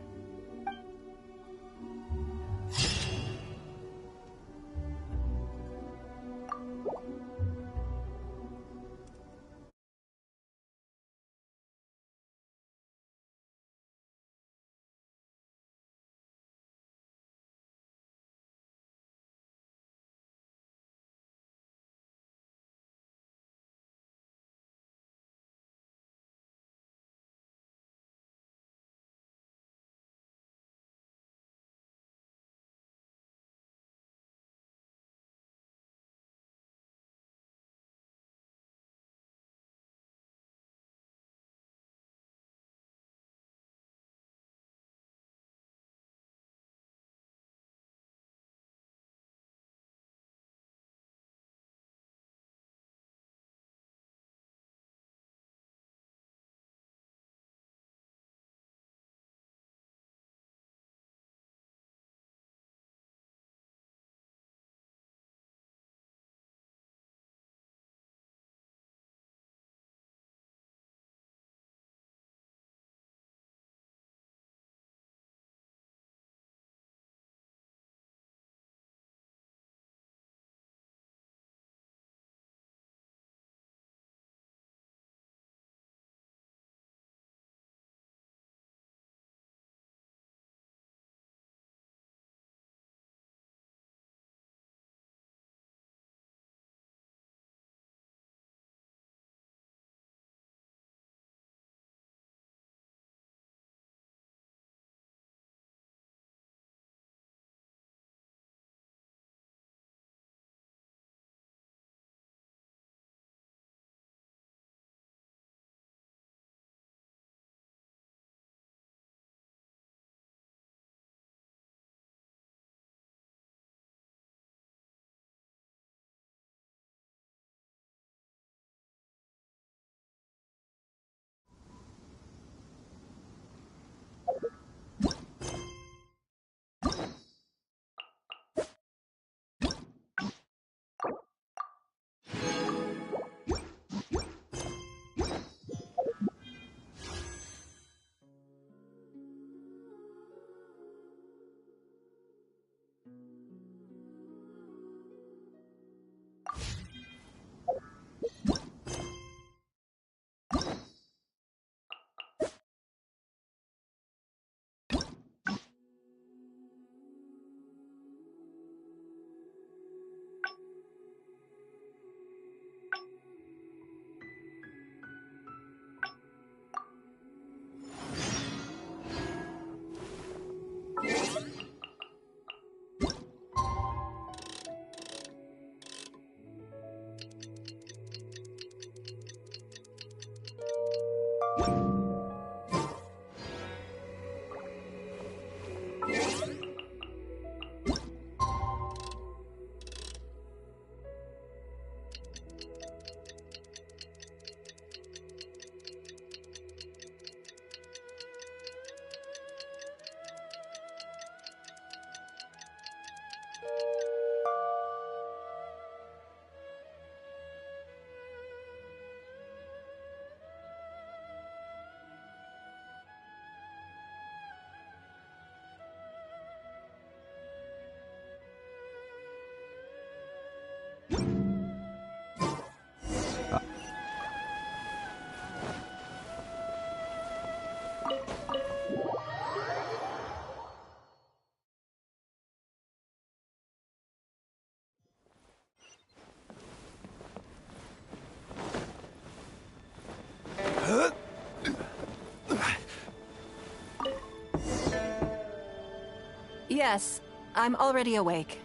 Yes, I'm already awake.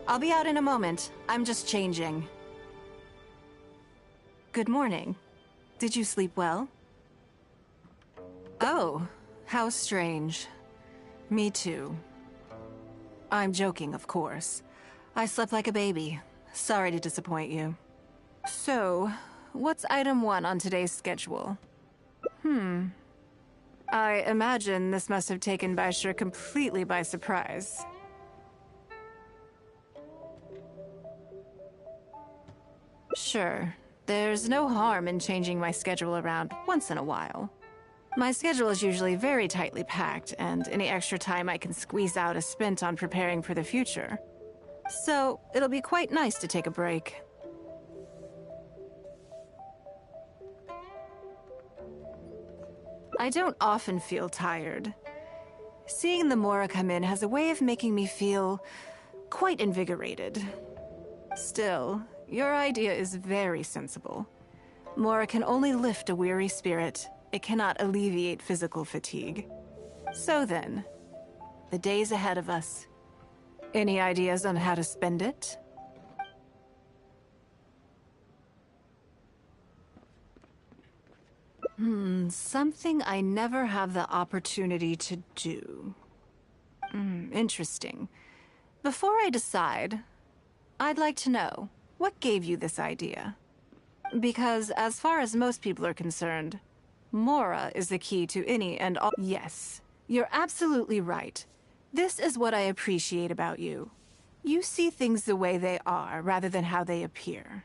I'll be out in a moment. I'm just changing. Good morning. Did you sleep well? Oh, how strange. Me too. I'm joking, of course. I slept like a baby. Sorry to disappoint you. So, what's item 1 on today's schedule? I imagine this must have taken Baishir completely by surprise. Sure. There's no harm in changing my schedule around once in a while. My schedule is usually very tightly packed, and any extra time I can squeeze out is spent on preparing for the future. So, it'll be quite nice to take a break. I don't often feel tired. Seeing the Mora come in has a way of making me feel quite invigorated. Still, your idea is very sensible. Mora can only lift a weary spirit. It cannot alleviate physical fatigue. So then, the days ahead of us. Any ideas on how to spend it? Something I never have the opportunity to do. Interesting. Before I decide, I'd like to know, what gave you this idea? Because as far as most people are concerned, Mora is the key to any and all— Yes, you're absolutely right. This is what I appreciate about you. You see things the way they are, rather than how they appear.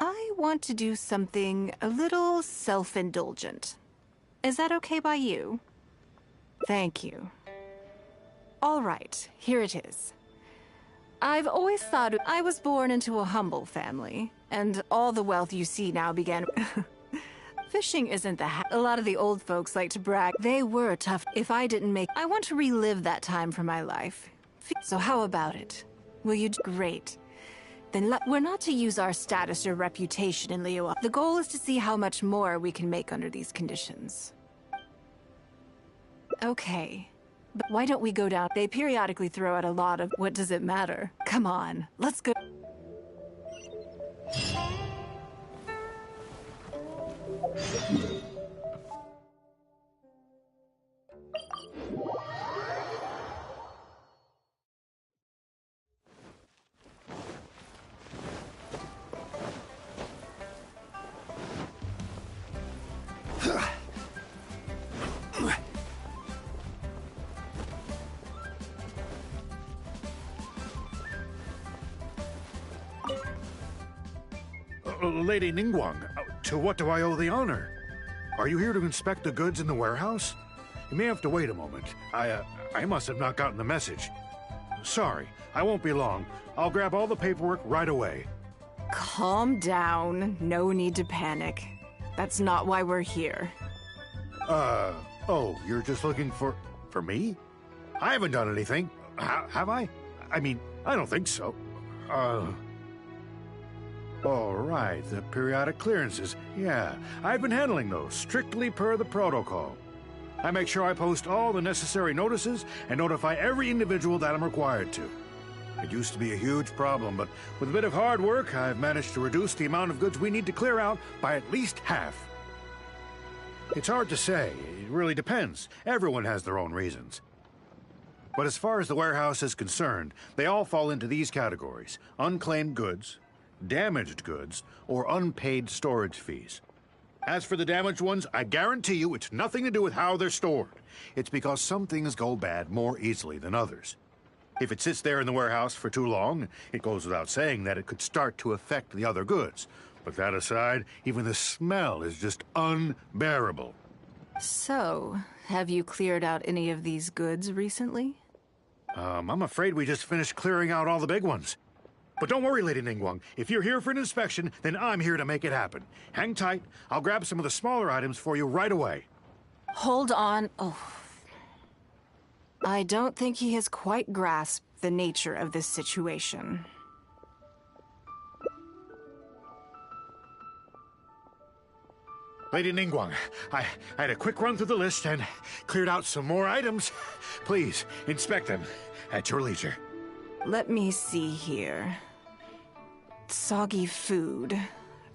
I want to do something a little self-indulgent. Is that okay by you? Thank you. All right, here it is. I've always thought I was born into a humble family, and all the wealth you see now began— Fishing isn't a lot of the old folks like to brag. They were tough. If I didn't make— I want to relive that time for my life. So how about it? Will you— Great. Then we're not to use our status or reputation in Liyue. The goal is to see how much more we can make under these conditions. Okay. But why don't we go down? They periodically throw out a lot of— What does it matter? Come on, let's go. Lady Ningguang, to what do I owe the honor? Are you here to inspect the goods in the warehouse? You may have to wait a moment. I must have not gotten the message. Sorry, I won't be long. I'll grab all the paperwork right away. Calm down. No need to panic. That's not why we're here. Oh, you're just looking for me? I haven't done anything. Have I? I mean, I don't think so. All right, the periodic clearances. Yeah, I've been handling those, strictly per the protocol. I make sure I post all the necessary notices and notify every individual that I'm required to. It used to be a huge problem, but with a bit of hard work, I've managed to reduce the amount of goods we need to clear out by at least half. It's hard to say. It really depends. Everyone has their own reasons. But as far as the warehouse is concerned, they all fall into these categories: unclaimed goods, damaged goods, or unpaid storage fees. As for the damaged ones, I guarantee you it's nothing to do with how they're stored. It's because some things go bad more easily than others. If it sits there in the warehouse for too long, it goes without saying that it could start to affect the other goods. But that aside, even the smell is just unbearable. So, have you cleared out any of these goods recently? I'm afraid we just finished clearing out all the big ones. But don't worry, Lady Ningguang. If you're here for an inspection, then I'm here to make it happen. Hang tight. I'll grab some of the smaller items for you right away. Hold on. Oh. I don't think he has quite grasped the nature of this situation. Lady Ningguang, I had a quick run through the list and cleared out some more items. Please, inspect them at your leisure. Let me see here. Soggy food.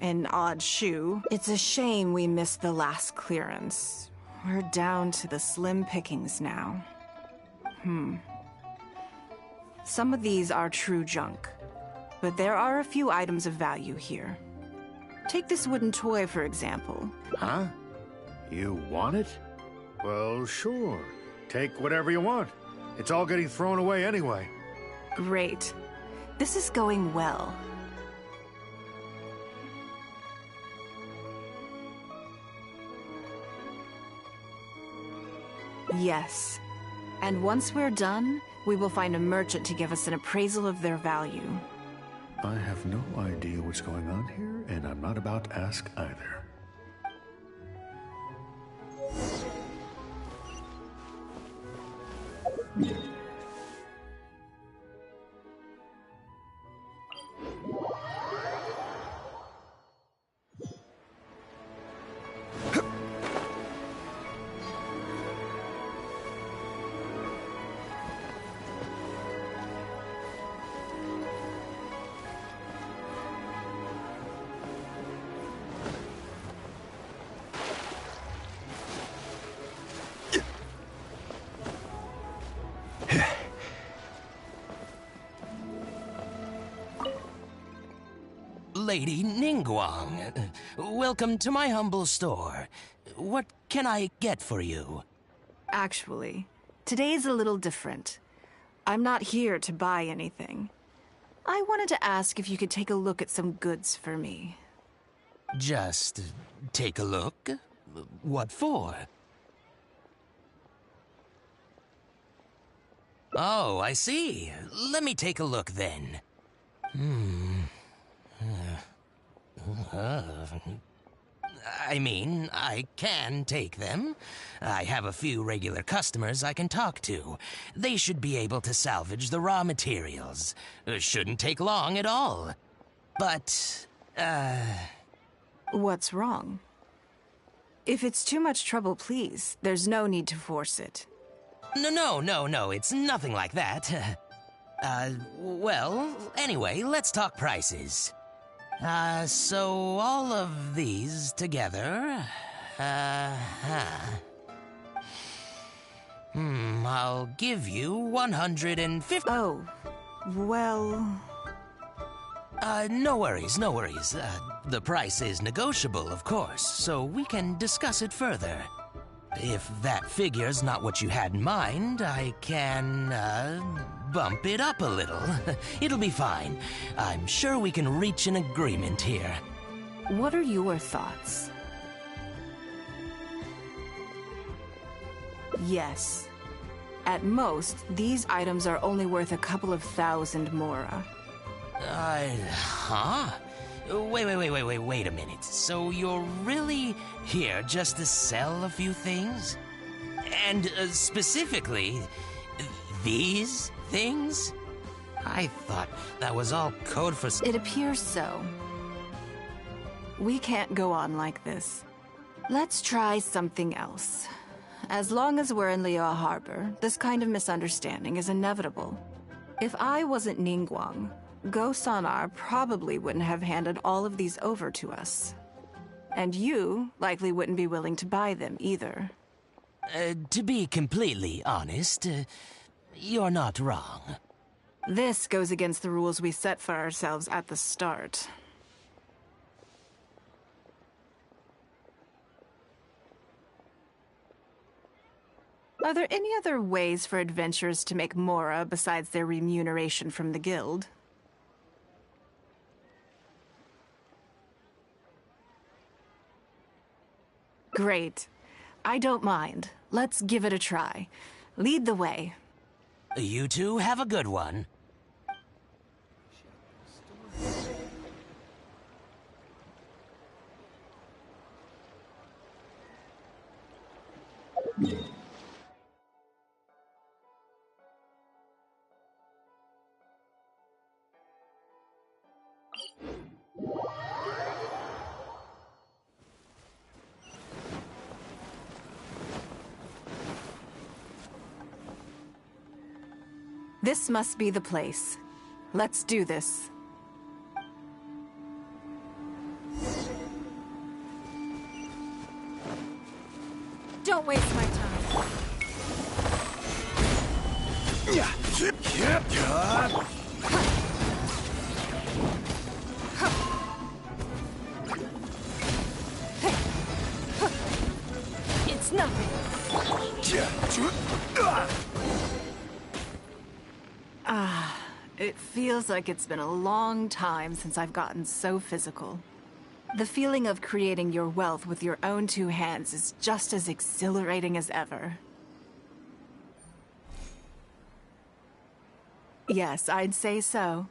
An odd shoe. It's a shame we missed the last clearance. We're down to the slim pickings now. Some of these are true junk, but there are a few items of value here. Take this wooden toy, for example. Huh? You want it? Well, sure. Take whatever you want. It's all getting thrown away anyway. Great. This is going well. Yes. And once we're done, we will find a merchant to give us an appraisal of their value. I have no idea what's going on here, and I'm not about to ask either. Lady Ningguang, welcome to my humble store. What can I get for you? Actually, today's a little different. I'm not here to buy anything. I wanted to ask if you could take a look at some goods for me. Just take a look? What for? Oh, I see. Let me take a look then. I mean, I can take them. I have a few regular customers I can talk to. They should be able to salvage the raw materials. Shouldn't take long at all. But, What's wrong? If it's too much trouble, please, there's no need to force it. No, it's nothing like that. Well, anyway, let's talk prices. So all of these together, I'll give you 150. Oh, well... No worries. The price is negotiable, of course, so we can discuss it further. If that figure's not what you had in mind, I can, bump it up a little. It'll be fine. I'm sure we can reach an agreement here. What are your thoughts? Yes. At most, these items are only worth a couple of thousand mora. Huh? Wait a minute. So you're really here just to sell a few things? And specifically, these things? I thought that was all code for... It appears so. We can't go on like this. Let's try something else. As long as we're in Liyue Harbor, this kind of misunderstanding is inevitable. If I wasn't Ningguang, Go Sonar probably wouldn't have handed all of these over to us. And you likely wouldn't be willing to buy them either. To be completely honest, you're not wrong. This goes against the rules we set for ourselves at the start. Are there any other ways for adventurers to make mora besides their remuneration from the guild? Great. I don't mind. Let's give it a try. Lead the way. You two have a good one. This must be the place. Let's do this. Don't waste my time. It's nothing. It feels like it's been a long time since I've gotten so physical. The feeling of creating your wealth with your own two hands is just as exhilarating as ever. Yes, I'd say so.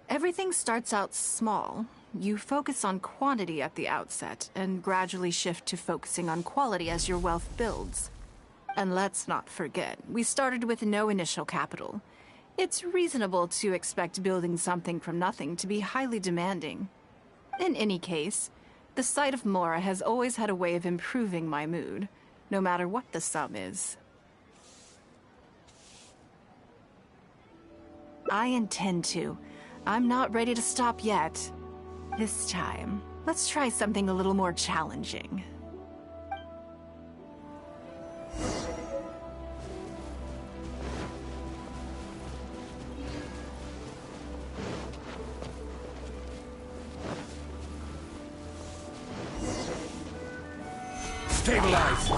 Everything starts out small. You focus on quantity at the outset, and gradually shift to focusing on quality as your wealth builds. And let's not forget, we started with no initial capital. It's reasonable to expect building something from nothing to be highly demanding. In any case, the sight of Mora has always had a way of improving my mood, no matter what the sum is. I intend to. I'm not ready to stop yet. This time, let's try something a little more challenging. Stabilize!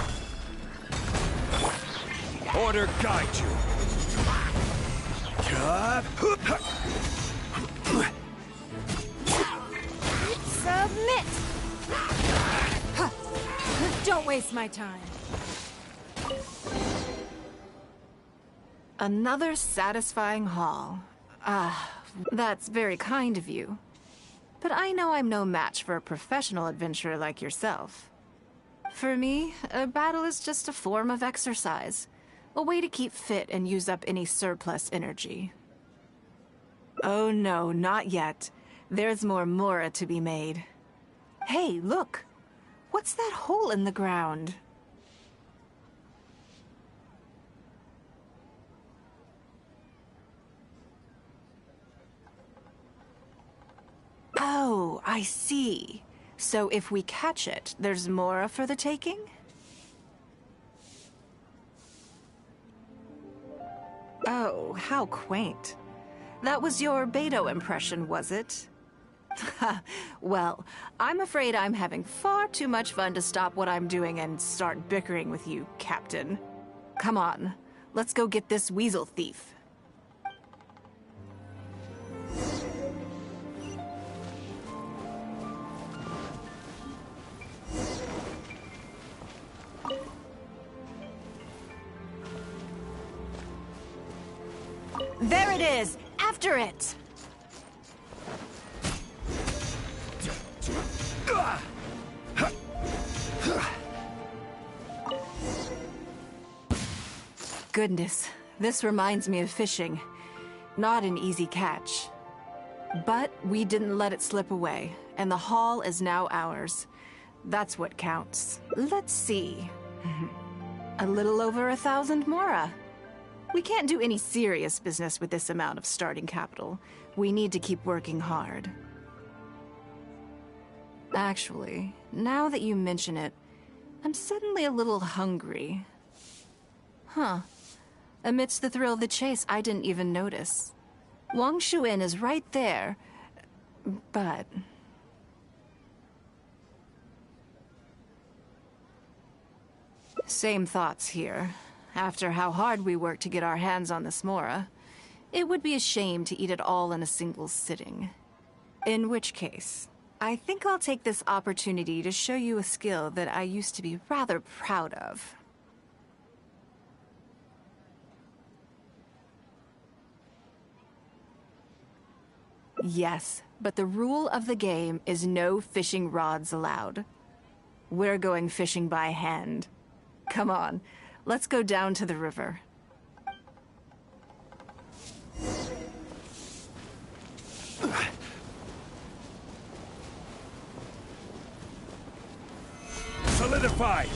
Order guide you! Submit! Don't waste my time. Another satisfying haul. That's very kind of you. But I know I'm no match for a professional adventurer like yourself. For me, a battle is just a form of exercise. A way to keep fit and use up any surplus energy. Oh no, not yet. There's more Mora to be made. Hey, look! What's that hole in the ground? Oh, I see. So if we catch it, there's Mora for the taking? Oh, how quaint. That was your Beto impression, was it? Well, I'm afraid I'm having far too much fun to stop what I'm doing and start bickering with you, Captain. Come on, let's go get this weasel thief. There it is! After it! Goodness, this reminds me of fishing. Not an easy catch. But we didn't let it slip away, and the haul is now ours. That's what counts. Let's see. A little over 1,000 Mora. We can't do any serious business with this amount of starting capital. We need to keep working hard. Actually, now that you mention it, I'm suddenly a little hungry. Huh. Amidst the thrill of the chase, I didn't even notice. Wang Shuin is right there, but... Same thoughts here. After how hard we worked to get our hands on this Mora, it would be a shame to eat it all in a single sitting. In which case, I think I'll take this opportunity to show you a skill that I used to be rather proud of. Yes, but the rule of the game is no fishing rods allowed. We're going fishing by hand. Come on. Let's go down to the river. Solidify!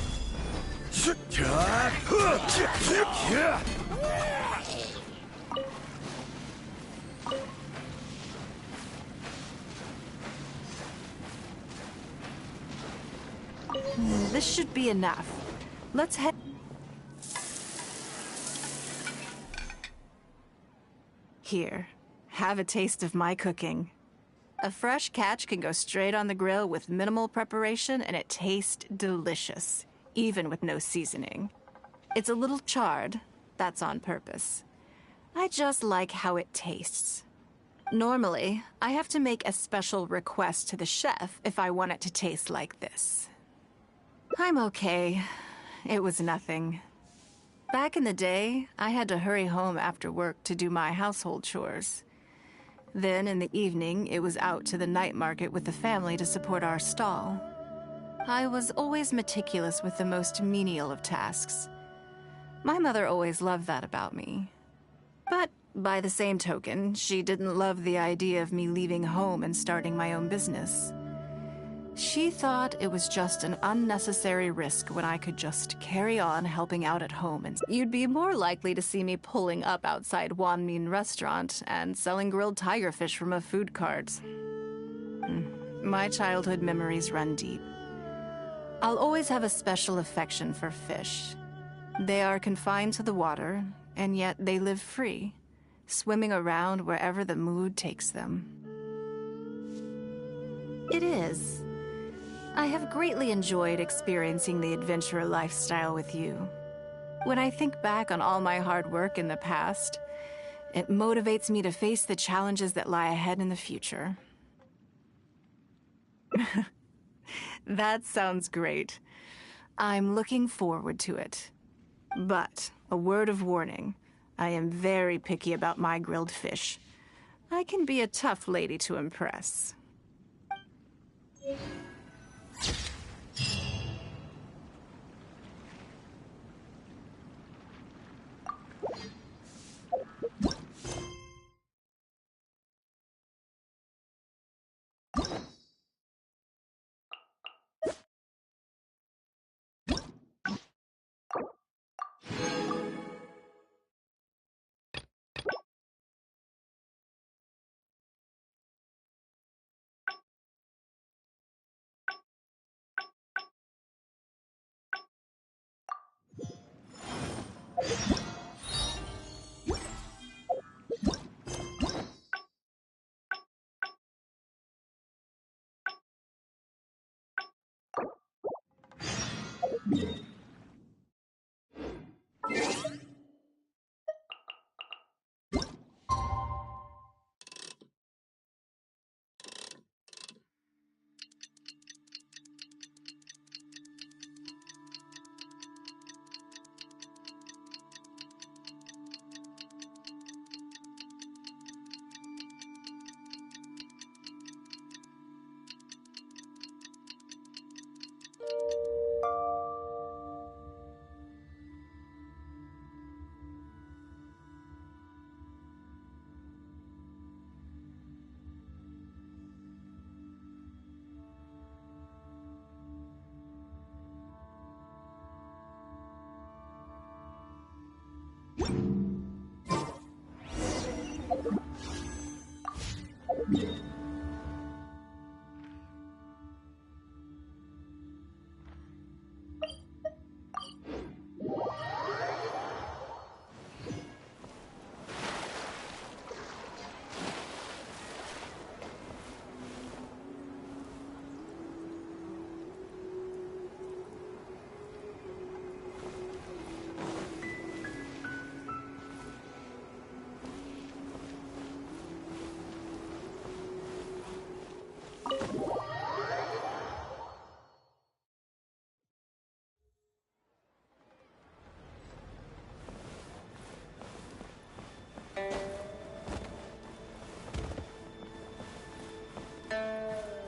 This should be enough. Let's head... Here, have a taste of my cooking. A fresh catch can go straight on the grill with minimal preparation and it tastes delicious, even with no seasoning. It's a little charred, that's on purpose. I just like how it tastes. Normally, I have to make a special request to the chef if I want it to taste like this. I'm okay. It was nothing. Back in the day, I had to hurry home after work to do my household chores. Then, in the evening, it was out to the night market with the family to support our stall. I was always meticulous with the most menial of tasks. My mother always loved that about me. But, by the same token, she didn't love the idea of me leaving home and starting my own business. She thought it was just an unnecessary risk when I could just carry on helping out at home, and you'd be more likely to see me pulling up outside Wanmin restaurant and selling grilled tigerfish from a food cart. My childhood memories run deep. I'll always have a special affection for fish. They are confined to the water, and yet they live free, swimming around wherever the mood takes them. It is. I have greatly enjoyed experiencing the adventurer lifestyle with you. When I think back on all my hard work in the past, it motivates me to face the challenges that lie ahead in the future. That sounds great. I'm looking forward to it. But, a word of warning, I am very picky about my grilled fish. I can be a tough lady to impress.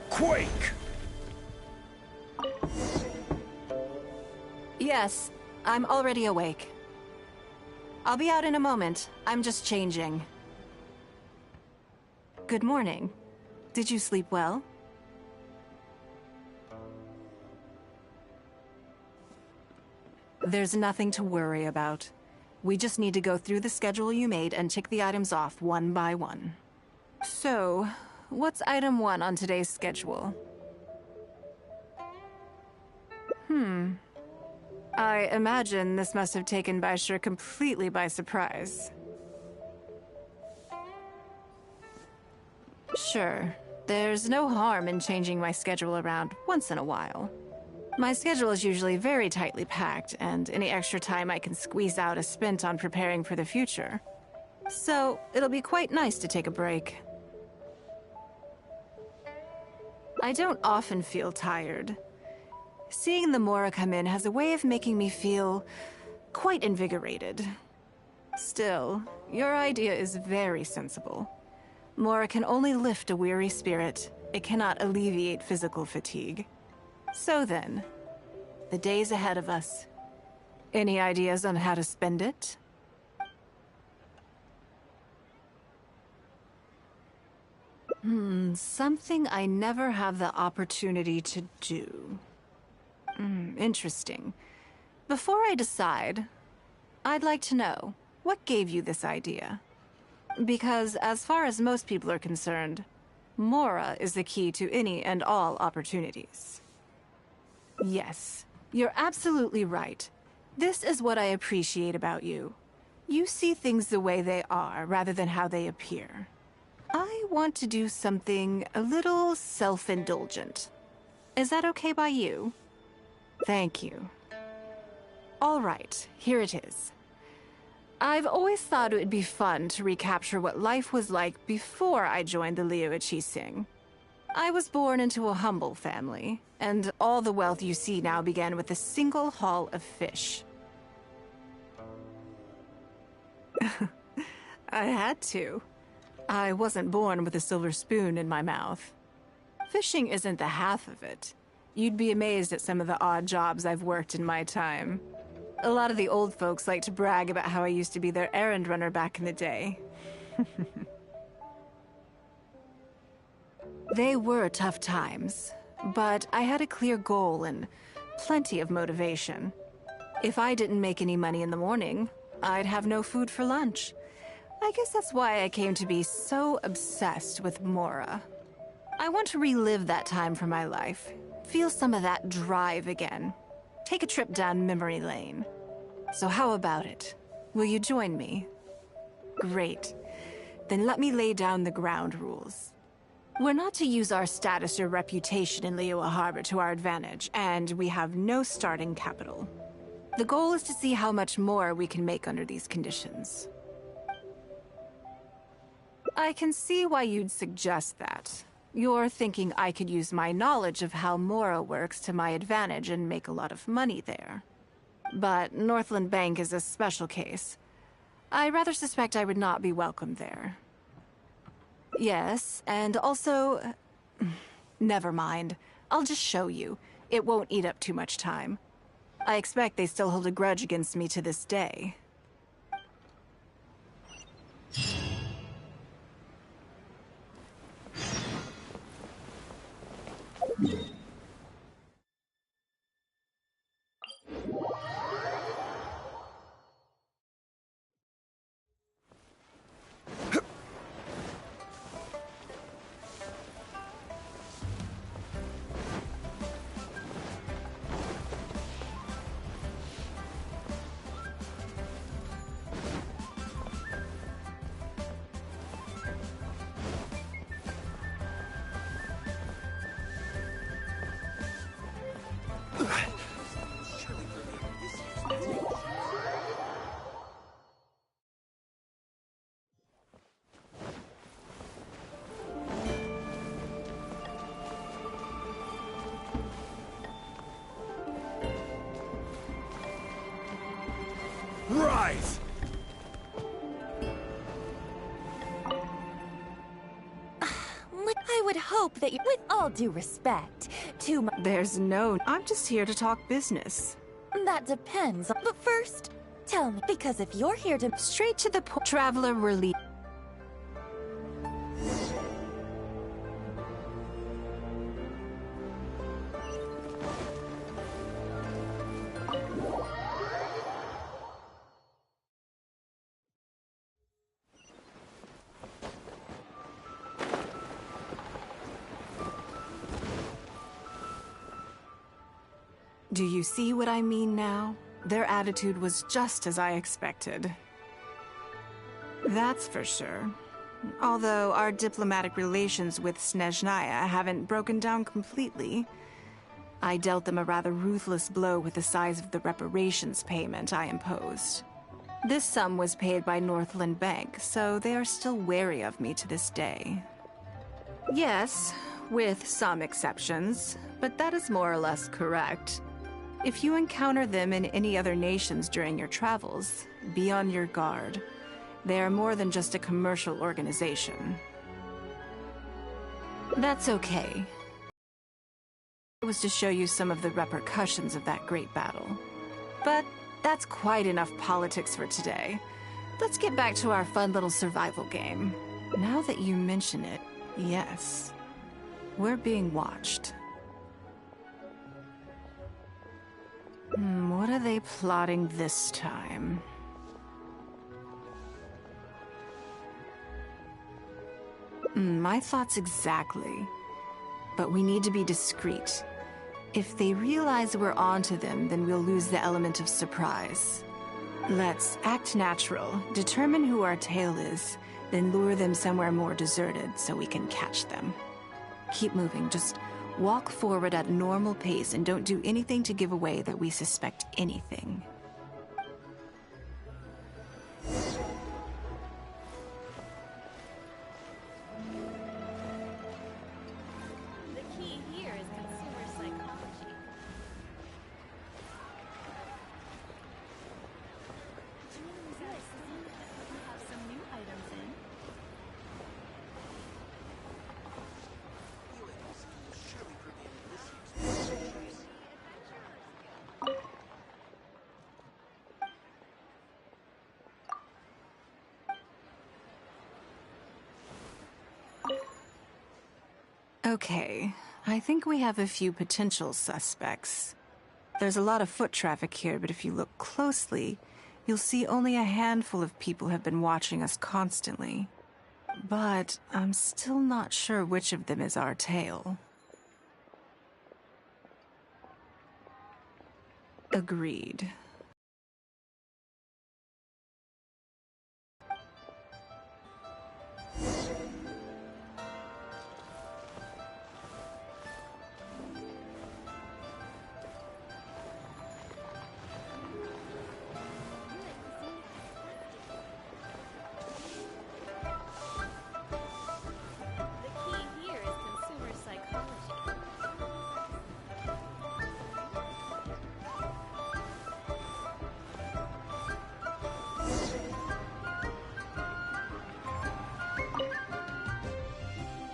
Quake! Yes, I'm already awake. I'll be out in a moment. I'm just changing. Good morning. Did you sleep well? There's nothing to worry about. We just need to go through the schedule you made and tick the items off one by one. So, what's item 1 on today's schedule? I imagine this must have taken Baishir completely by surprise. Sure, there's no harm in changing my schedule around once in a while. My schedule is usually very tightly packed, and any extra time I can squeeze out is spent on preparing for the future. So, it'll be quite nice to take a break. I don't often feel tired. Seeing the Mora come in has a way of making me feel quite invigorated. Still, your idea is very sensible. Mora can only lift a weary spirit. It cannot alleviate physical fatigue. So then, the days ahead of us. Any ideas on how to spend it? Something I never have the opportunity to do. Interesting. Before I decide, I'd like to know, what gave you this idea? Because as far as most people are concerned, Mora is the key to any and all opportunities. Yes, you're absolutely right. This is what I appreciate about you. You see things the way they are, rather than how they appear. I want to do something a little self-indulgent. Is that okay by you? Thank you. All right, here it is. I've always thought it would be fun to recapture what life was like before I joined the Liu Sing. I was born into a humble family, and all the wealth you see now began with a single haul of fish. I had to. I wasn't born with a silver spoon in my mouth. Fishing isn't the half of it. You'd be amazed at some of the odd jobs I've worked in my time. A lot of the old folks like to brag about how I used to be their errand runner back in the day. They were tough times, but I had a clear goal and plenty of motivation. If I didn't make any money in the morning, I'd have no food for lunch. I guess that's why I came to be so obsessed with Mora. I want to relive that time for my life. Feel some of that drive again. Take a trip down memory lane. So how about it? Will you join me? Great. Then let me lay down the ground rules. We're not to use our status or reputation in Liyue Harbor to our advantage, and we have no starting capital. The goal is to see how much more we can make under these conditions. I can see why you'd suggest that. You're thinking I could use my knowledge of how Mora works to my advantage and make a lot of money there. But Northland Bank is a special case. I rather suspect I would not be welcome there. Yes, and also... Never mind. I'll just show you. It won't eat up too much time. I expect they still hold a grudge against me to this day. Rise! I would hope that you, with all due respect, to my... There's no... I'm just here to talk business. That depends. But first, tell me, because if you're here to... Straight to the point. Traveler, we're leaving. Do you see what I mean now? Their attitude was just as I expected. That's for sure. Although our diplomatic relations with Snezhnaya haven't broken down completely. I dealt them a rather ruthless blow with the size of the reparations payment I imposed. This sum was paid by Northland Bank, so they are still wary of me to this day. Yes, with some exceptions, but that is more or less correct. If you encounter them in any other nations during your travels, be on your guard. They are more than just a commercial organization. That's okay. It was to show you some of the repercussions of that great battle. But that's quite enough politics for today. Let's get back to our fun little survival game. Now that you mention it, yes. We're being watched. What are they plotting this time? My thoughts exactly. But we need to be discreet. If they realize we're onto them, then we'll lose the element of surprise. Let's act natural, determine who our tail is, then lure them somewhere more deserted so we can catch them. Keep moving, just walk forward at a normal pace and don't do anything to give away that we suspect anything. Okay, I think we have a few potential suspects. There's a lot of foot traffic here, but if you look closely, you'll see only a handful of people have been watching us constantly. But I'm still not sure which of them is our tail. Agreed.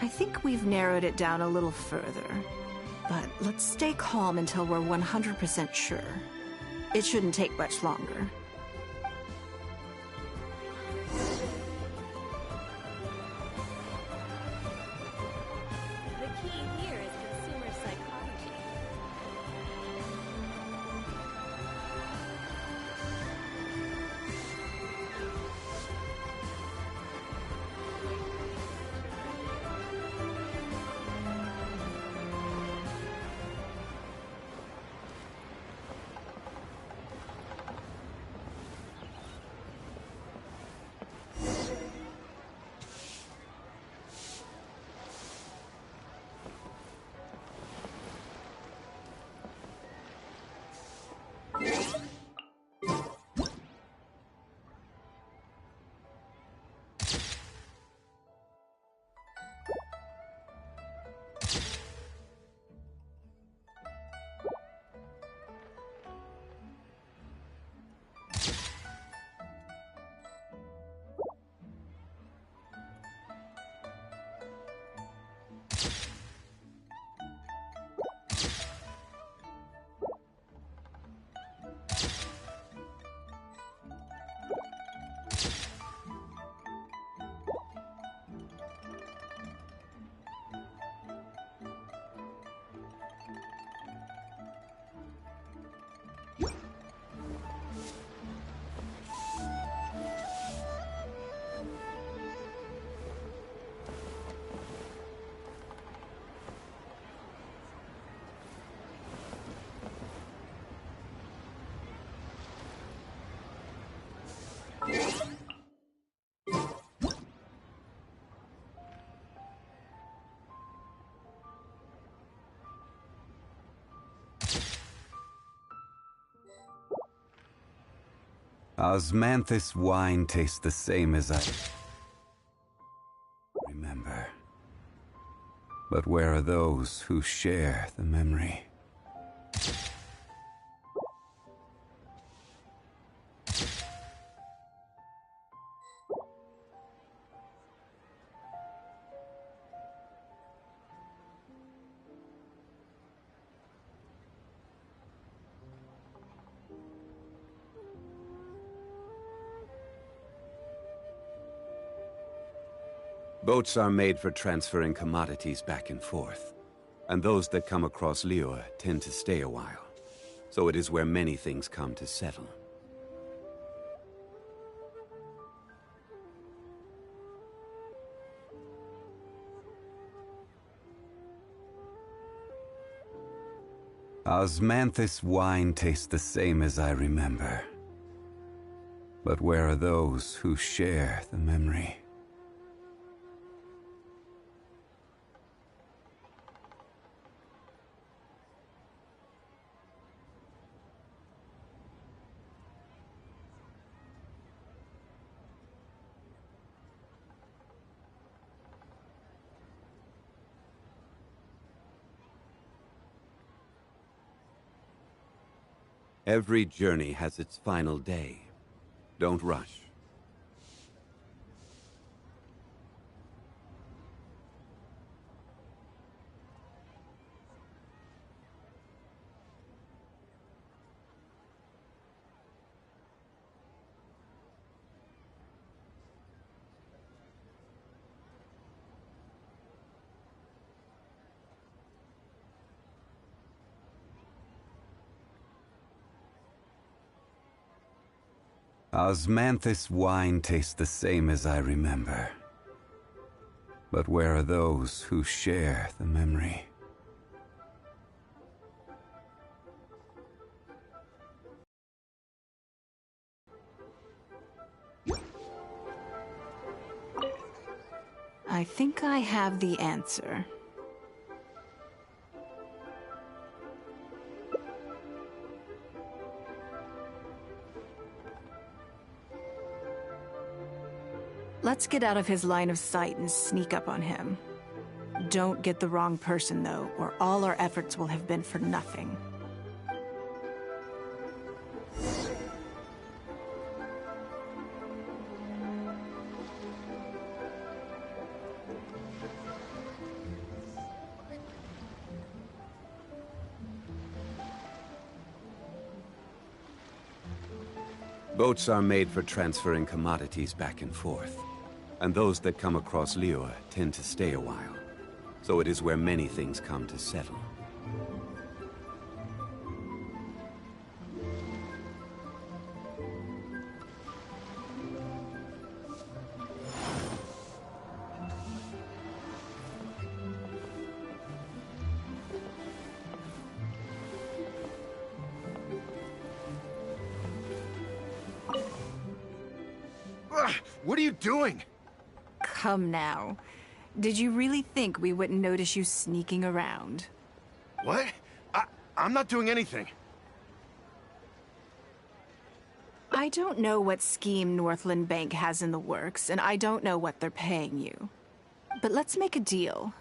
I think we've narrowed it down a little further, but let's stay calm until we're 100% sure. It shouldn't take much longer. The key here is consumer psychology. Osmanthus wine tastes the same as I remember. But where are those who share the memory? Boats are made for transferring commodities back and forth, and those that come across Liyue tend to stay a while. So it is where many things come to settle. Osmanthus wine tastes the same as I remember. But where are those who share the memory? Every journey has its final day. Don't rush. Osmanthus wine tastes the same as I remember. But where are those who share the memory? I think I have the answer. Let's get out of his line of sight and sneak up on him. Don't get the wrong person, though, or all our efforts will have been for nothing. Boats are made for transferring commodities back and forth, and those that come across Liyue tend to stay a while. So it is where many things come to settle. What are you doing? Come now. Did you really think we wouldn't notice you sneaking around? What? I'm not doing anything. I don't know what scheme Northland Bank has in the works, and I don't know what they're paying you. But let's make a deal.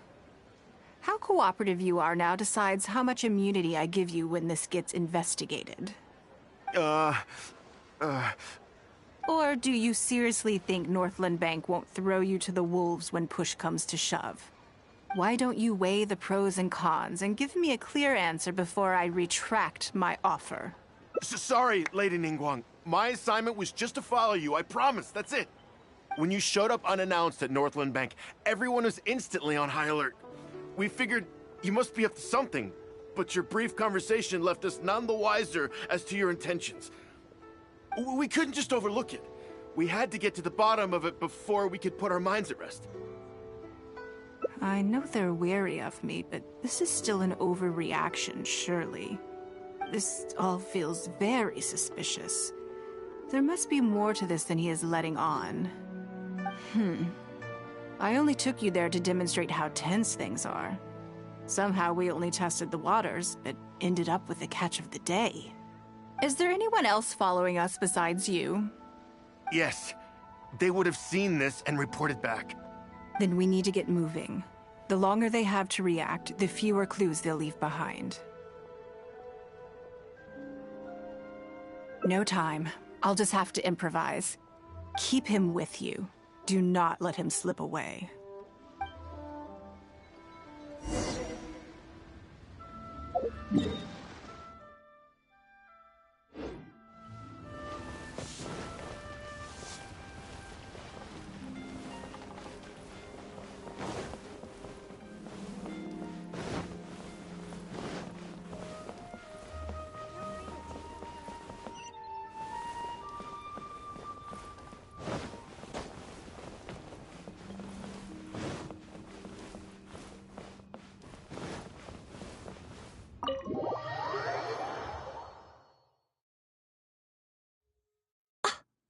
How cooperative you are now decides how much immunity I give you when this gets investigated. Or do you seriously think Northland Bank won't throw you to the wolves when push comes to shove? Why don't you weigh the pros and cons and give me a clear answer before I retract my offer? Sorry, Lady Ningguang. My assignment was just to follow you, I promise, that's it. When you showed up unannounced at Northland Bank, everyone was instantly on high alert. We figured you must be up to something, but your brief conversation left us none the wiser as to your intentions. We couldn't just overlook it. We had to get to the bottom of it before we could put our minds at rest. I know they're wary of me, but this is still an overreaction, surely. This all feels very suspicious. There must be more to this than he is letting on. I only took you there to demonstrate how tense things are. Somehow we only tested the waters, but ended up with the catch of the day. Is there anyone else following us besides you? Yes. They would have seen this and reported back. Then we need to get moving. The longer they have to react, the fewer clues they'll leave behind. No time. I'll just have to improvise. Keep him with you. Do not let him slip away.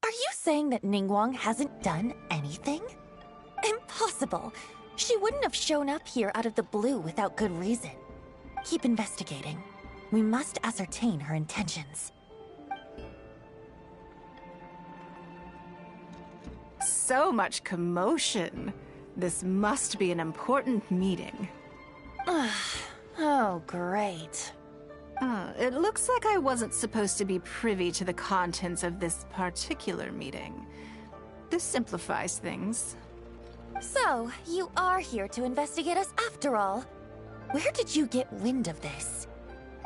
Are you saying that Ningguang hasn't done anything? Impossible! She wouldn't have shown up here out of the blue without good reason. Keep investigating. We must ascertain her intentions. So much commotion. This must be an important meeting. Oh, great. It looks like I wasn't supposed to be privy to the contents of this particular meeting. This simplifies things. So, you are here to investigate us after all. Where did you get wind of this?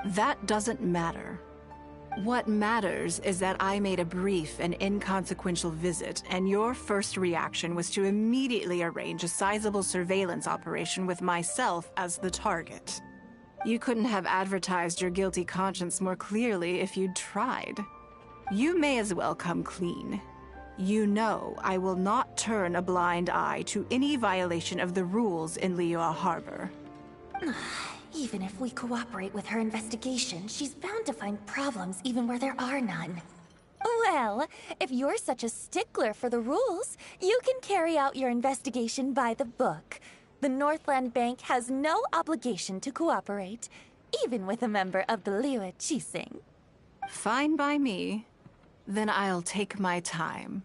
That doesn't matter. What matters is that I made a brief and inconsequential visit, and your first reaction was to immediately arrange a sizable surveillance operation with myself as the target. You couldn't have advertised your guilty conscience more clearly if you'd tried. You may as well come clean. You know I will not turn a blind eye to any violation of the rules in Liyue Harbor. Even if we cooperate with her investigation, she's bound to find problems even where there are none. Well, if you're such a stickler for the rules, you can carry out your investigation by the book. The Northland Bank has no obligation to cooperate, even with a member of the Liyue Qixing. Fine by me. Then I'll take my time.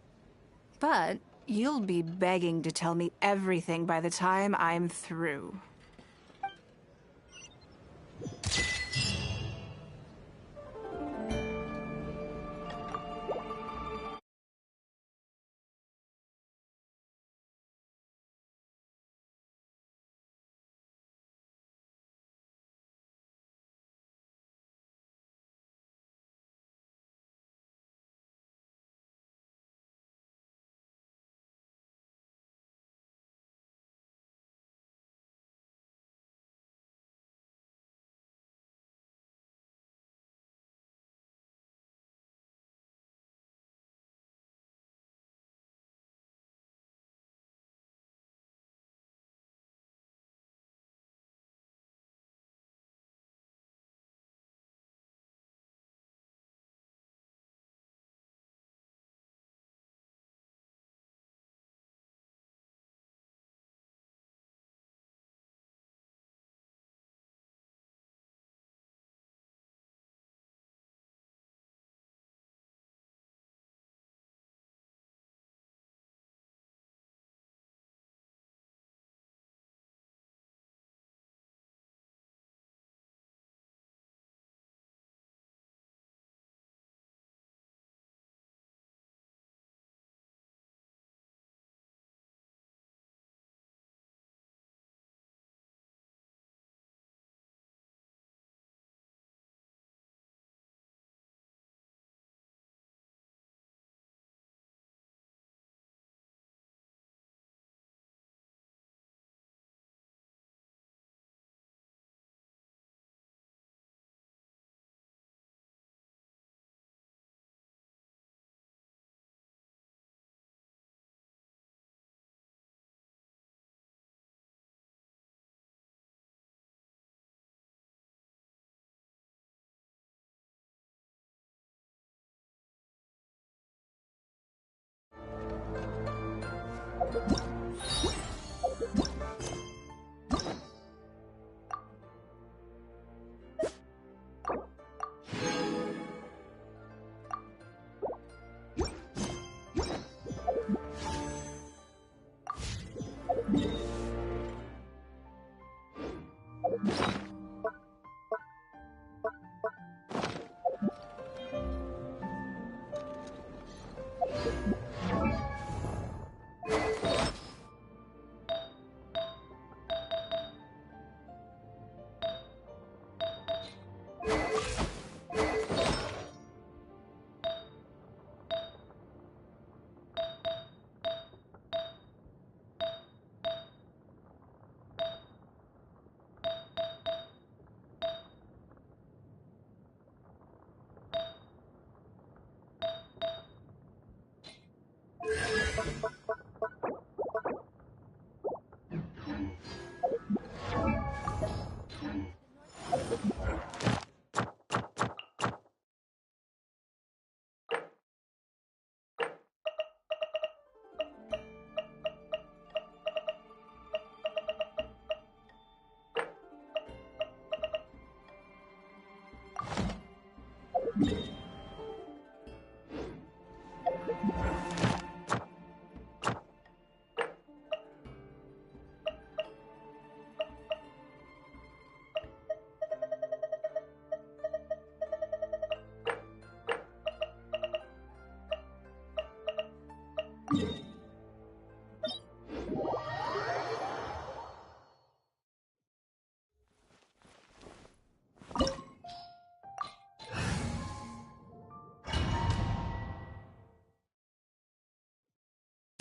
But you'll be begging to tell me everything by the time I'm through.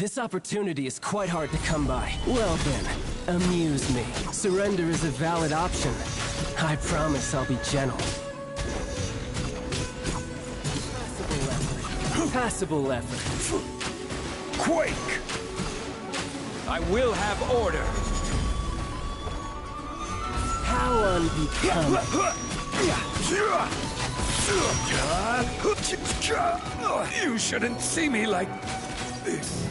This opportunity is quite hard to come by. Well then, amuse me. Surrender is a valid option. I promise I'll be gentle. Passable effort. Quake! I will have order. How unbecoming. You shouldn't see me like this.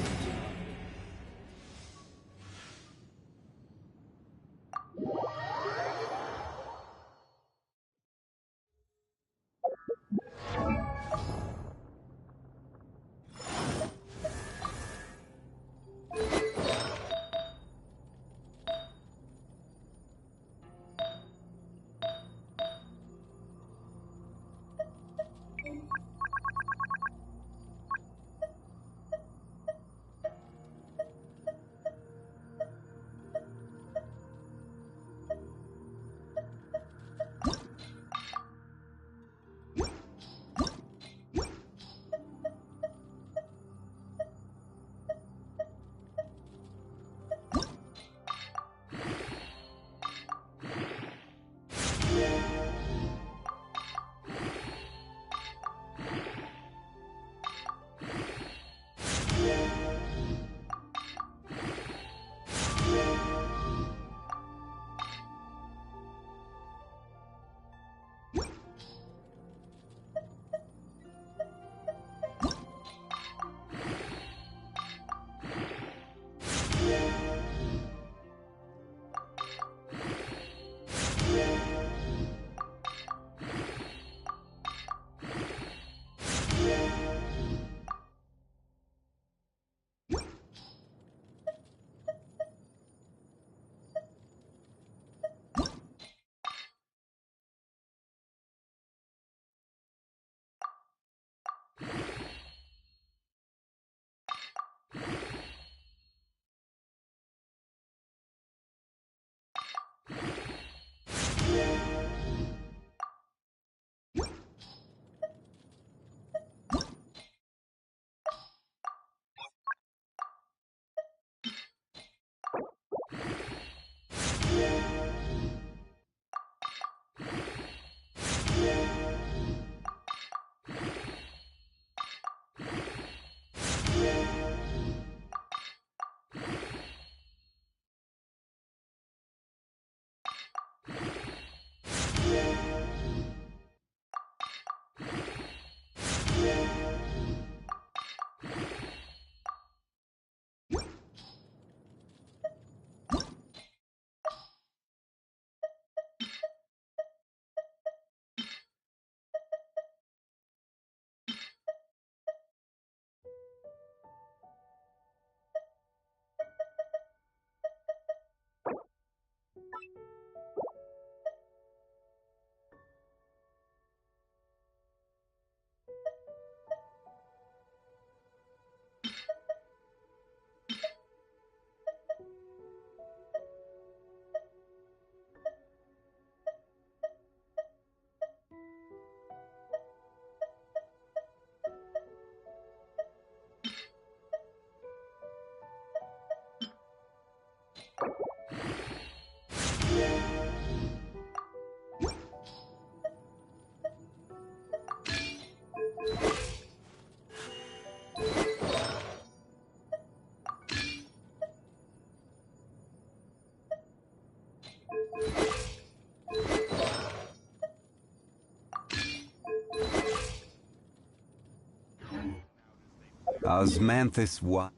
Osmanthus what?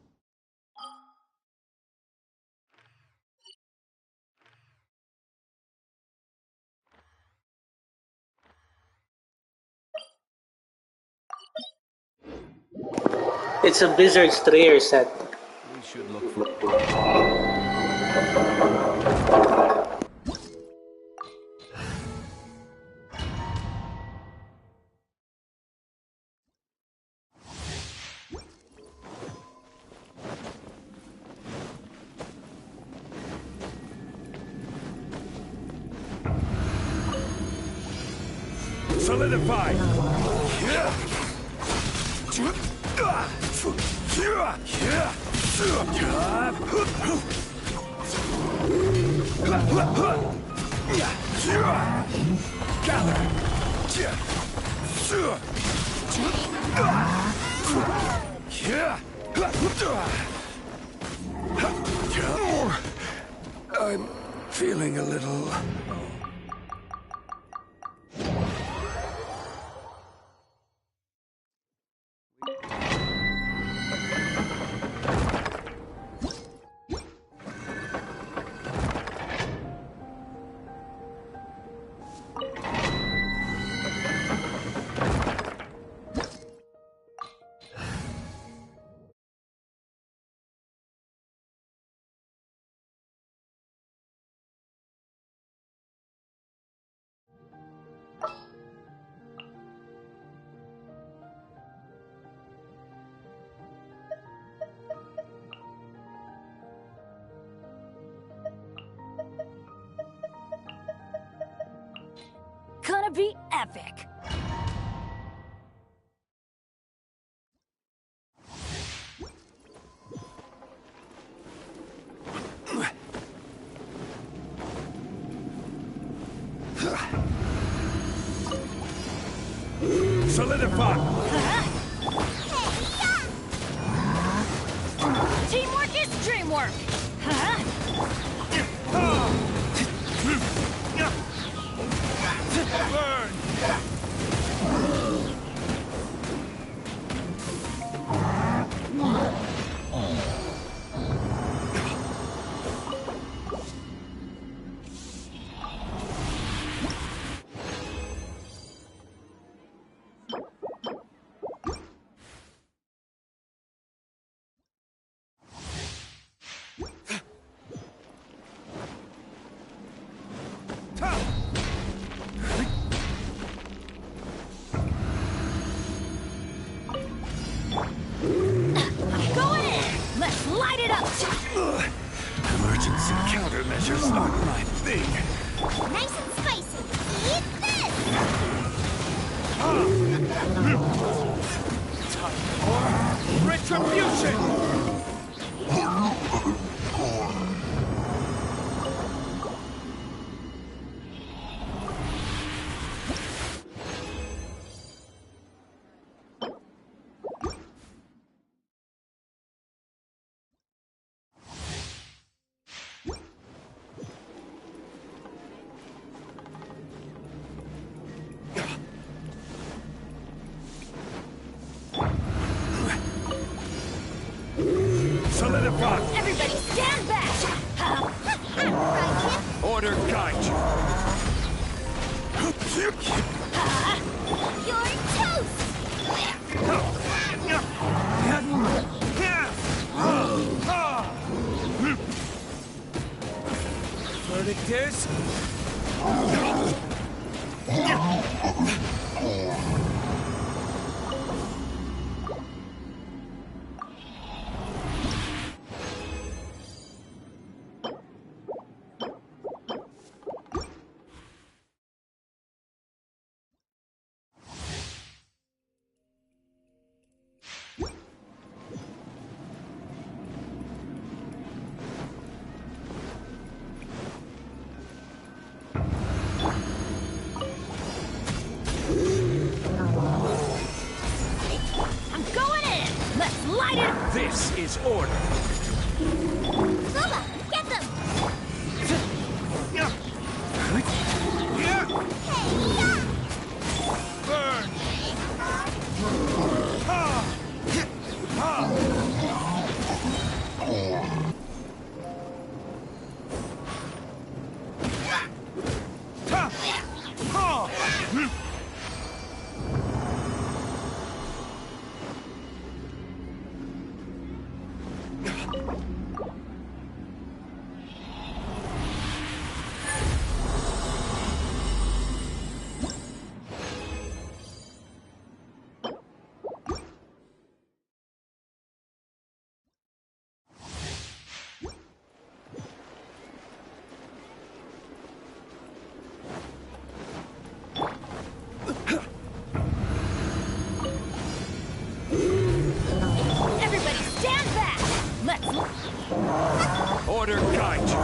It's a Blizzard Strayer set. We should look for... Solidify! I'm feeling a little... Gonna be epic. Solidify! Teamwork is dreamwork. Burn! Going in. Let's light it up. Emergency countermeasures aren't my thing. Nice and spicy. Eat this! Time for retribution! Solidify! Everybody stand back. Order guide you! You're toast! Verdict is... I'm going in. Let's light it up. This is order! Bubba, get them! Burn! Order guide you.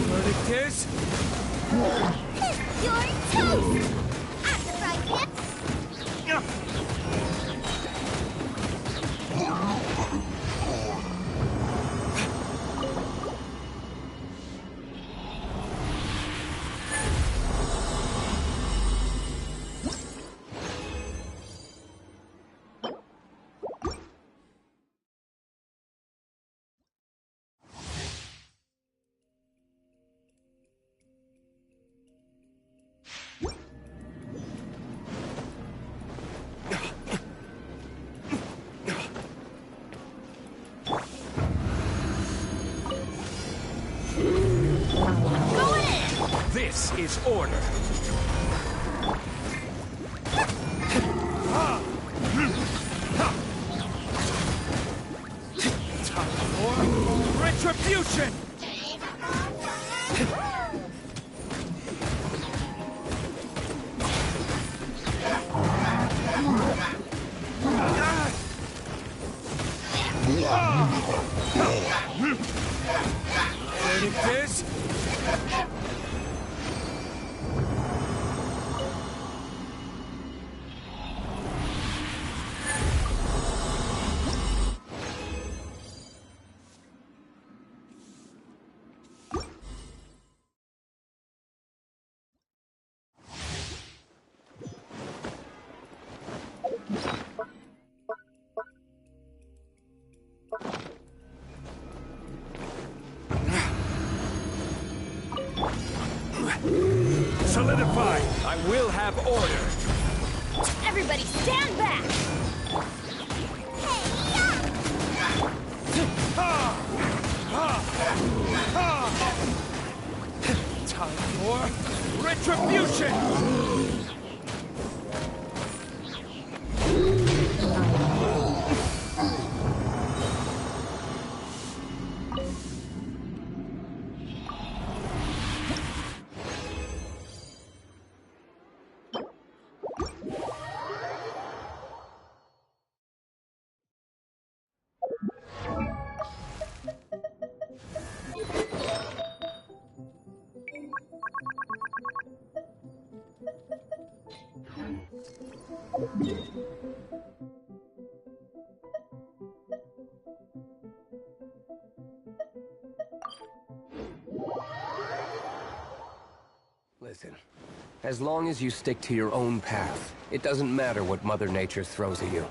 Verdict is... You're toast! I'm the fried chips! This is order. Time for retribution! Verdict is... Solidify! I will have order! Everybody stand back! Time for retribution! Listen, as long as you stick to your own path, it doesn't matter what Mother Nature throws at you.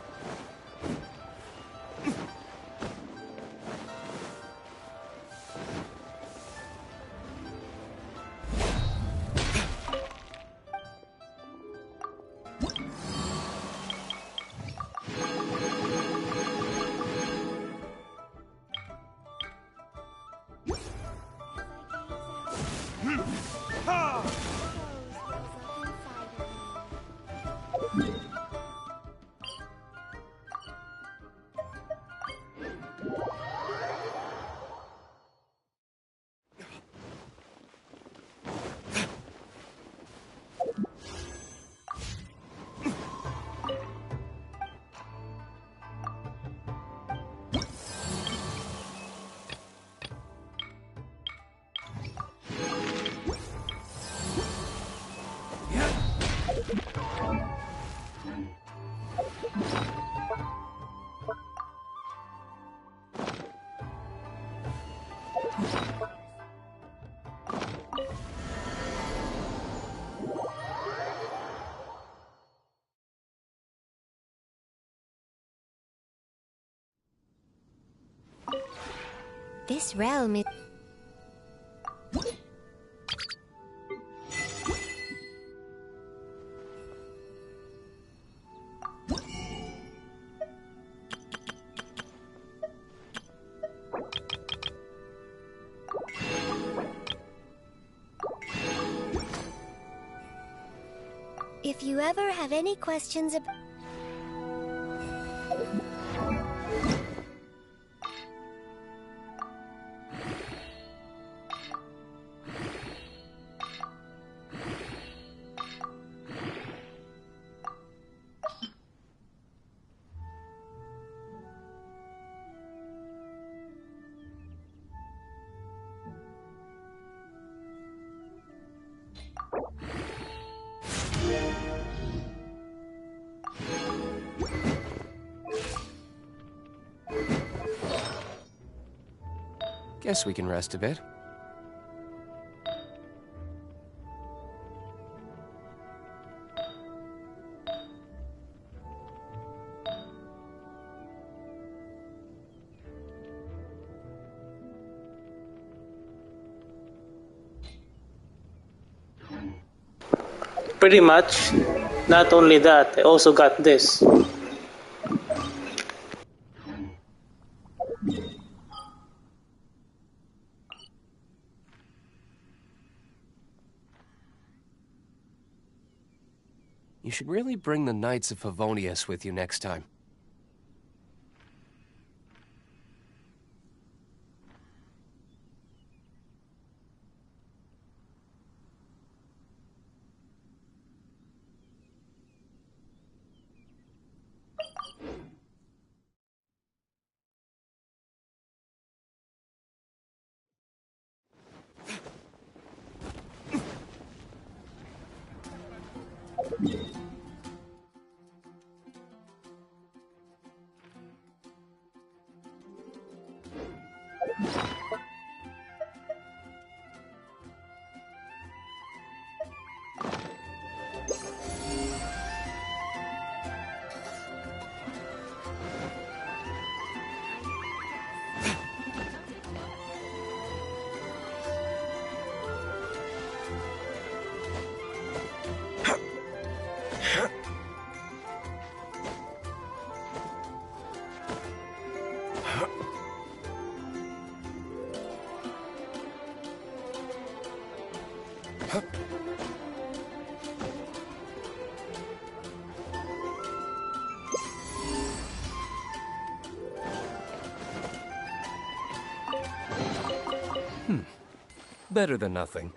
This realm is... If you ever have any questions about... Guess we can rest a bit. Pretty much. Not only that, I also got this. You should really bring the Knights of Favonius with you next time. Better than nothing.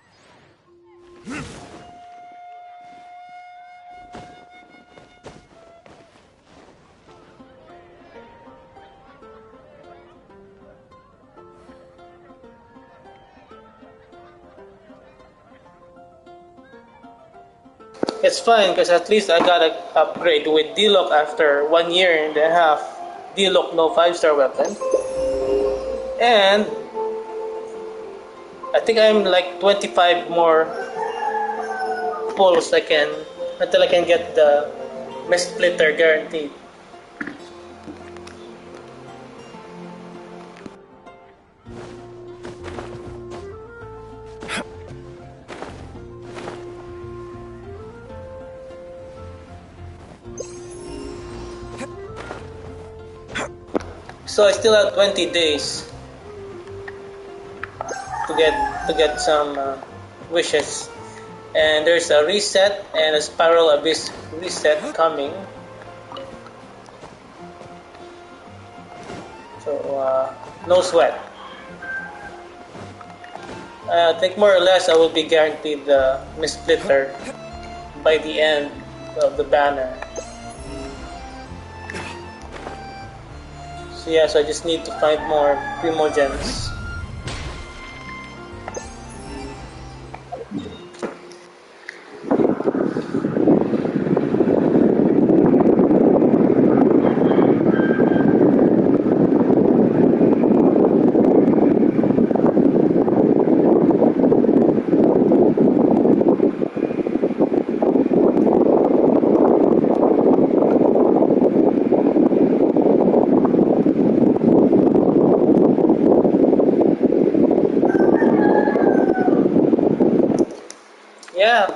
It's fine because at least I got an upgrade with Diluc after 1 year and a half. Diluc no 5-star weapon. And I think I'm like 25 more pulls until I can get the Mistsplitter guaranteed. So I still have 20 days to get some wishes, and there's a reset and a Spiral Abyss reset coming. So no sweat. I think more or less I will be guaranteed the Mistsplitter by the end of the banner. So yeah, so I just need to find more Primogems. Yeah,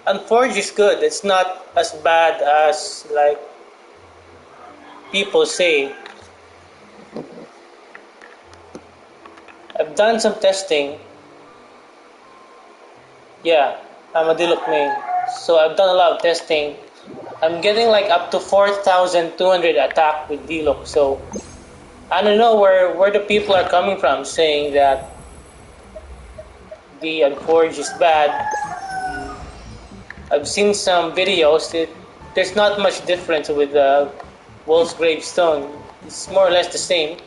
Unforged is good. It's not as bad as like people say. I've done some testing. Yeah, I'm a Diluc main, so I've done a lot of testing. I'm getting like up to 4,200 attack with Diluc. So I don't know where the people are coming from saying that the Unforged is bad. I've seen some videos. There's not much difference with Wolf's Gravestone. It's more or less the same.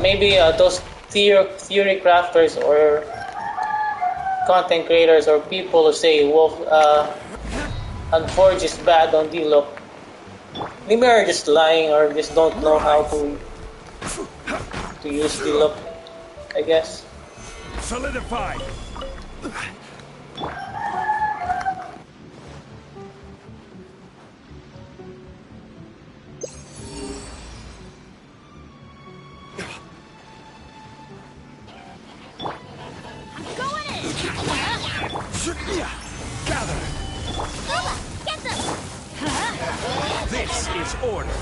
Maybe those theory crafters or content creators or people who say Wolf Unforged is bad on Diluc Maybe are just lying or just don't know how to use Diluc, I guess. Solidified. Gather. Get them! This is order.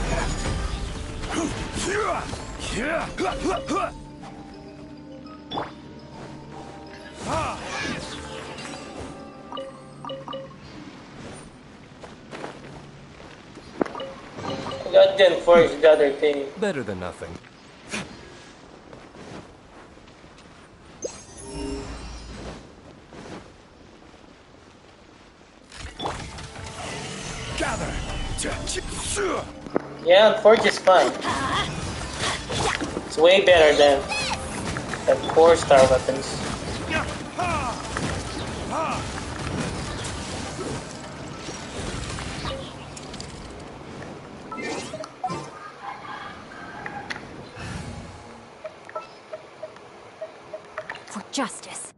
I got the Unforged the other thing. Better than nothing. Gather. Yeah, Unforged is fine. It's way better than 4-star weapons. For justice.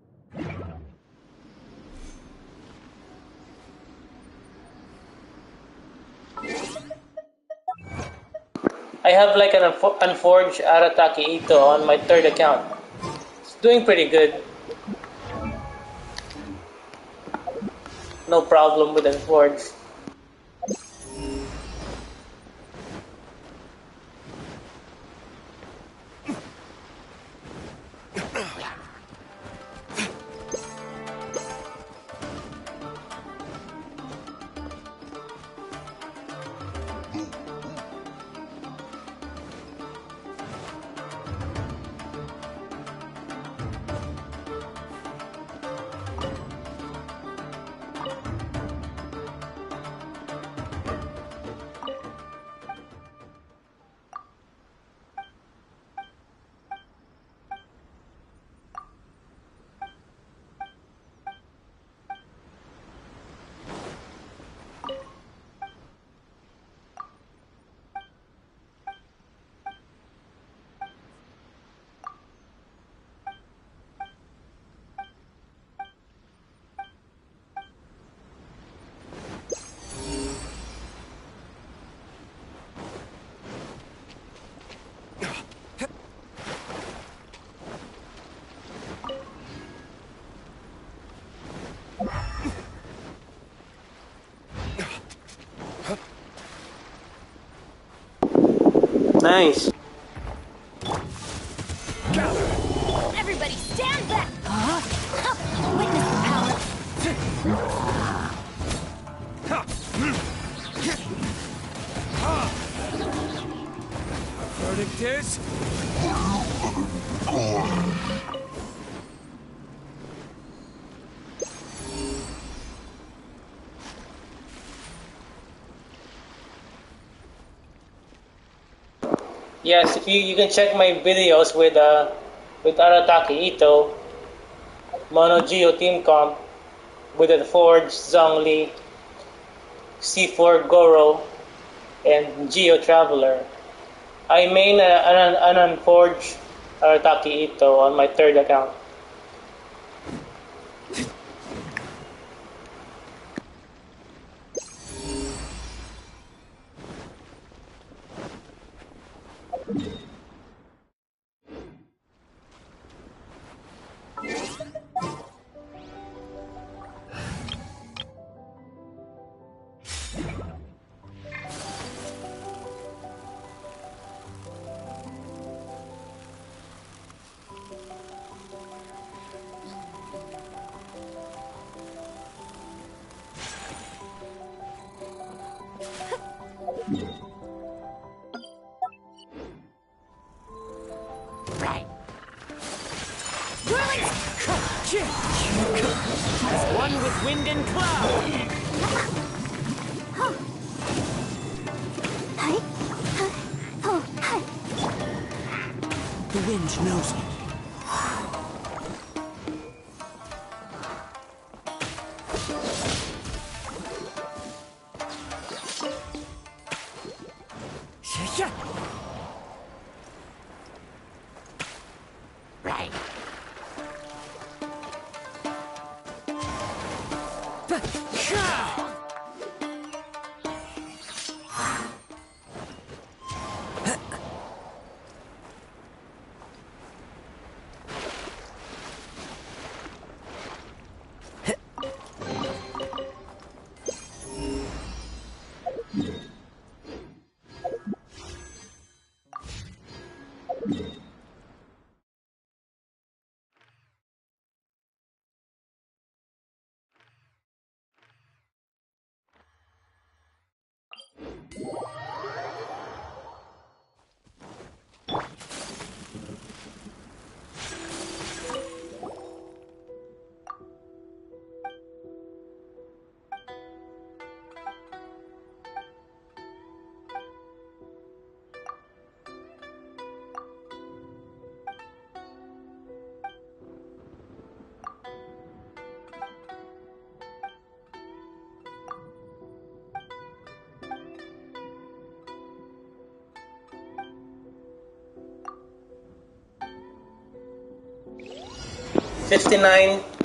I have like an Unforged Arataki Ito on my 3rd account. It's doing pretty good. No problem with Unforged. Nice. Everybody stand back! Witness the power! Verdict is... Yes, if you can check my videos with Arataki Ito, Mono Geo Team Comp, with the Forge, Zhongli, C4 Goro, and Geo Traveler. I main an Unforged Arataki Ito on my 3rd account. As one with wind and cloud. The wind knows me. 59.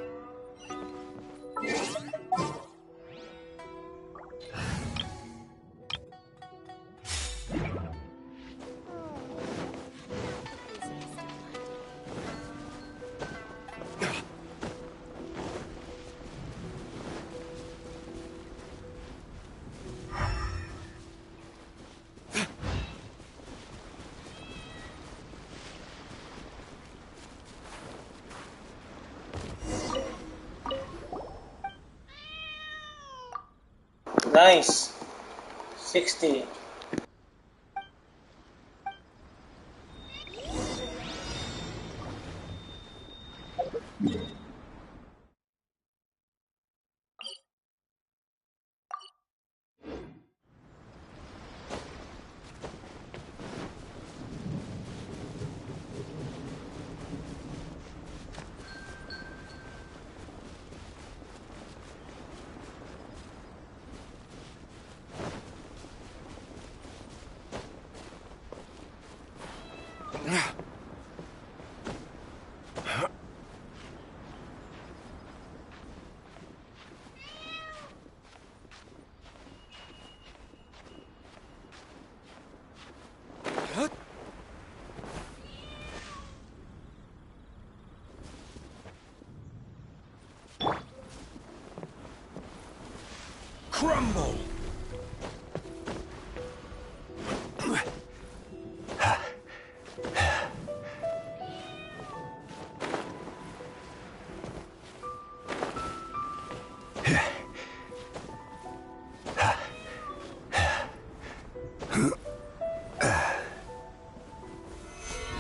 Nice. 60. Crumble!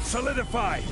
Solidify!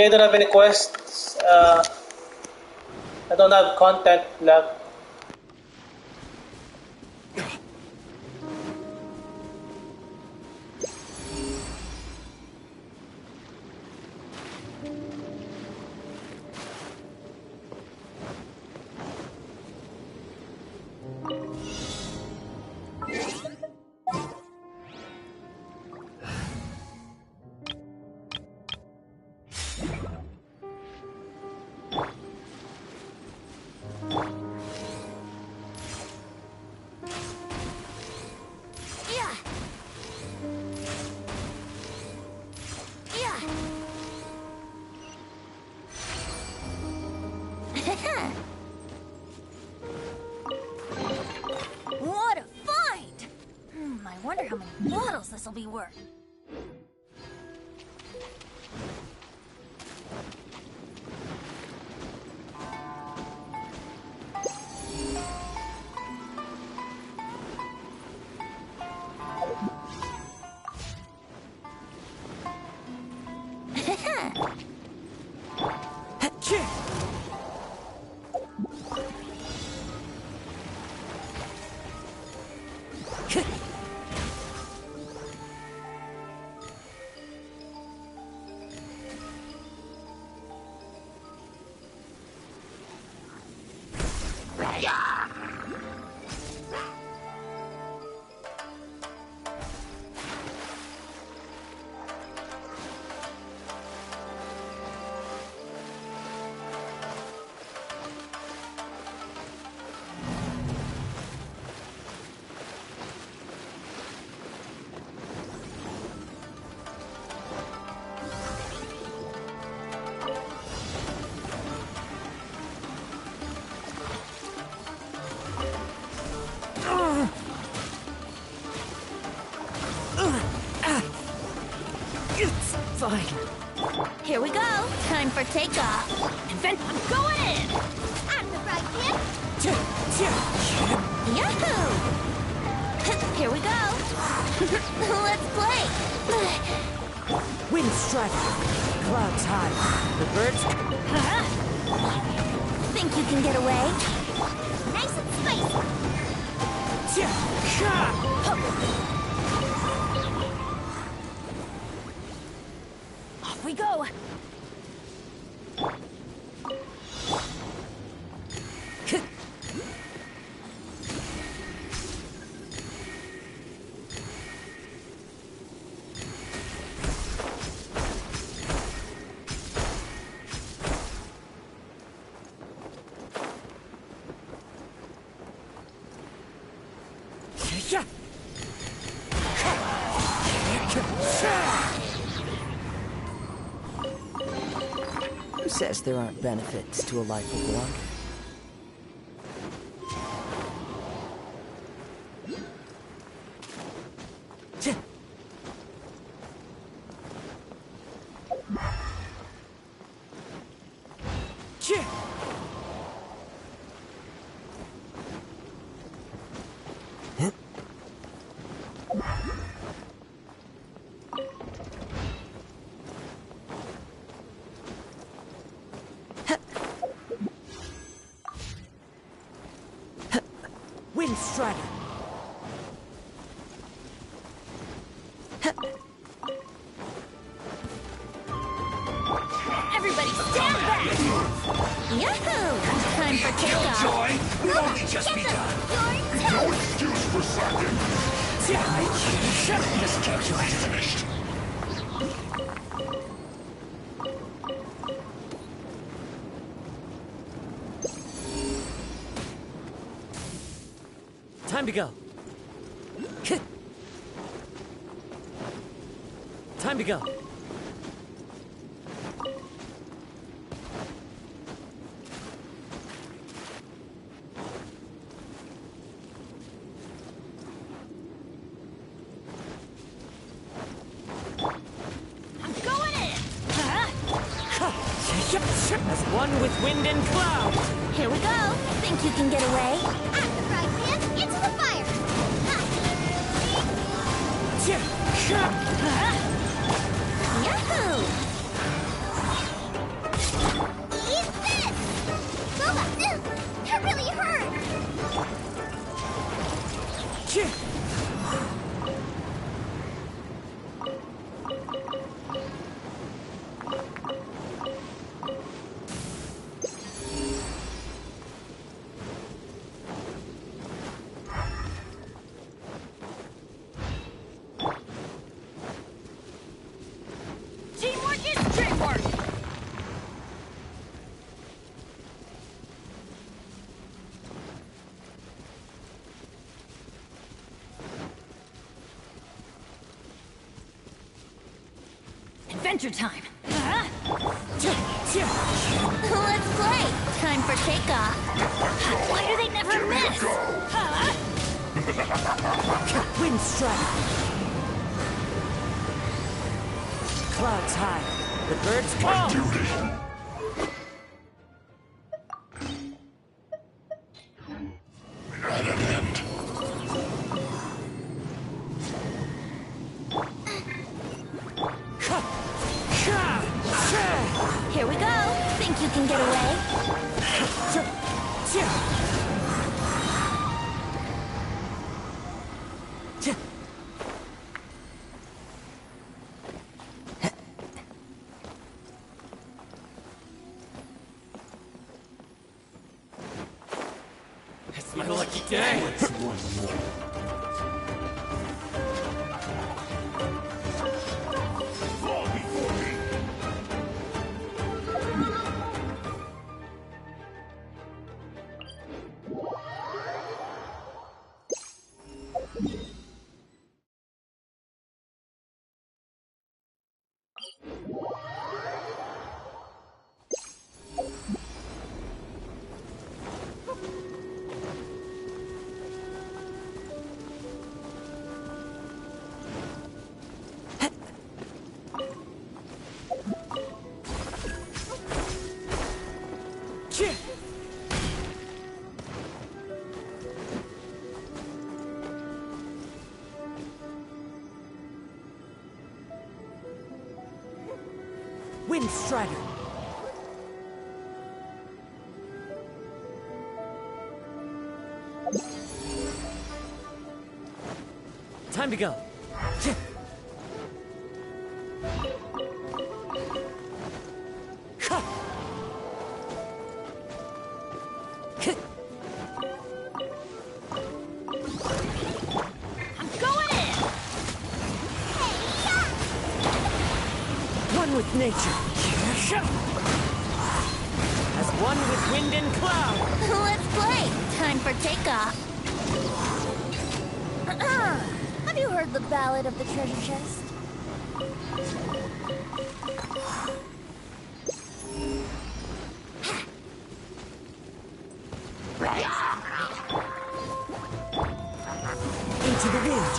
I don't have any quests. I don't have content left. this'll be worth. Here we go. Time for takeoff. I'm going in. I'm the right kid. Yahoo! Here we go. Let's play. Wind striker. Clouds high. The birds. Think you can get away? Nice and spicy. Off we go. Who says there aren't benefits to a life of wonder? Wind strider. Everybody stand back! Yahoo! Time for takeoff. Joy, we've only just begun. No excuse for slacking. Just can't you finished. Time to go. Time to go. I'm going in! As one with wind and cloud. Here we go. Think you can get away? I'm the right kid. Into the fire. Yahoo! Eat this! Boba, that really hurt. Teamwork is dreamwork! Adventure time! Let's play! Time for takeoff! Why do they never miss? Wind strike. clouds high. The birds call. At an end. Here we go. Think you can get away? It's my lucky day. What's one more? Fall before me. Wind Strider. Time to go. I'm going in. One with nature. As one with wind and cloud. Let's play. Time for takeoff. Have you heard the ballad of the treasure chest? Into the wind.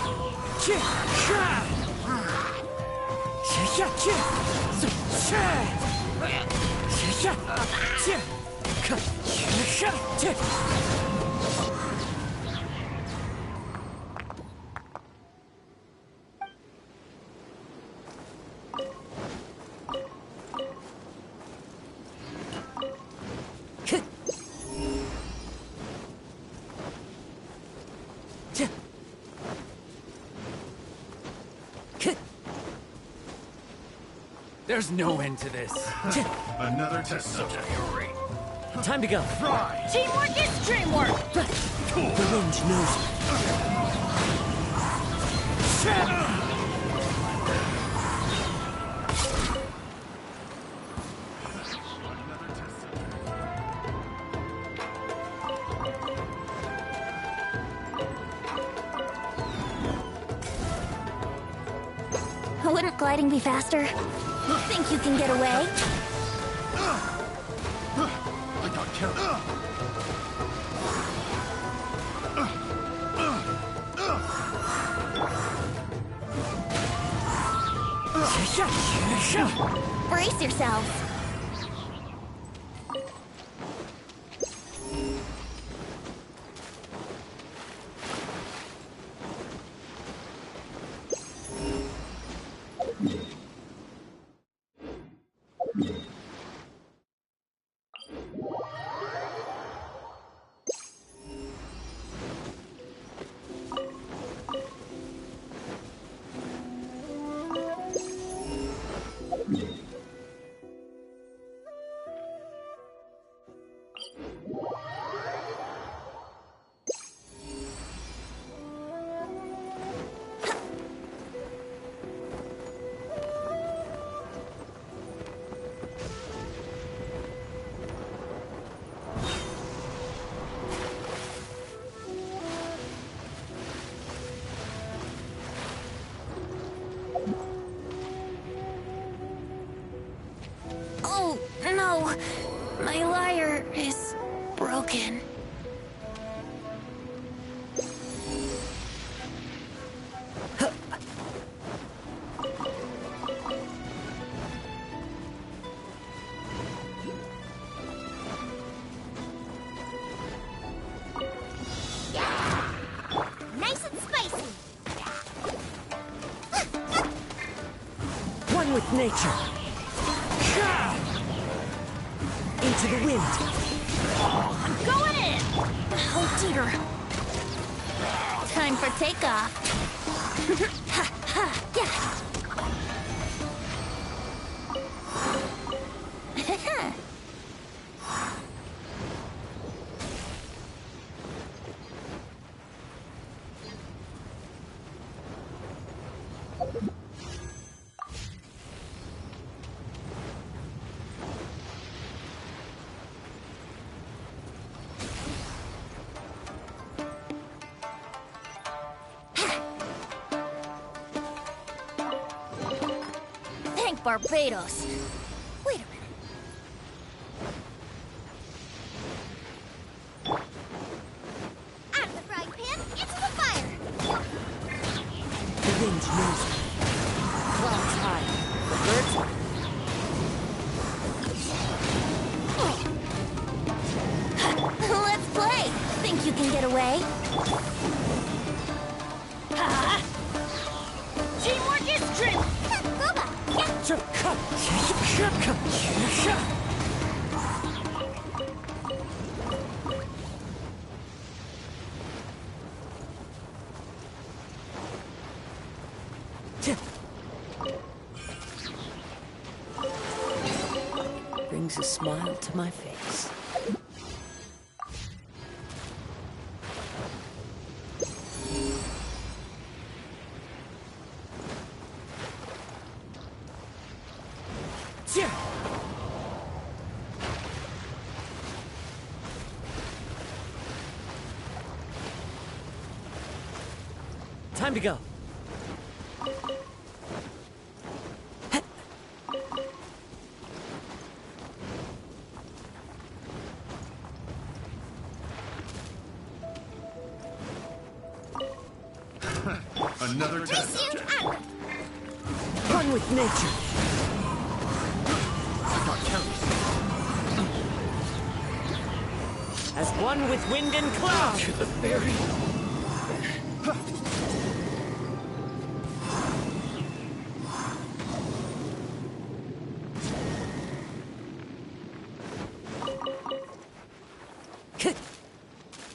There's no end to this. Another test subject. Time to go. Fry. Teamwork is dreamwork. The wind knows Wouldn't gliding be faster? You think you can get away? I got carried. Brace yourselves. Oh, no. My lyre is broken. One with nature. Into the wind. I'm going in! Oh dear. Time for takeoff. Ha ha, yeah! Barbados. Wait a minute. Out of the frying pan, into the fire! The wind knows me. Clouds high. The birds are... Let's play! Think you can get away? Teamwork is strength! Brings a smile to my face. Time to go. Another test. One with nature. As one with wind and cloud. To the very